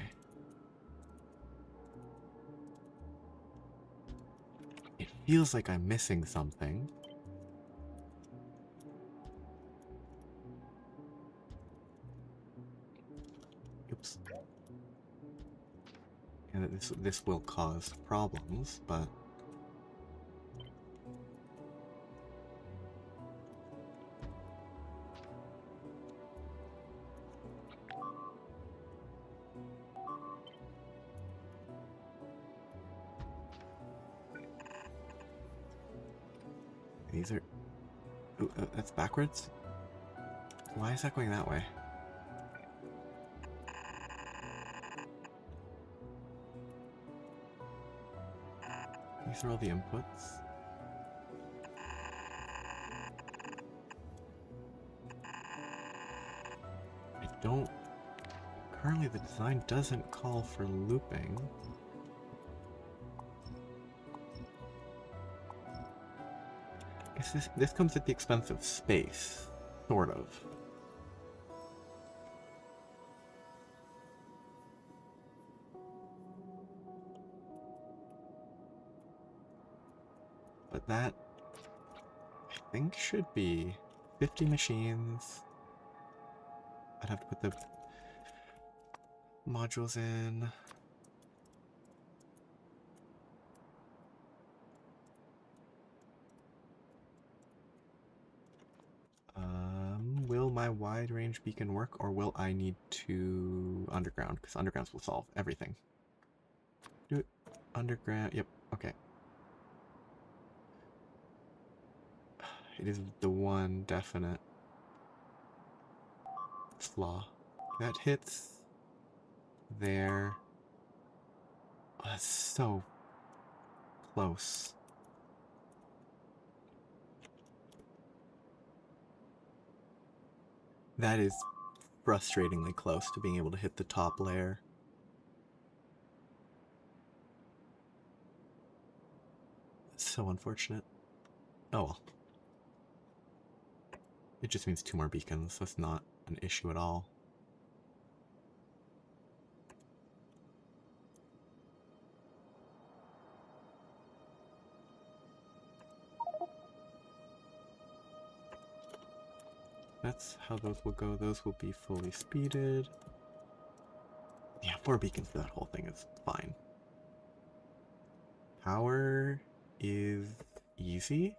Speaker 1: It feels like I'm missing something. Oops. And this will cause problems, but these are... Ooh, that's backwards? Why is that going that way? These are all the inputs. I don't... Currently the design doesn't call for looping. I guess this comes at the expense of space, sort of. But that, I think, should be 50 machines. I'd have to put the modules in. Will my wide range beacon work, or will I need to underground? Because undergrounds will solve everything. Do it. Underground, yep, okay. It is the one definite flaw. That hits there. Oh, that's so close. That is frustratingly close to being able to hit the top layer. It's so unfortunate. Oh well. It just means 2 more beacons, so it's not an issue at all. That's how those will go. Those will be fully speeded. Yeah, 4 beacons for that whole thing is fine. Power is easy.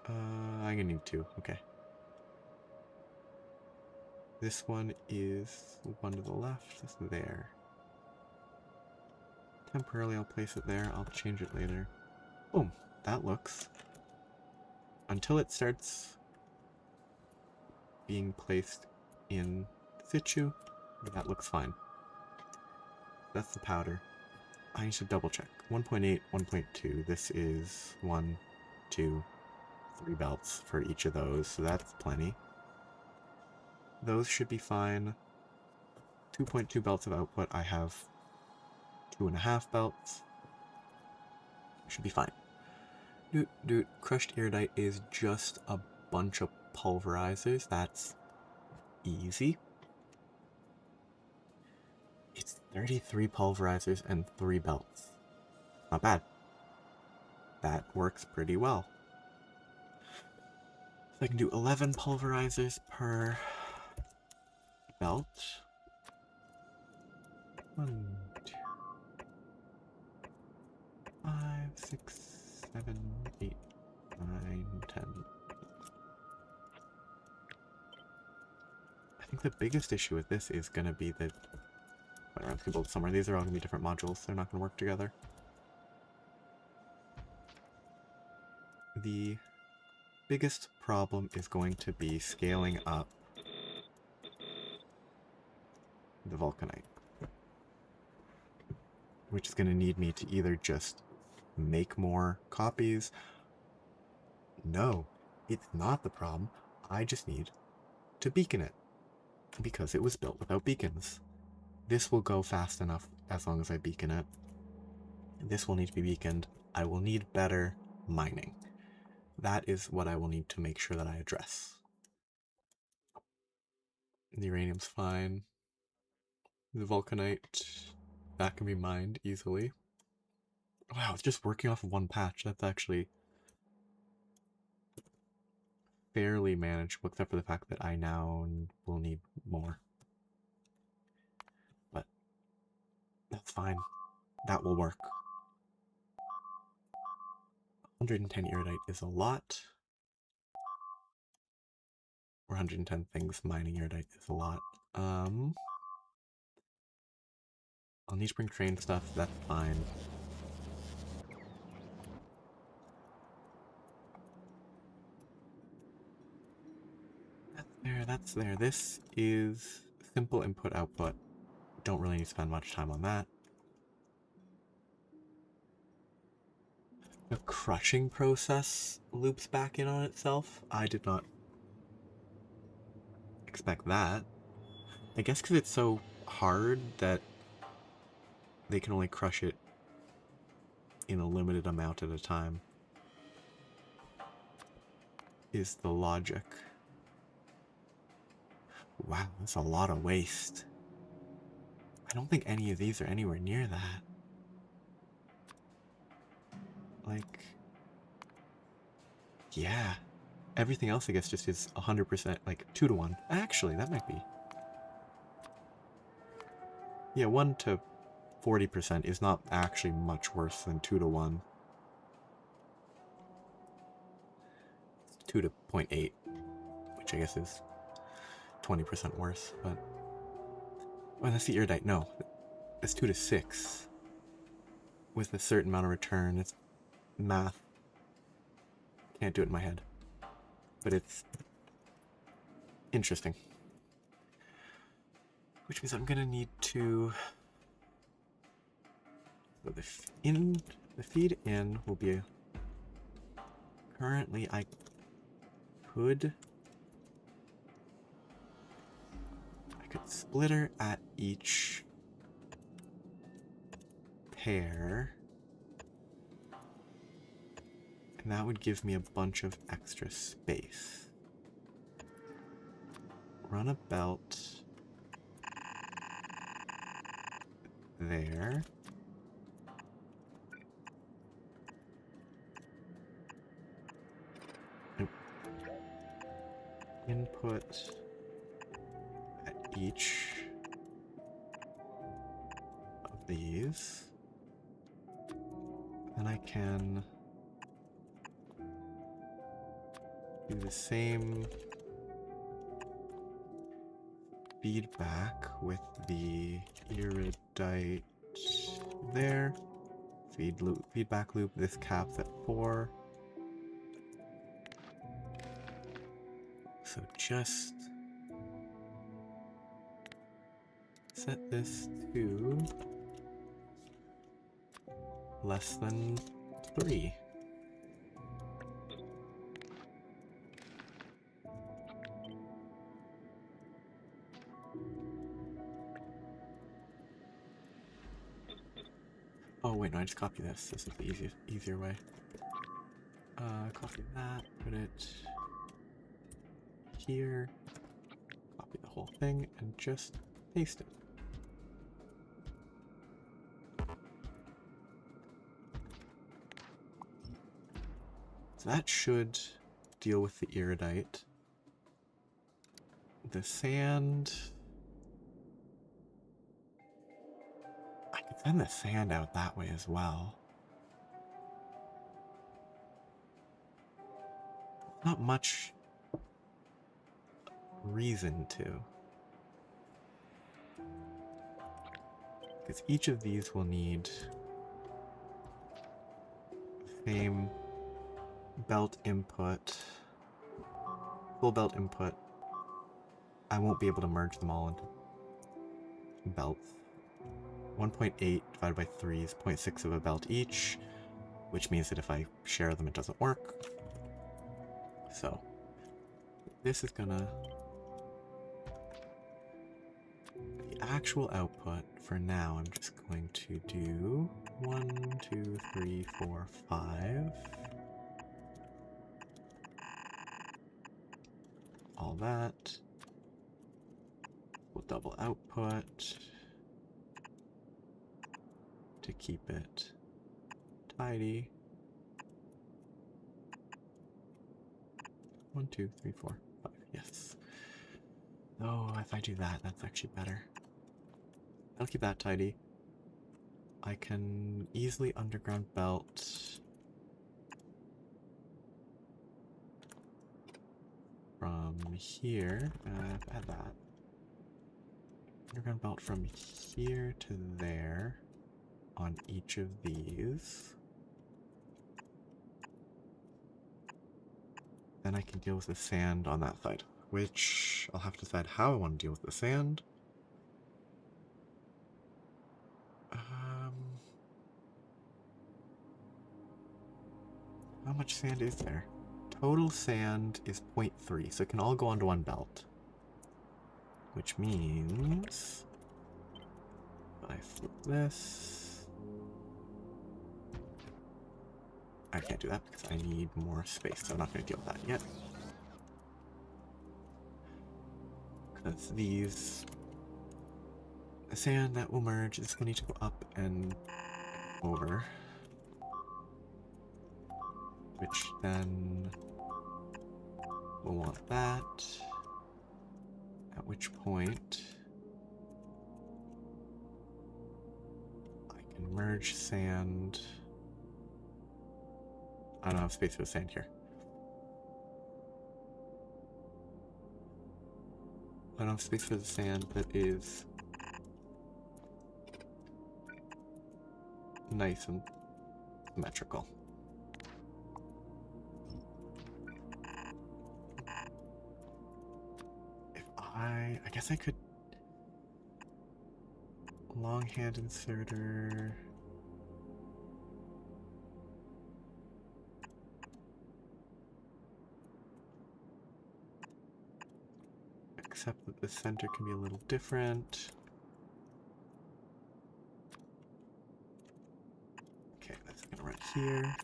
Speaker 1: I'm gonna need 2. Okay. This one is 1 to the left. It's there. Temporarily, I'll place it there. I'll change it later. Boom. That looks... Until it starts being placed in situ, that looks fine. That's the powder. I need to double check. 1.8, 1.2. This is 1, 2, 3 belts for each of those, so that's plenty. Those should be fine. 2.2 belts of output. I have 2.5 belts. Should be fine. Dude, crushed iridite is just a bunch of pulverizers. That's easy. It's 33 pulverizers and 3 belts. Not bad. That works pretty well. So I can do 11 pulverizers per belt. 1, 2, 5, 6, 7, 8, 9, 10. I think the biggest issue with this is going to be that... Whatever, I can build somewhere. These are all going to be different modules. They're not going to work together. The biggest problem is going to be scaling up the vulcanite, which is going to need me to either just make more copies. No, it's not the problem. I just need to beacon it because it was built without beacons. This will go fast enough as long as I beacon it. This will need to be beaconed. I will need better mining. That is what I will need to make sure that I address. The uranium's fine. The vulcanite, that can be mined easily. Wow, it's just working off of 1 patch. That's actually fairly manageable, except for the fact that I now will need more. But that's fine. That will work. 110 iridite is a lot. Or 110 things mining iridite is a lot. I'll need to bring train stuff, that's fine. That's there. This is simple input output. Don't really need to spend much time on that. The crushing process loops back in on itself. I did not expect that. I guess because it's so hard that they can only crush it in a limited amount at a time, is the logic. Wow, that's a lot of waste. I don't think any of these are anywhere near that. Like, yeah. Everything else, I guess, just is 100%, like 2 to 1. Actually, that might be. Yeah, 1 to 40% is not actually much worse than 2 to 1. 2 to 0.8, which I guess is 20% worse, but... Well, that's the iridite. No, it's 2 to 6. With a certain amount of return. It's math. Can't do it in my head. But it's interesting. Which means I'm gonna need to... So the feed in will be... Currently, I could splitter at each pair. And that would give me a bunch of extra space. Run a belt there. Input at each of these. Then I can do the same feedback with the iridite there. Feedback loop, this caps at 4. So just set this to less than 3. Oh wait, no, I just copy this. This is the easier way. Copy that, put it here, copy the whole thing, and just paste it. So that should deal with the iridite. The sand... I could send the sand out that way as well. Not much reason to. Because each of these will need the same belt input, full belt input. I won't be able to merge them all into belts. 1.8 divided by 3 is 0.6 of a belt each, which means that if I share them, it doesn't work. So this is gonna... The actual output for now, I'm just going to do 1, 2, 3, 4, 5. All that. We'll double output to keep it tidy. 1, 2, 3, 4, 5. Yes. Oh, if I do that, that's actually better. I'll keep that tidy. I can easily underground belt from here. Add that. Underground belt from here to there on each of these. Then I can deal with the sand on that side, which I'll have to decide how I want to deal with the sand. How much sand is there? Total sand is 0.3, so it can all go onto one belt. Which means... if I flip this... I can't do that because I need more space, so I'm not going to deal with that yet. Because these... the sand that will merge is going to need to go up and over. Which then we'll want that, at which point I can merge sand. I don't have space for the sand here. I don't have space for the sand that is nice and symmetrical. I guess I could longhand inserter. Except that the center can be a little different. here.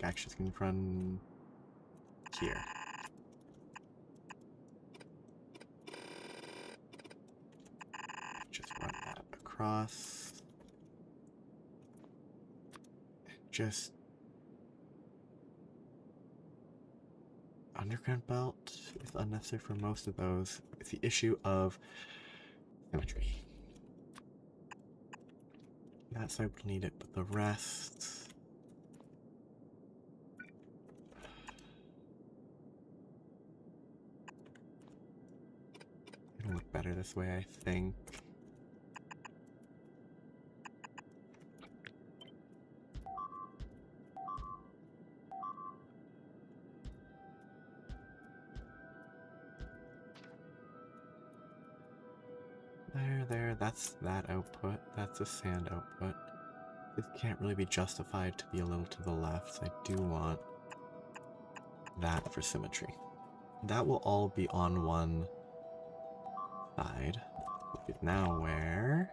Speaker 1: Actually, it's going to run here. Just run that across. Just underground belt is unnecessary for most of those. It's the issue of symmetry. That side will need it, but the rest... it'll look better this way, I think. There, that's that output. That's a sand output. This can't really be justified to be a little to the left, so I do want that for symmetry. That will all be on one side, which is now where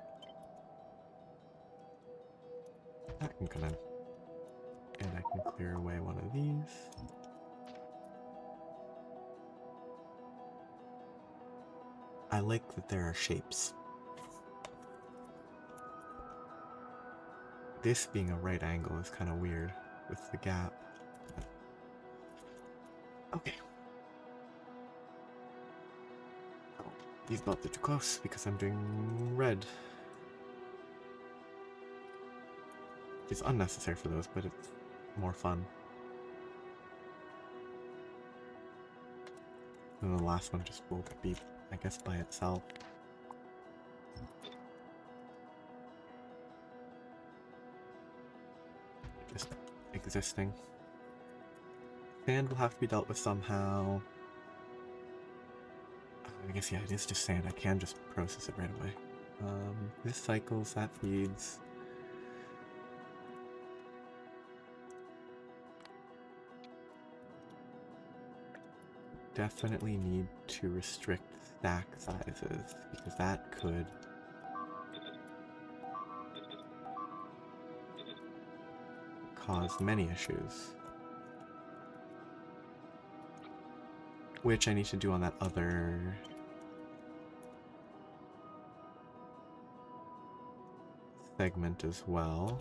Speaker 1: that can come in. And I can clear away one of these. I like that there are shapes. This being a right angle is kind of weird with the gap. Okay. Oh, these belts are too close because I'm doing red. It's unnecessary for those, but it's more fun. And the last one just will be, I guess, by itself. Just existing. Sand will have to be dealt with somehow. I guess, yeah, it is just sand. I can just process it right away. This cycles, that feeds. Definitely need to restrict stack sizes, because that could cause many issues. Which I need to do on that other segment as well.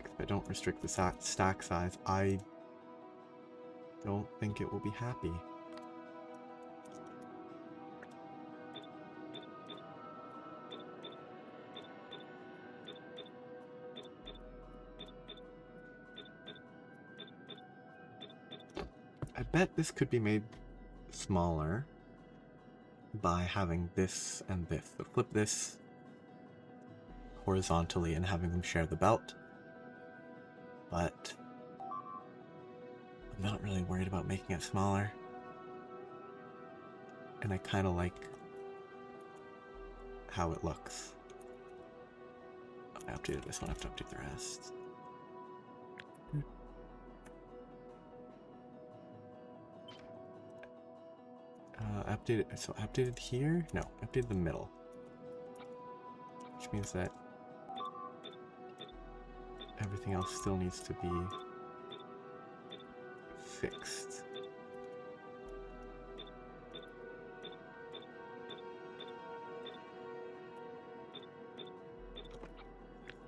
Speaker 1: If I don't restrict the stack size, I don't think it will be happy. I bet this could be made smaller by having this and this. So flip this horizontally and having them share the belt. But I'm not really worried about making it smaller. And I kind of like how it looks. I updated this one, I have to update the rest. Updated here? No, updated the middle. Which means that everything else still needs to be fixed.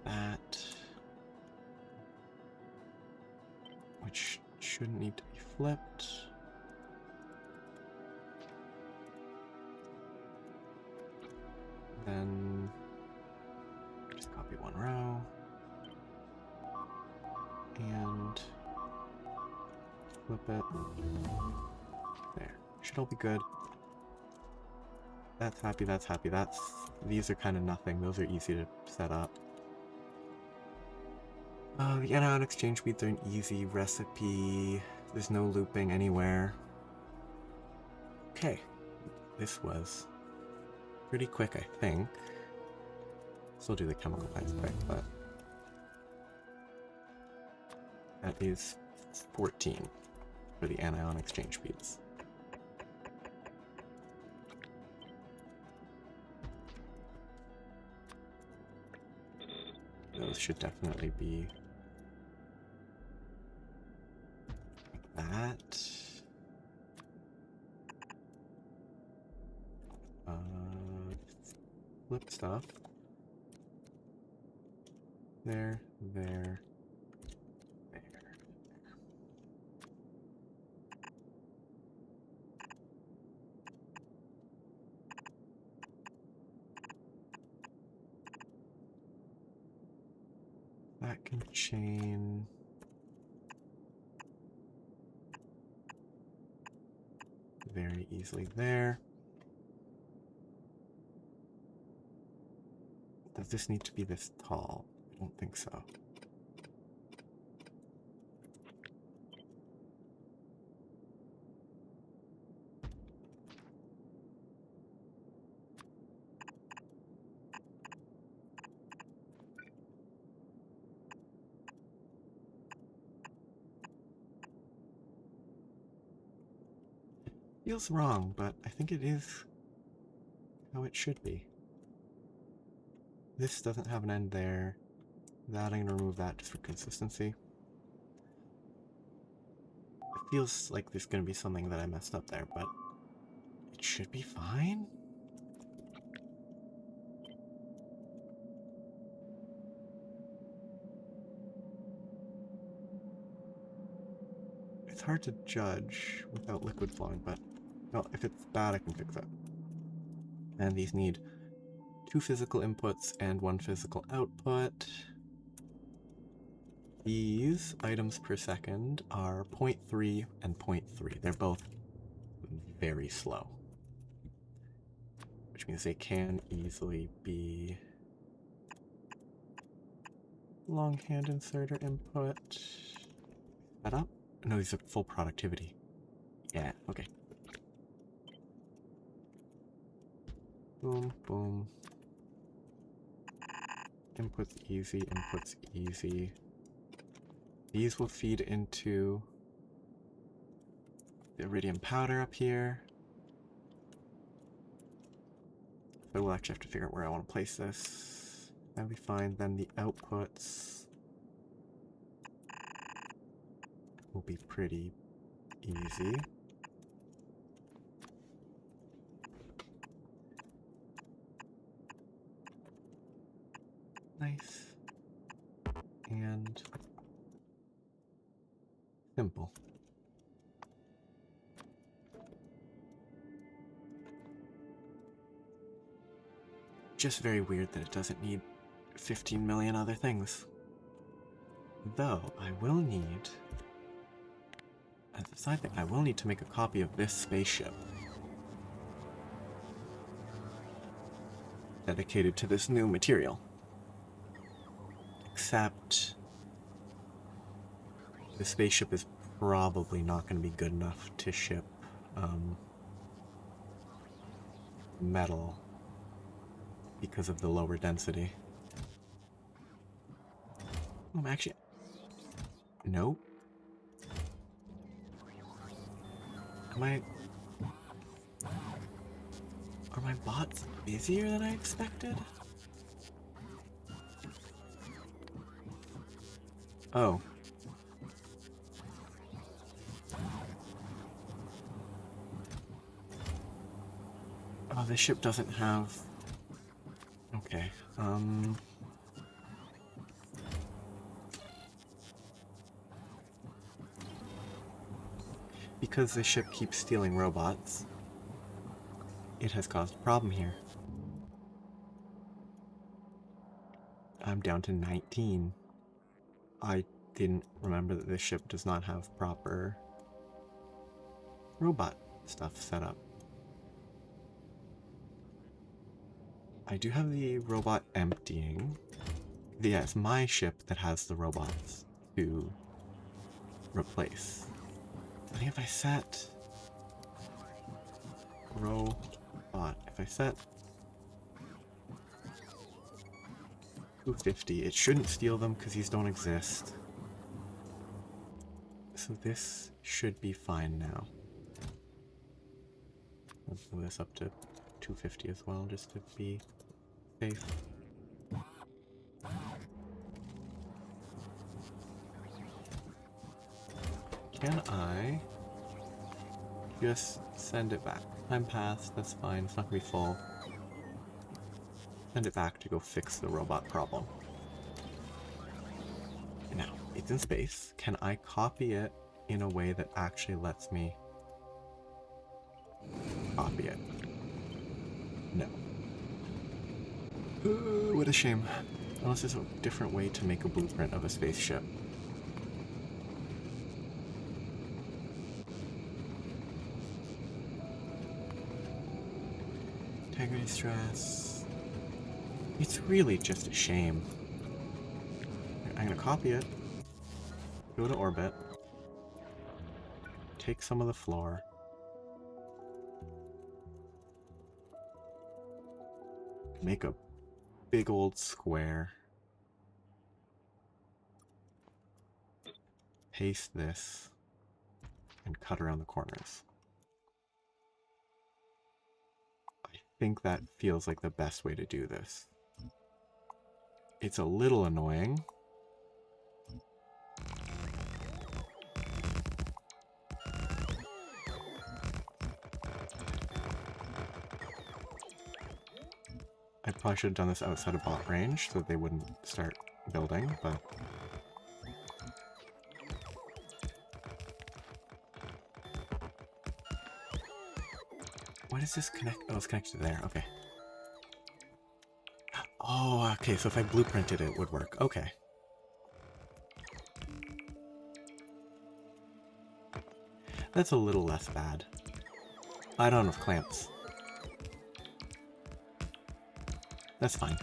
Speaker 1: That, which shouldn't need to be flipped. Then just copy one row and flip it. There. Should all be good. That's happy, that's happy. These are kind of nothing. Those are easy to set up. The anion exchange beads are an easy recipe. There's no looping anywhere. Okay. This was pretty quick, I think. Still do the chemical lines quick, but that is 14 for the anion exchange beads. Those should definitely be like that. Flip stuff. There, there, there. That can chain. Very easily there. Does this need to be this tall? I don't think so. Feels wrong, but I think it is how it should be. This doesn't have an end there. That I'm gonna remove that just for consistency. It feels like there's gonna be something that I messed up there, but it should be fine. It's hard to judge without liquid flowing, but well, if it's bad, I can fix it. And these need 2 physical inputs and 1 physical output. These items per second are 0.3 and 0.3. They're both very slow, which means they can easily be long hand inserter input. That up? No, these are full productivity. Yeah, okay. Boom, boom. Inputs easy, inputs easy. These will feed into the iridium powder up here. So we'll actually have to figure out where I want to place this. That'll be fine. Then the outputs will be pretty easy. Nice. And simple. Just very weird that it doesn't need 15 million other things. Though, I will need, as a side thing, I will need to make a copy of this spaceship. Dedicated to this new material. Except, the spaceship is probably not going to be good enough to ship metal because of the lower density. I'm actually... Nope. Are my bots busier than I expected? Oh. Oh, this ship doesn't have... Okay, because this ship keeps stealing robots, it has caused a problem here. I'm down to 19. I didn't remember that this ship does not have proper robot stuff set up. I do have the robot emptying. Yeah, it's my ship that has the robots to replace. I think if I set robot, if I set 250, it shouldn't steal them because these don't exist. So this should be fine now. Let's move this up to 250 as well, just to be safe. Can I just send it back? Time passed, that's fine, it's not gonna be full. Send it back to go fix the robot problem. Now, it's in space. Can I copy it in a way that actually lets me copy it? No. What a shame. Unless there's a different way to make a blueprint of a spaceship. Integrity stress. It's really just a shame. I'm gonna copy it, go to orbit, take some of the floor, make a big old square, paste this, and cut around the corners. I think that feels like the best way to do this. It's a little annoying. I probably should have done this outside of bot range so that they wouldn't start building, but... What is this connect? Oh, it's connected there. Okay. Oh, okay, so if I blueprinted it, it would work. Okay. That's a little less bad. I don't have clamps. That's fine.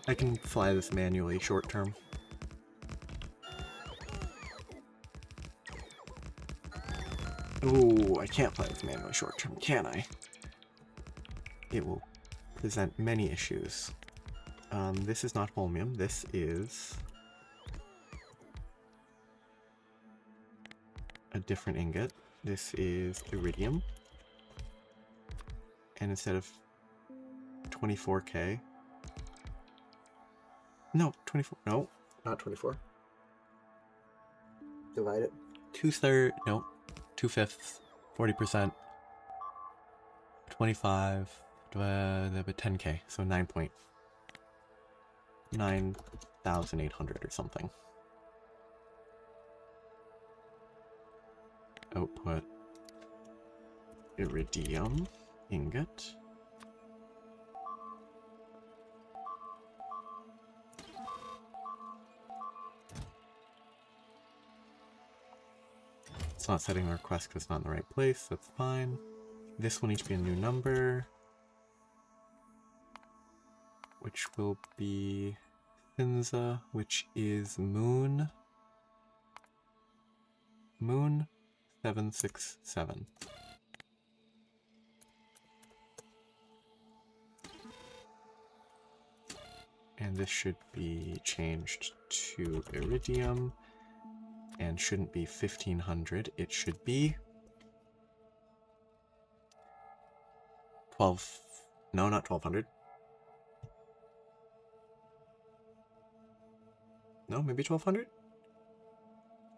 Speaker 1: I can fly this manually short term. Oh, I can't fly this manually short term, can I? It will present many issues. This is not holmium, this is a different ingot. This is iridium. And instead of 24K. No, 24. No, not 24. Divide it. 2/3. No, 2/5. 40%. 25. 10K. So 9,800 or something. Output iridium ingot. It's not setting the request because it's not in the right place. That's fine. This will need to be a new number, which will be Finza, which is Moon 767. And this should be changed to iridium. And shouldn't be 1500, it should be 12, no, not 1200. No, maybe 1200?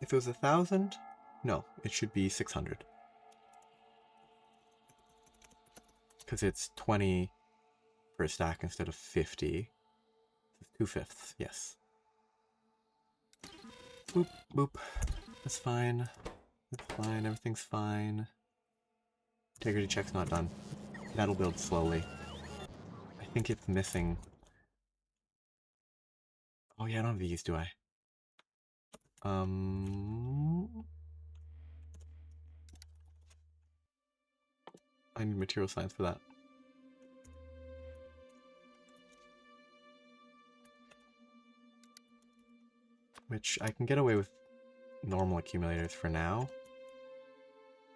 Speaker 1: If it was 1000, no, it should be 600. Because it's 20 per stack instead of 50. 2/5, yes. Boop, boop. That's fine. That's fine. Everything's fine. Integrity check's not done. That'll build slowly. I think it's missing. Oh yeah, I don't have these, do I? I need material science for that. Which I can get away with normal accumulators for now.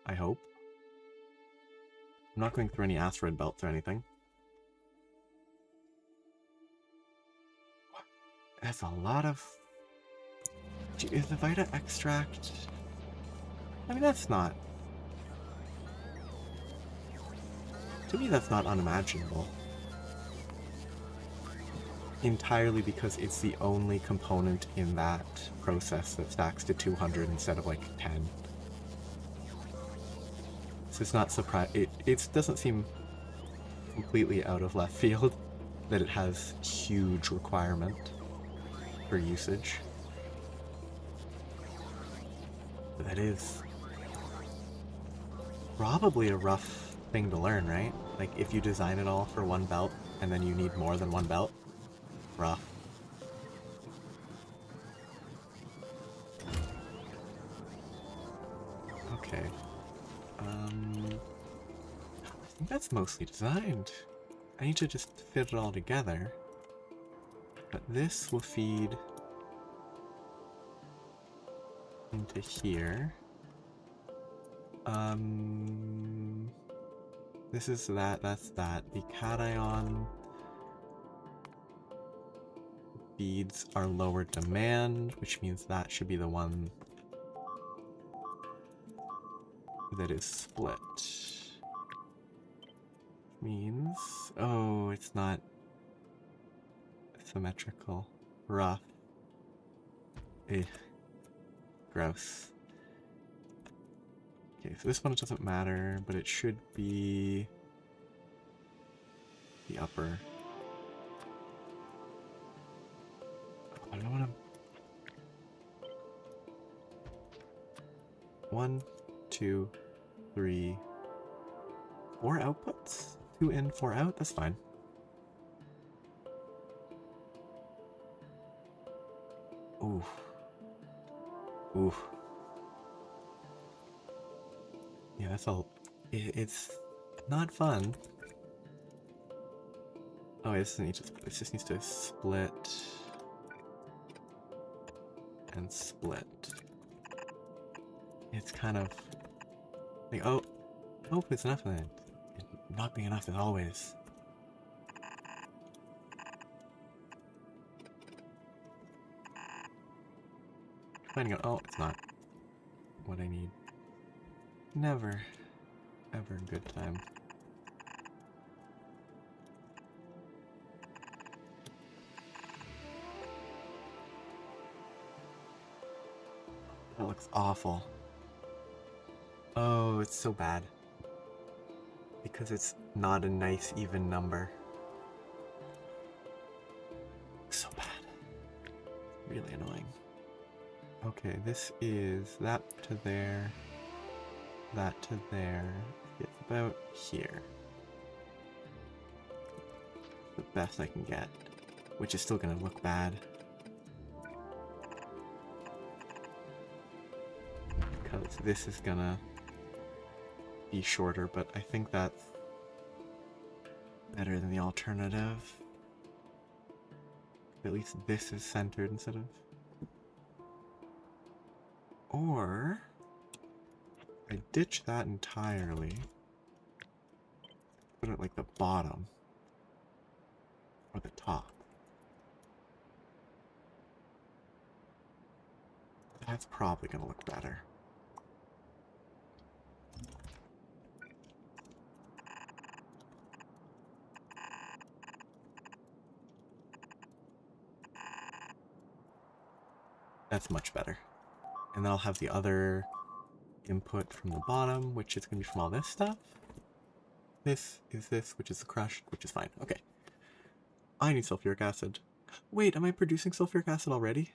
Speaker 1: I hope. I'm not going through any asteroid belts or anything. That's a lot of... Is the Vita extract... I mean, that's not... To me, that's not unimaginable. entirely because it's the only component in that process that stacks to 200 instead of like 10. So it's not surprise. It doesn't seem completely out of left field that it has huge requirement for usage. But that is probably a rough thing to learn, right? Like if you design it all for one belt and then you need more than one belt, rough. Okay. I think that's mostly designed. I need to just fit it all together. But this will feed into here. This is that, that's that. The cation beads are lower demand, which means that should be the one that is split. Means, oh, it's not symmetrical. Rough. Eh. Gross. Okay, so this one doesn't matter, but it should be the upper. I don't want to. 1, 2, 3, 4 outputs? 2 in, 4 out? That's fine. Ooh. Ooh. Yeah, that's all. It's not fun. Oh, it doesn't need to. It just needs to split and split. It's kind of like, oh, hope it's enough of it. Not being enough as always. Finding out, oh, it's not what I need. Never, ever a good time. That looks awful. Oh, it's so bad. Because it's not a nice, even number. So bad. Really annoying. Okay, this is that to there, that to there. It's about here. The best I can get, which is still gonna look bad. Because this is gonna be shorter, but I think that's better than the alternative. At least this is centered instead of... Or I ditch that entirely. Put it like the bottom. Or the top. That's probably gonna look better. That's much better. And then I'll have the other input from the bottom, which is going to be from all this stuff. This is this, which is the crushed, which is fine. Okay. I need sulfuric acid. Wait, am I producing sulfuric acid already?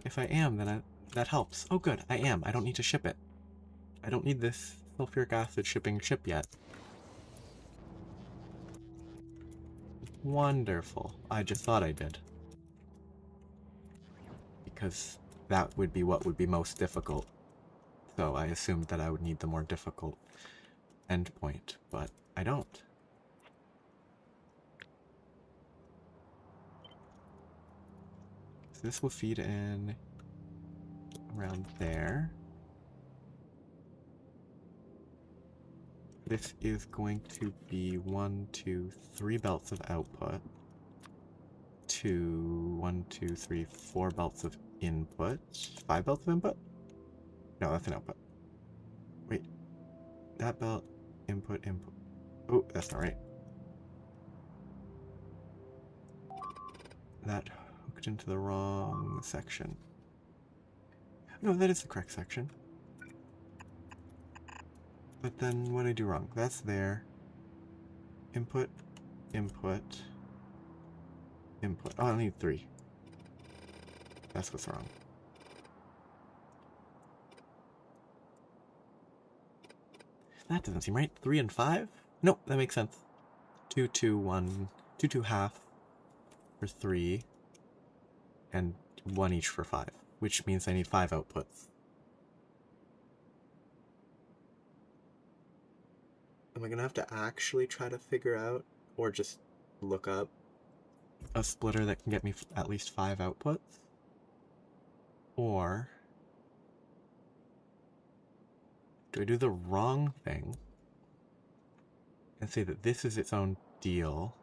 Speaker 1: If I am, then that helps. Oh good, I am. I don't need to ship it. I don't need this sulfuric acid shipping ship yet. Wonderful. I just thought I did. Because that would be what would be most difficult. So I assumed that I would need the more difficult endpoint, but I don't. So this will feed in around there. This is going to be 1, 2, 3 belts of output. 1, 2, 3, 4 belts of input. 5 belts of input? No, that's an output. Wait. That belt, input. Oh, that's not right. that hooked into the wrong section. No, that is the correct section. But then what did I do wrong? That's there. Input, input, input. Oh, I need 3. That's what's wrong. That doesn't seem right. 3 and 5? Nope, that makes sense. 2, 2, 1, 2, 2 half for 3, and 1 each for 5, which means I need 5 outputs. Am I gonna have to actually try to figure out, or just look up, a splitter that can get me at least 5 outputs? Or do I do the wrong thing and say that this is its own deal?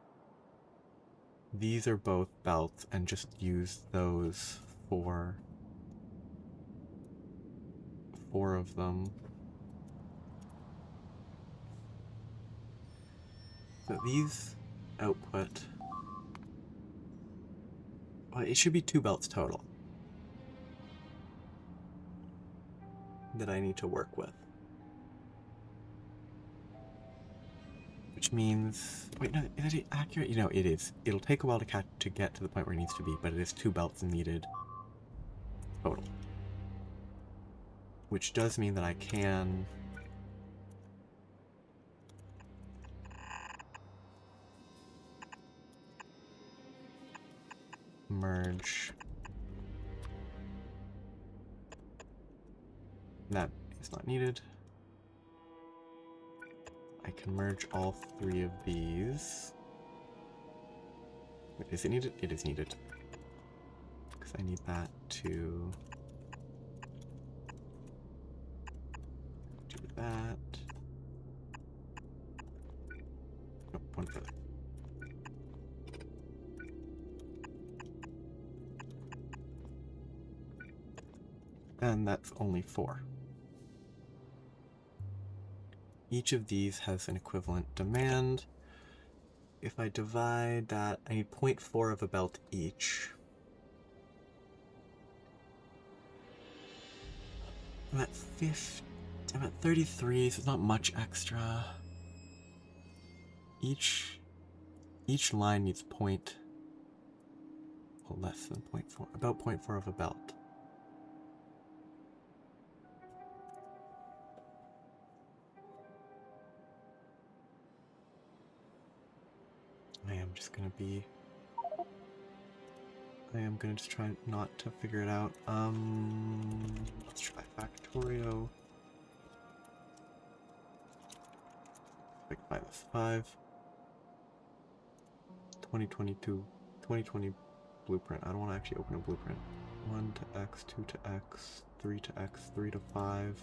Speaker 1: These are both belts, and just use those for 4 of them. So these output, well, it should be 2 belts total that I need to work with. Which means, wait, no, is it accurate? You know, it is. It'll take a while to get to the point where it needs to be, but it is 2 belts needed total. Which does mean that I can merge. That is not needed. I can merge all 3 of these. Wait, is it needed? It is needed. Because I need that to do that. Nope, one further. And that's only 4. Each of these has an equivalent demand. If I divide that, I need 0.4 of a belt each. I'm at 50, I'm at 33, so it's not much extra. Each line needs less than 0.4, about 0.4 of a belt. I am gonna just try not to figure it out. Let's try Factorio. Find this 5. 2020 blueprint. I don't want to actually open a blueprint. 1 to X, 2 to X, 3 to X, 3 to 5.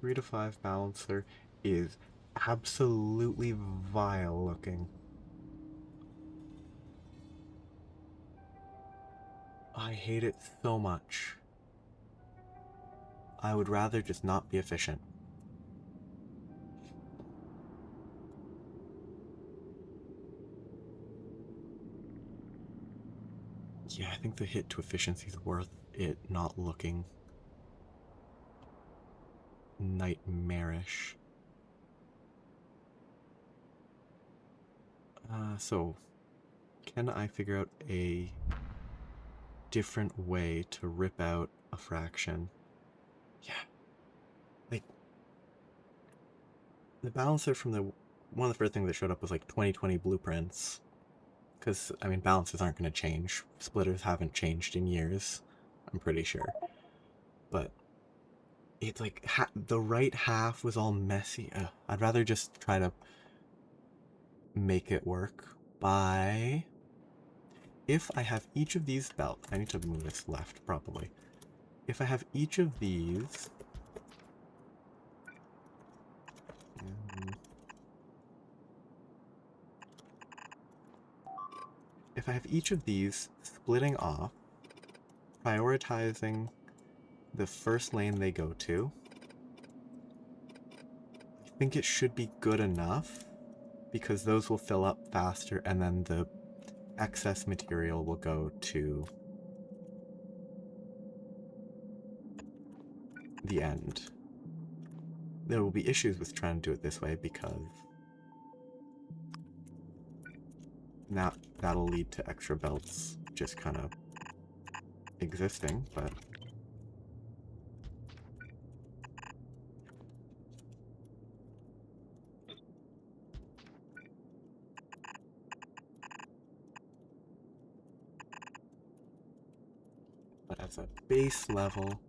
Speaker 1: Three to 5 balancer is absolutely vile looking. I hate it so much. I would rather just not be efficient. Yeah, I think the hit to efficiency is worth it not looking nightmarish. So can I figure out a different way to rip out a fraction? Yeah. Like, the balancer from one of the first things that showed up was like 2020 blueprints. Because, I mean, balances aren't going to change. Splitters haven't changed in years, I'm pretty sure. But it's like the right half was all messy. I'd rather just try to make it work by... If I have each of these belts... I need to move this left, probably. If I have each of these... If I have each of these splitting off, prioritizing the first lane they go to, think it should be good enough because those will fill up faster and then the excess material will go to the end. There will be issues with trying to do it this way because now that'll lead to extra belts just kind of existing, but as a base level,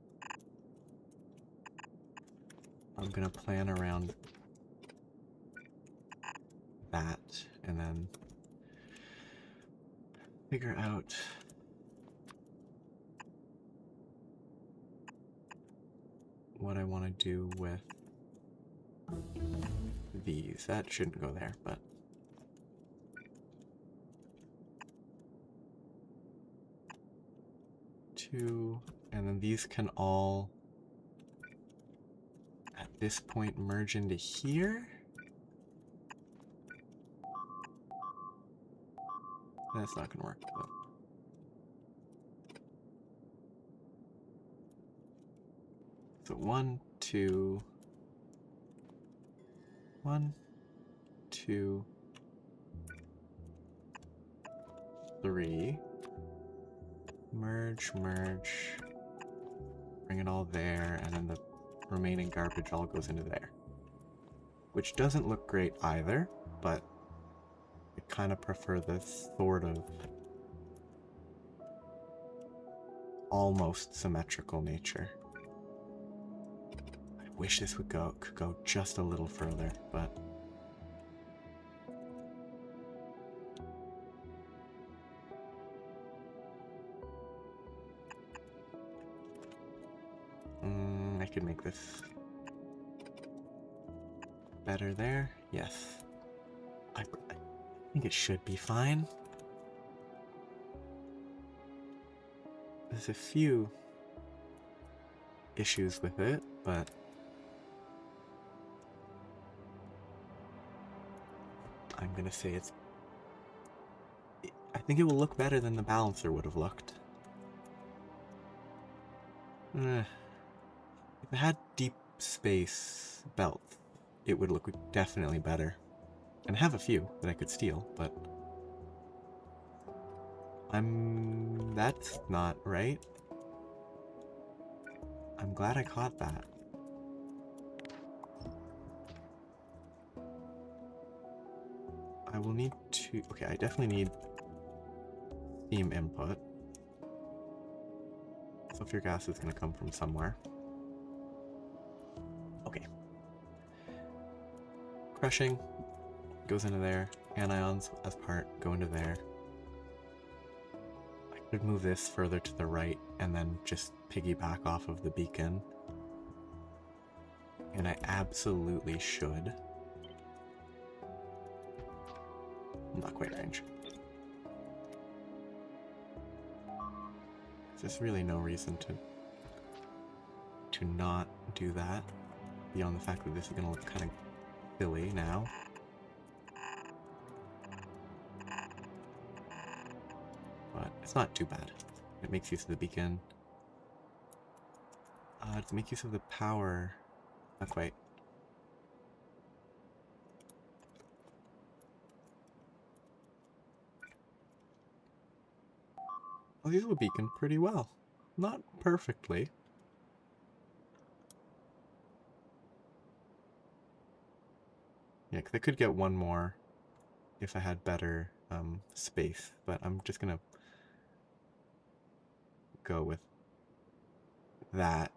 Speaker 1: I'm gonna plan around that and then figure out what I want to do with these. That shouldn't go there, but two, and then these can all at this point merge into here. That's not gonna work though. So 1, 2, 1, 2, 3. Merge, bring it all there, and then the remaining garbage all goes into there. Which doesn't look great either, but I kind of prefer this sort of almost symmetrical nature. I wish this could go just a little further, but I could make this better there. Yes. I think it should be fine. There's a few issues with it, but I'm gonna say I think it will look better than the balancer would have looked. If it had deep space belts, it would look definitely better. And I have a few that I could steal, but that's not right. I'm glad I caught that. I will need to, okay, I definitely need steam input. Sulfur gas is gonna come from somewhere. Okay. Crushing goes into there. Anions as part go into there. I could move this further to the right and then just piggyback off of the beacon. And I absolutely should. Not quite range. There's really no reason to not do that, beyond the fact that this is gonna look kind of silly now. But it's not too bad. It makes use of the beacon. To make use of the power, not quite. I'll use the beacon pretty well. Not perfectly. Yeah, because I could get one more if I had better space, but I'm just gonna go with that.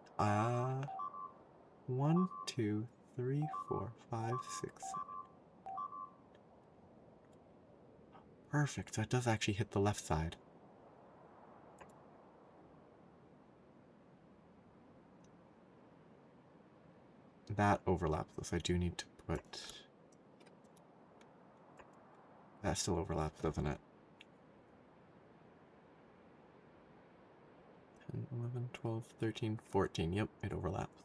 Speaker 1: 1, 2, 3, 4, 5, 6, 7. Perfect, so it does actually hit the left side. That overlaps this. I do need to put... That still overlaps, doesn't it? 10, 11, 12, 13, 14. Yep, it overlaps.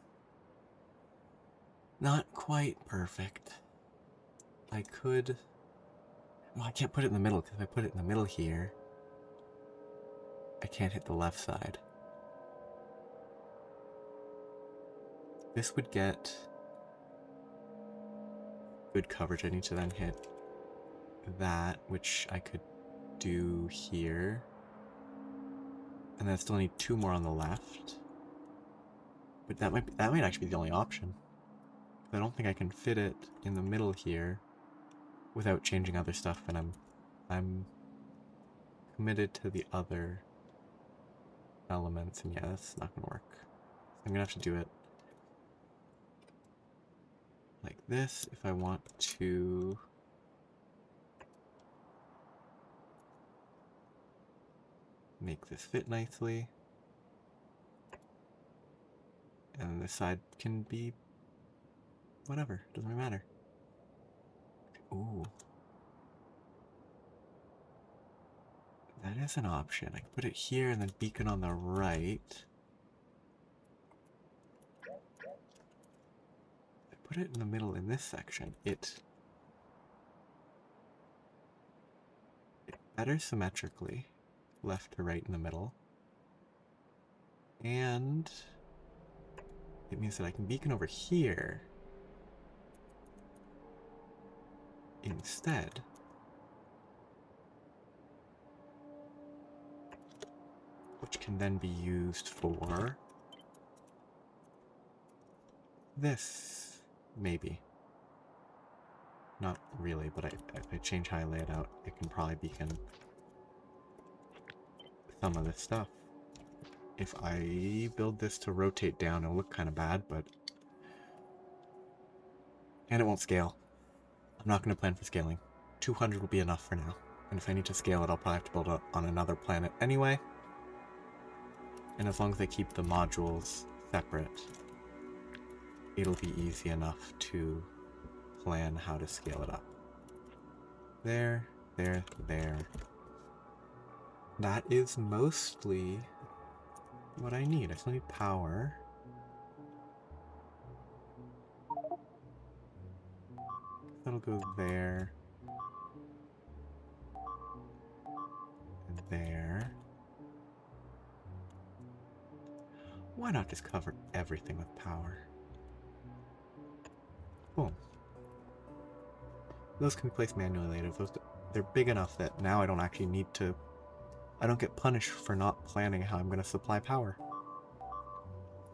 Speaker 1: Not quite perfect. I could... Well, I can't put it in the middle, because if I put it in the middle here, I can't hit the left side. This would get good coverage. I need to then hit that, which I could do here. And then I still need 2 more on the left. But that might actually be the only option. I don't think I can fit it in the middle here without changing other stuff, and I'm committed to the other elements, and yeah, that's not gonna work. So I'm gonna have to do it like this if I want to make this fit nicely. And this side can be whatever, doesn't really matter. Ooh. That is an option. I can put it here and then beacon on the right. I put it in the middle in this section. It better symmetrically, left to right in the middle. And it means that I can beacon over here instead. Which can then be used for this, maybe. Not really, but if I change how I lay it out, it can probably beacon some of this stuff. If I build this to rotate down, it'll look kind of bad, but... And it won't scale. I'm not going to plan for scaling. 200 will be enough for now. And if I need to scale it, I'll probably have to build it on another planet anyway. And as long as I keep the modules separate, it'll be easy enough to plan how to scale it up. There, there, there. That is mostly what I need. I still need power. That'll go there. And there. Why not just cover everything with power? Boom. Those can be placed manually later. They're big enough that now I don't actually need to... I don't get punished for not planning how I'm going to supply power.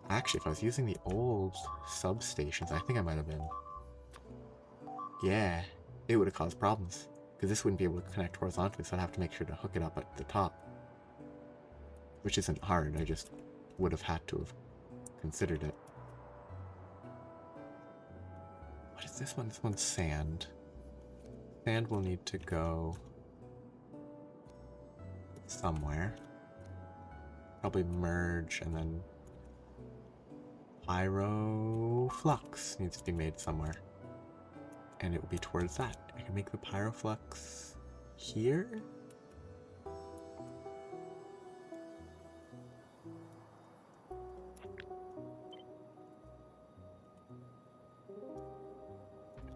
Speaker 1: Actually, if I was using the old substations, I think I might have been... Yeah, it would have caused problems. Because this wouldn't be able to connect horizontally, so I'd have to make sure to hook it up at the top. Which isn't hard, I just would have had to have considered it. What is this one? This one's sand. Sand will need to go somewhere. Probably merge, and then pyroflux needs to be made somewhere. And it will be towards that. I can make the pyroflux here?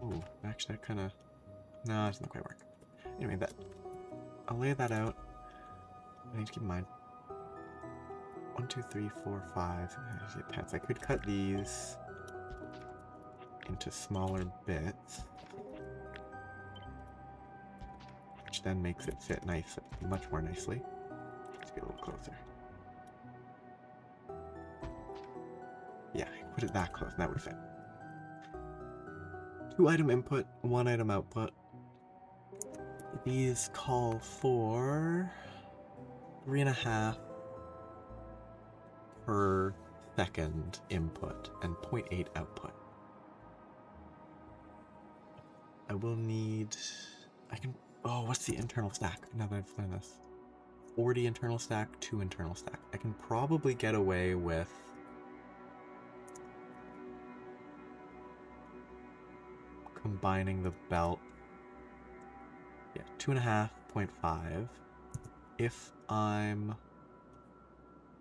Speaker 1: Ooh, actually that kinda... No, it doesn't quite work. Anyway, I'll lay that out. I need to keep in mind. 1, 2, 3, 4, 5. It depends. I could cut these into smaller bits, which then makes it fit much more nicely. Let's get a little closer. Yeah, put it that close, and that would fit. 2 item input, 1 item output. These call for 3.5 per second input and 0.8 output. I will need... Oh, what's the internal stack? Now that I've learned this. 40 internal stack, 2 internal stack. I can probably get away with... combining the belt. Yeah, 2.5, 0.5. If I'm...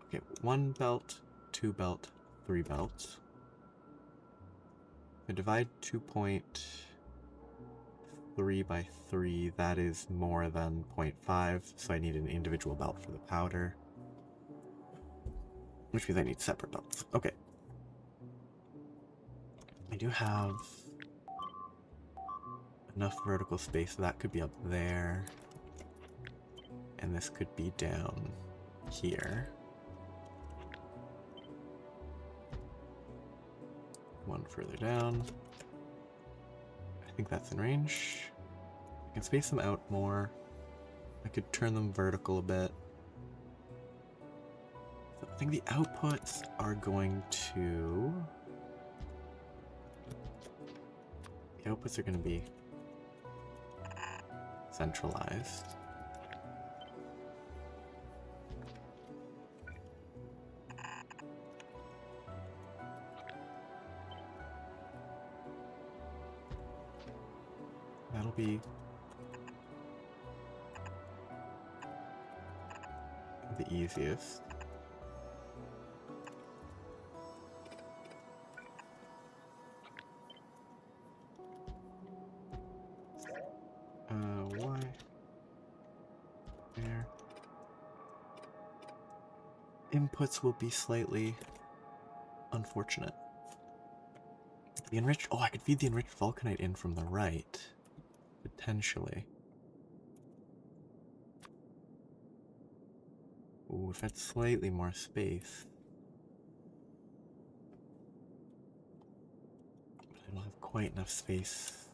Speaker 1: Okay, 1 belt, 2 belt, 3 belts. If I divide 2.3 by 3, that is more than 0.5, so I need an individual belt for the powder. Which means I need separate belts. Okay. I do have enough vertical space, so that could be up there. And this could be down here. One further down. I think that's in range. I can space them out more. I could turn them vertical a bit. So I think the outputs are going to... The outputs are going to be centralized. That'll be the easiest. Why? There. Inputs will be slightly unfortunate. The enriched... Oh, I could feed the enriched vulcanite in from the right. Potentially. Ooh, if that's slightly more space. But I don't have quite enough space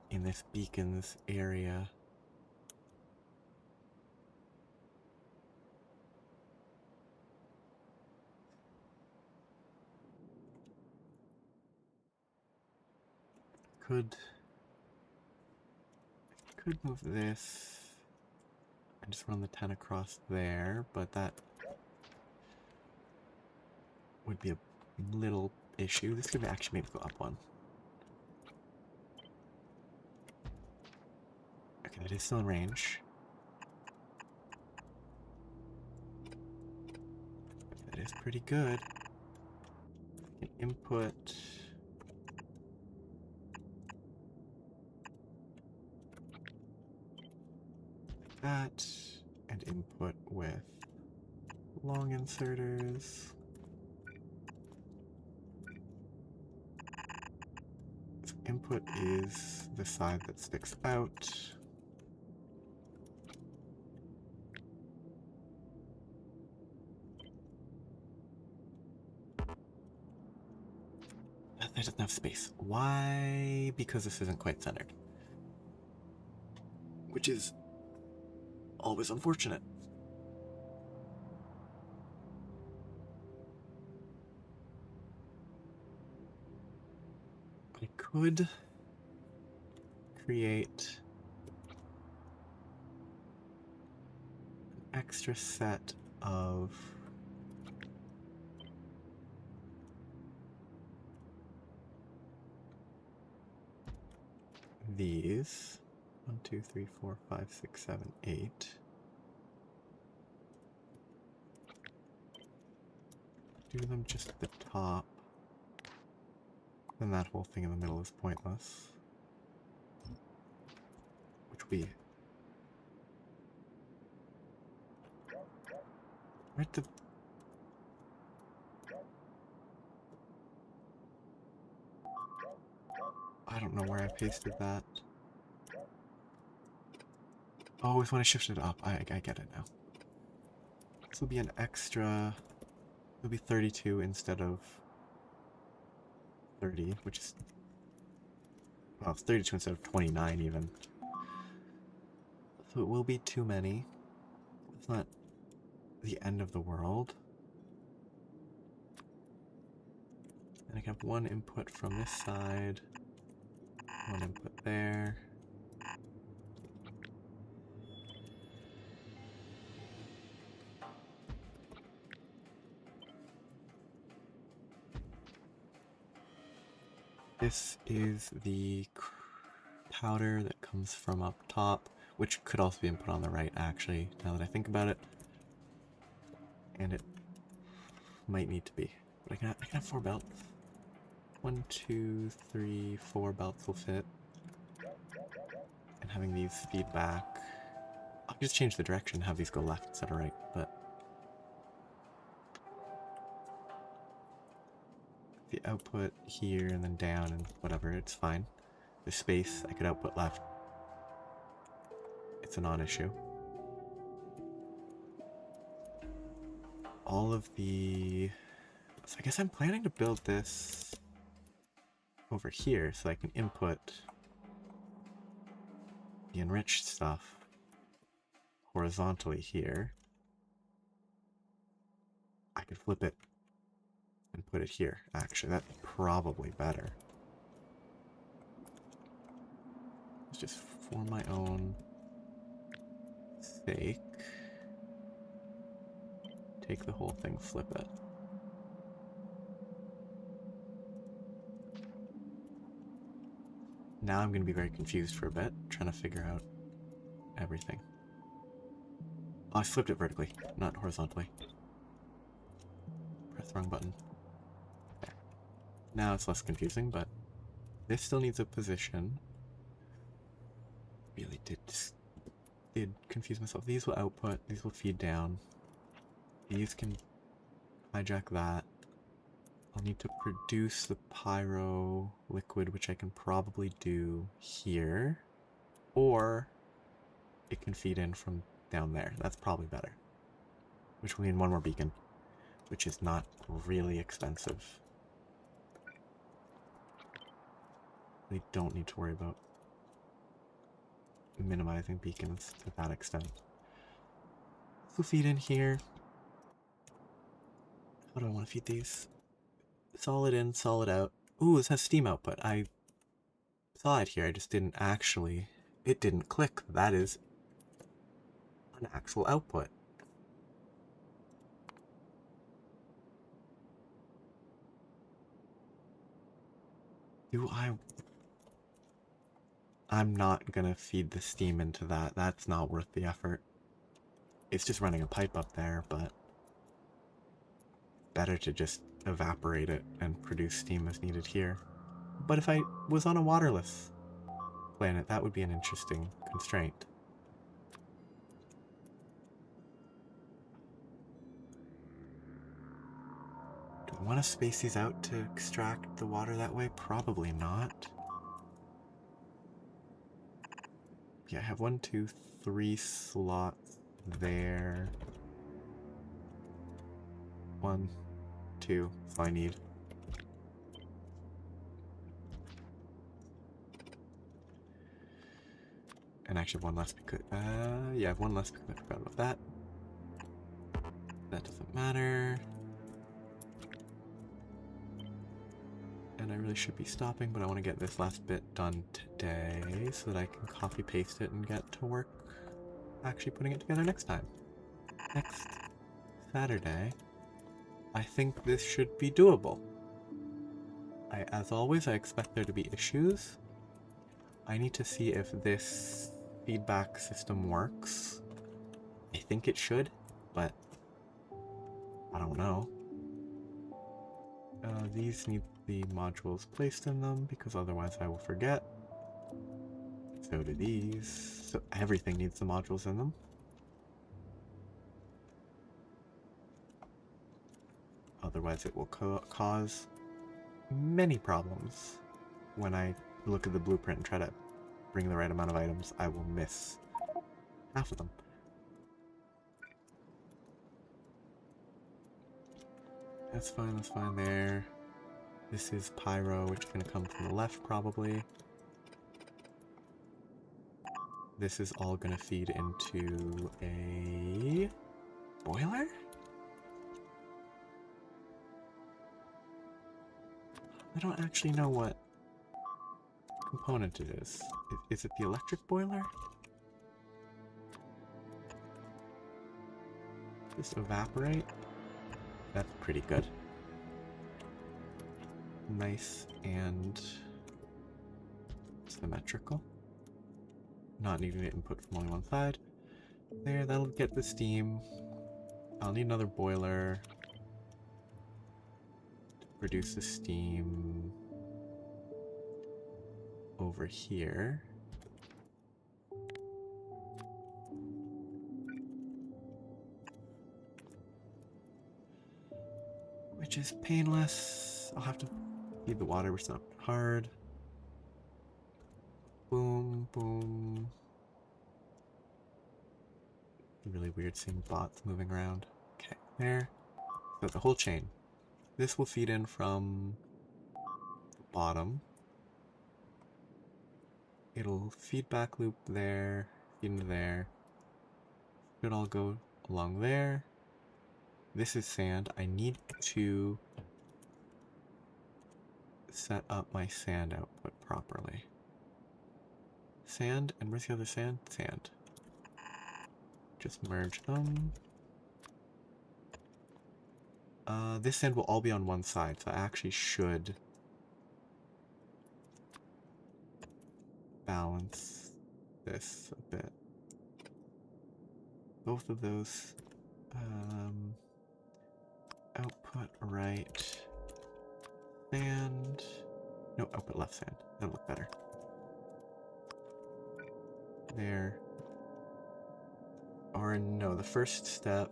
Speaker 1: in this beacon's area. Could move this and just run the 10 across there, but that would be a little issue. This could actually maybe go up one. Okay, that is still in range. That is pretty good. An input. That, and input with long inserters. So input is the side that sticks out. That doesn't have space. Why? Because this isn't quite centered. Which is always unfortunate. I could create an extra set of these. 1, 2, 3, 4, 5, 6, 7, 8. Do them just at the top. Then that whole thing in the middle is pointless. Which we... Where'd the... I don't know where I pasted that. Oh, it's when I shifted it up. I get it now. This will be an extra... It'll be 32 instead of 30, which is... Well, it's 32 instead of 29 even. So it will be too many. It's not the end of the world. And I can have one input from this side. One input there. This is the powder that comes from up top, which could also be input on the right, actually, now that I think about it. And it might need to be. But I can have 4 belts. 1, 2, 3, 4 belts will fit. And having these feed back. I'll just change the direction, have these go left instead of right, but the output here and then down and whatever, it's fine. The space, I could output left. It's a non-issue. All of the... So I guess I'm planning to build this over here so I can input the enriched stuff horizontally here. I could flip it and put it here. Actually, that's probably better. It's just for my own sake. Take the whole thing, flip it. Now I'm going to be very confused for a bit, trying to figure out everything. Oh, I flipped it vertically, not horizontally. Press the wrong button. There. Now it's less confusing, but this still needs a position. Really did confuse myself. These will output, these will feed down. These can hijack that. I'll need to produce the pyro liquid, which I can probably do here. Or it can feed in from down there. That's probably better. Which will mean one more beacon, which is not really expensive. We don't need to worry about minimizing beacons to that extent. So feed in here. How do I want to feed these? Solid in, solid out. Ooh, this has steam output. I saw it here, I just didn't actually... It didn't click. That is an actual output. Do I... I'm not gonna feed the steam into that. That's not worth the effort. It's just running a pipe up there, but... better to just evaporate it and produce steam as needed here. But if I was on a waterless planet, that would be an interesting constraint. Do I want to space these out to extract the water that way? Probably not. Yeah, I have 1, 2, 3 slots there. 1, 2, if I need. And actually one less because, yeah, I have one less because I forgot about that. That doesn't matter. And I really should be stopping, but I want to get this last bit done today so that I can copy paste it and get to work actually putting it together next time. Next Saturday. I think this should be doable. As always, I expect there to be issues. I need to see if this feedback system works. I think it should, but I don't know. These need the modules placed in them because otherwise I will forget. So do these. So everything needs the modules in them. Otherwise it will cause many problems. When I look at the blueprint and try to bring the right amount of items, I will miss half of them. That's fine there. This is pyro, which is going to come from the left probably. This is all going to feed into a boiler? I don't actually know what component it is. Is it the electric boiler? Just evaporate? That's pretty good. Nice and symmetrical. Not needing to input from only one side. There, that'll get the steam. I'll need another boiler to produce the steam. over here. Which is painless. I'll have to feed the water, which is not hard. Boom, boom. Really weird seeing bots moving around. Okay, there. So the whole chain. This will feed in from the bottom. It'll feedback loop there, feed into there. Should all go along there. This is sand. I need to set up my sand output properly. Sand, and where's the other sand? Sand. Just merge them. This sand will all be on one side, so I actually should balance this a bit. Both of those, output right sand. No, output left sand. That'll look better. There. Or no, the first step.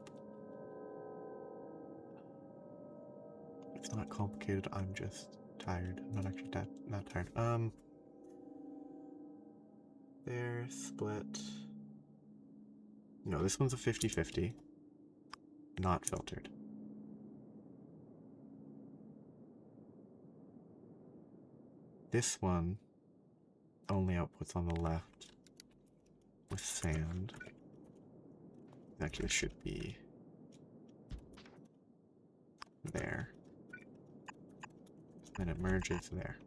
Speaker 1: It's not complicated, I'm just tired. I'm not actually that tired. There, split. No, this one's a 50-50. Not filtered. This one only outputs on the left with sand. Actually, it should be there. And it merges there.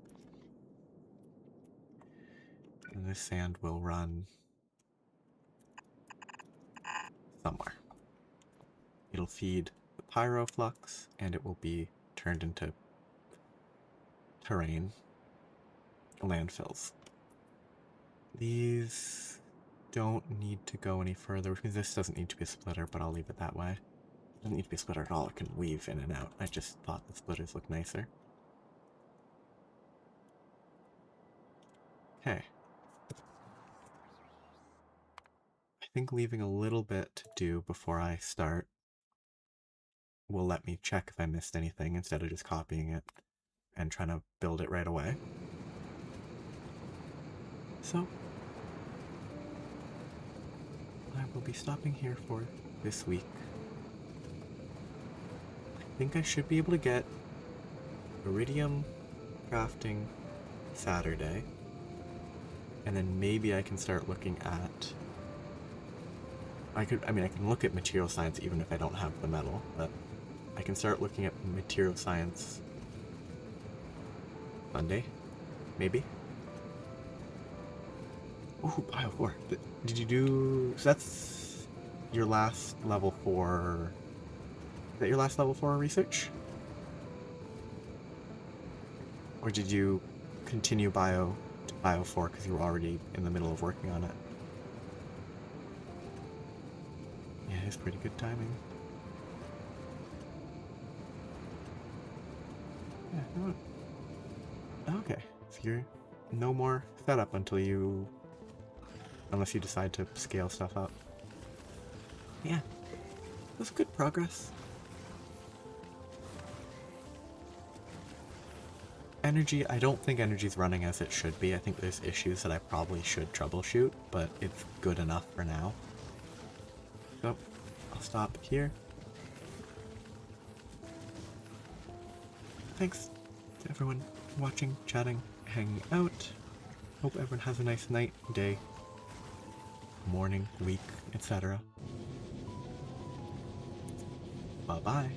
Speaker 1: And this sand will run somewhere. It'll feed the pyroflux, and it will be turned into terrain landfills. These don't need to go any further, which means this doesn't need to be a splitter, but I'll leave it that way. It doesn't need to be a splitter at all, it can weave in and out. I just thought the splitters look nicer. Okay. I think leaving a little bit to do before I start will let me check if I missed anything instead of just copying it and trying to build it right away. So, I will be stopping here for this week. I think I should be able to get iridium crafting Saturday, and then maybe I can start looking at... I can look at material science even if I don't have the metal, but I can start looking at material science Monday, maybe? Ooh, Bio 4. Did you do... So that's your last level 4... Is that your last level 4 research? Or did you continue Bio to Bio 4 because you were already in the middle of working on it? Yeah, it's pretty good timing. Yeah, no. Okay, so you're no more setup until you... Unless you decide to scale stuff up. Yeah, it was good progress. Energy, I don't think energy's running as it should be. I think there's issues that I probably should troubleshoot, but it's good enough for now. So, I'll stop here. Thanks to everyone watching, chatting, hanging out. Hope everyone has a nice night, day, morning, week, etc. Bye-bye.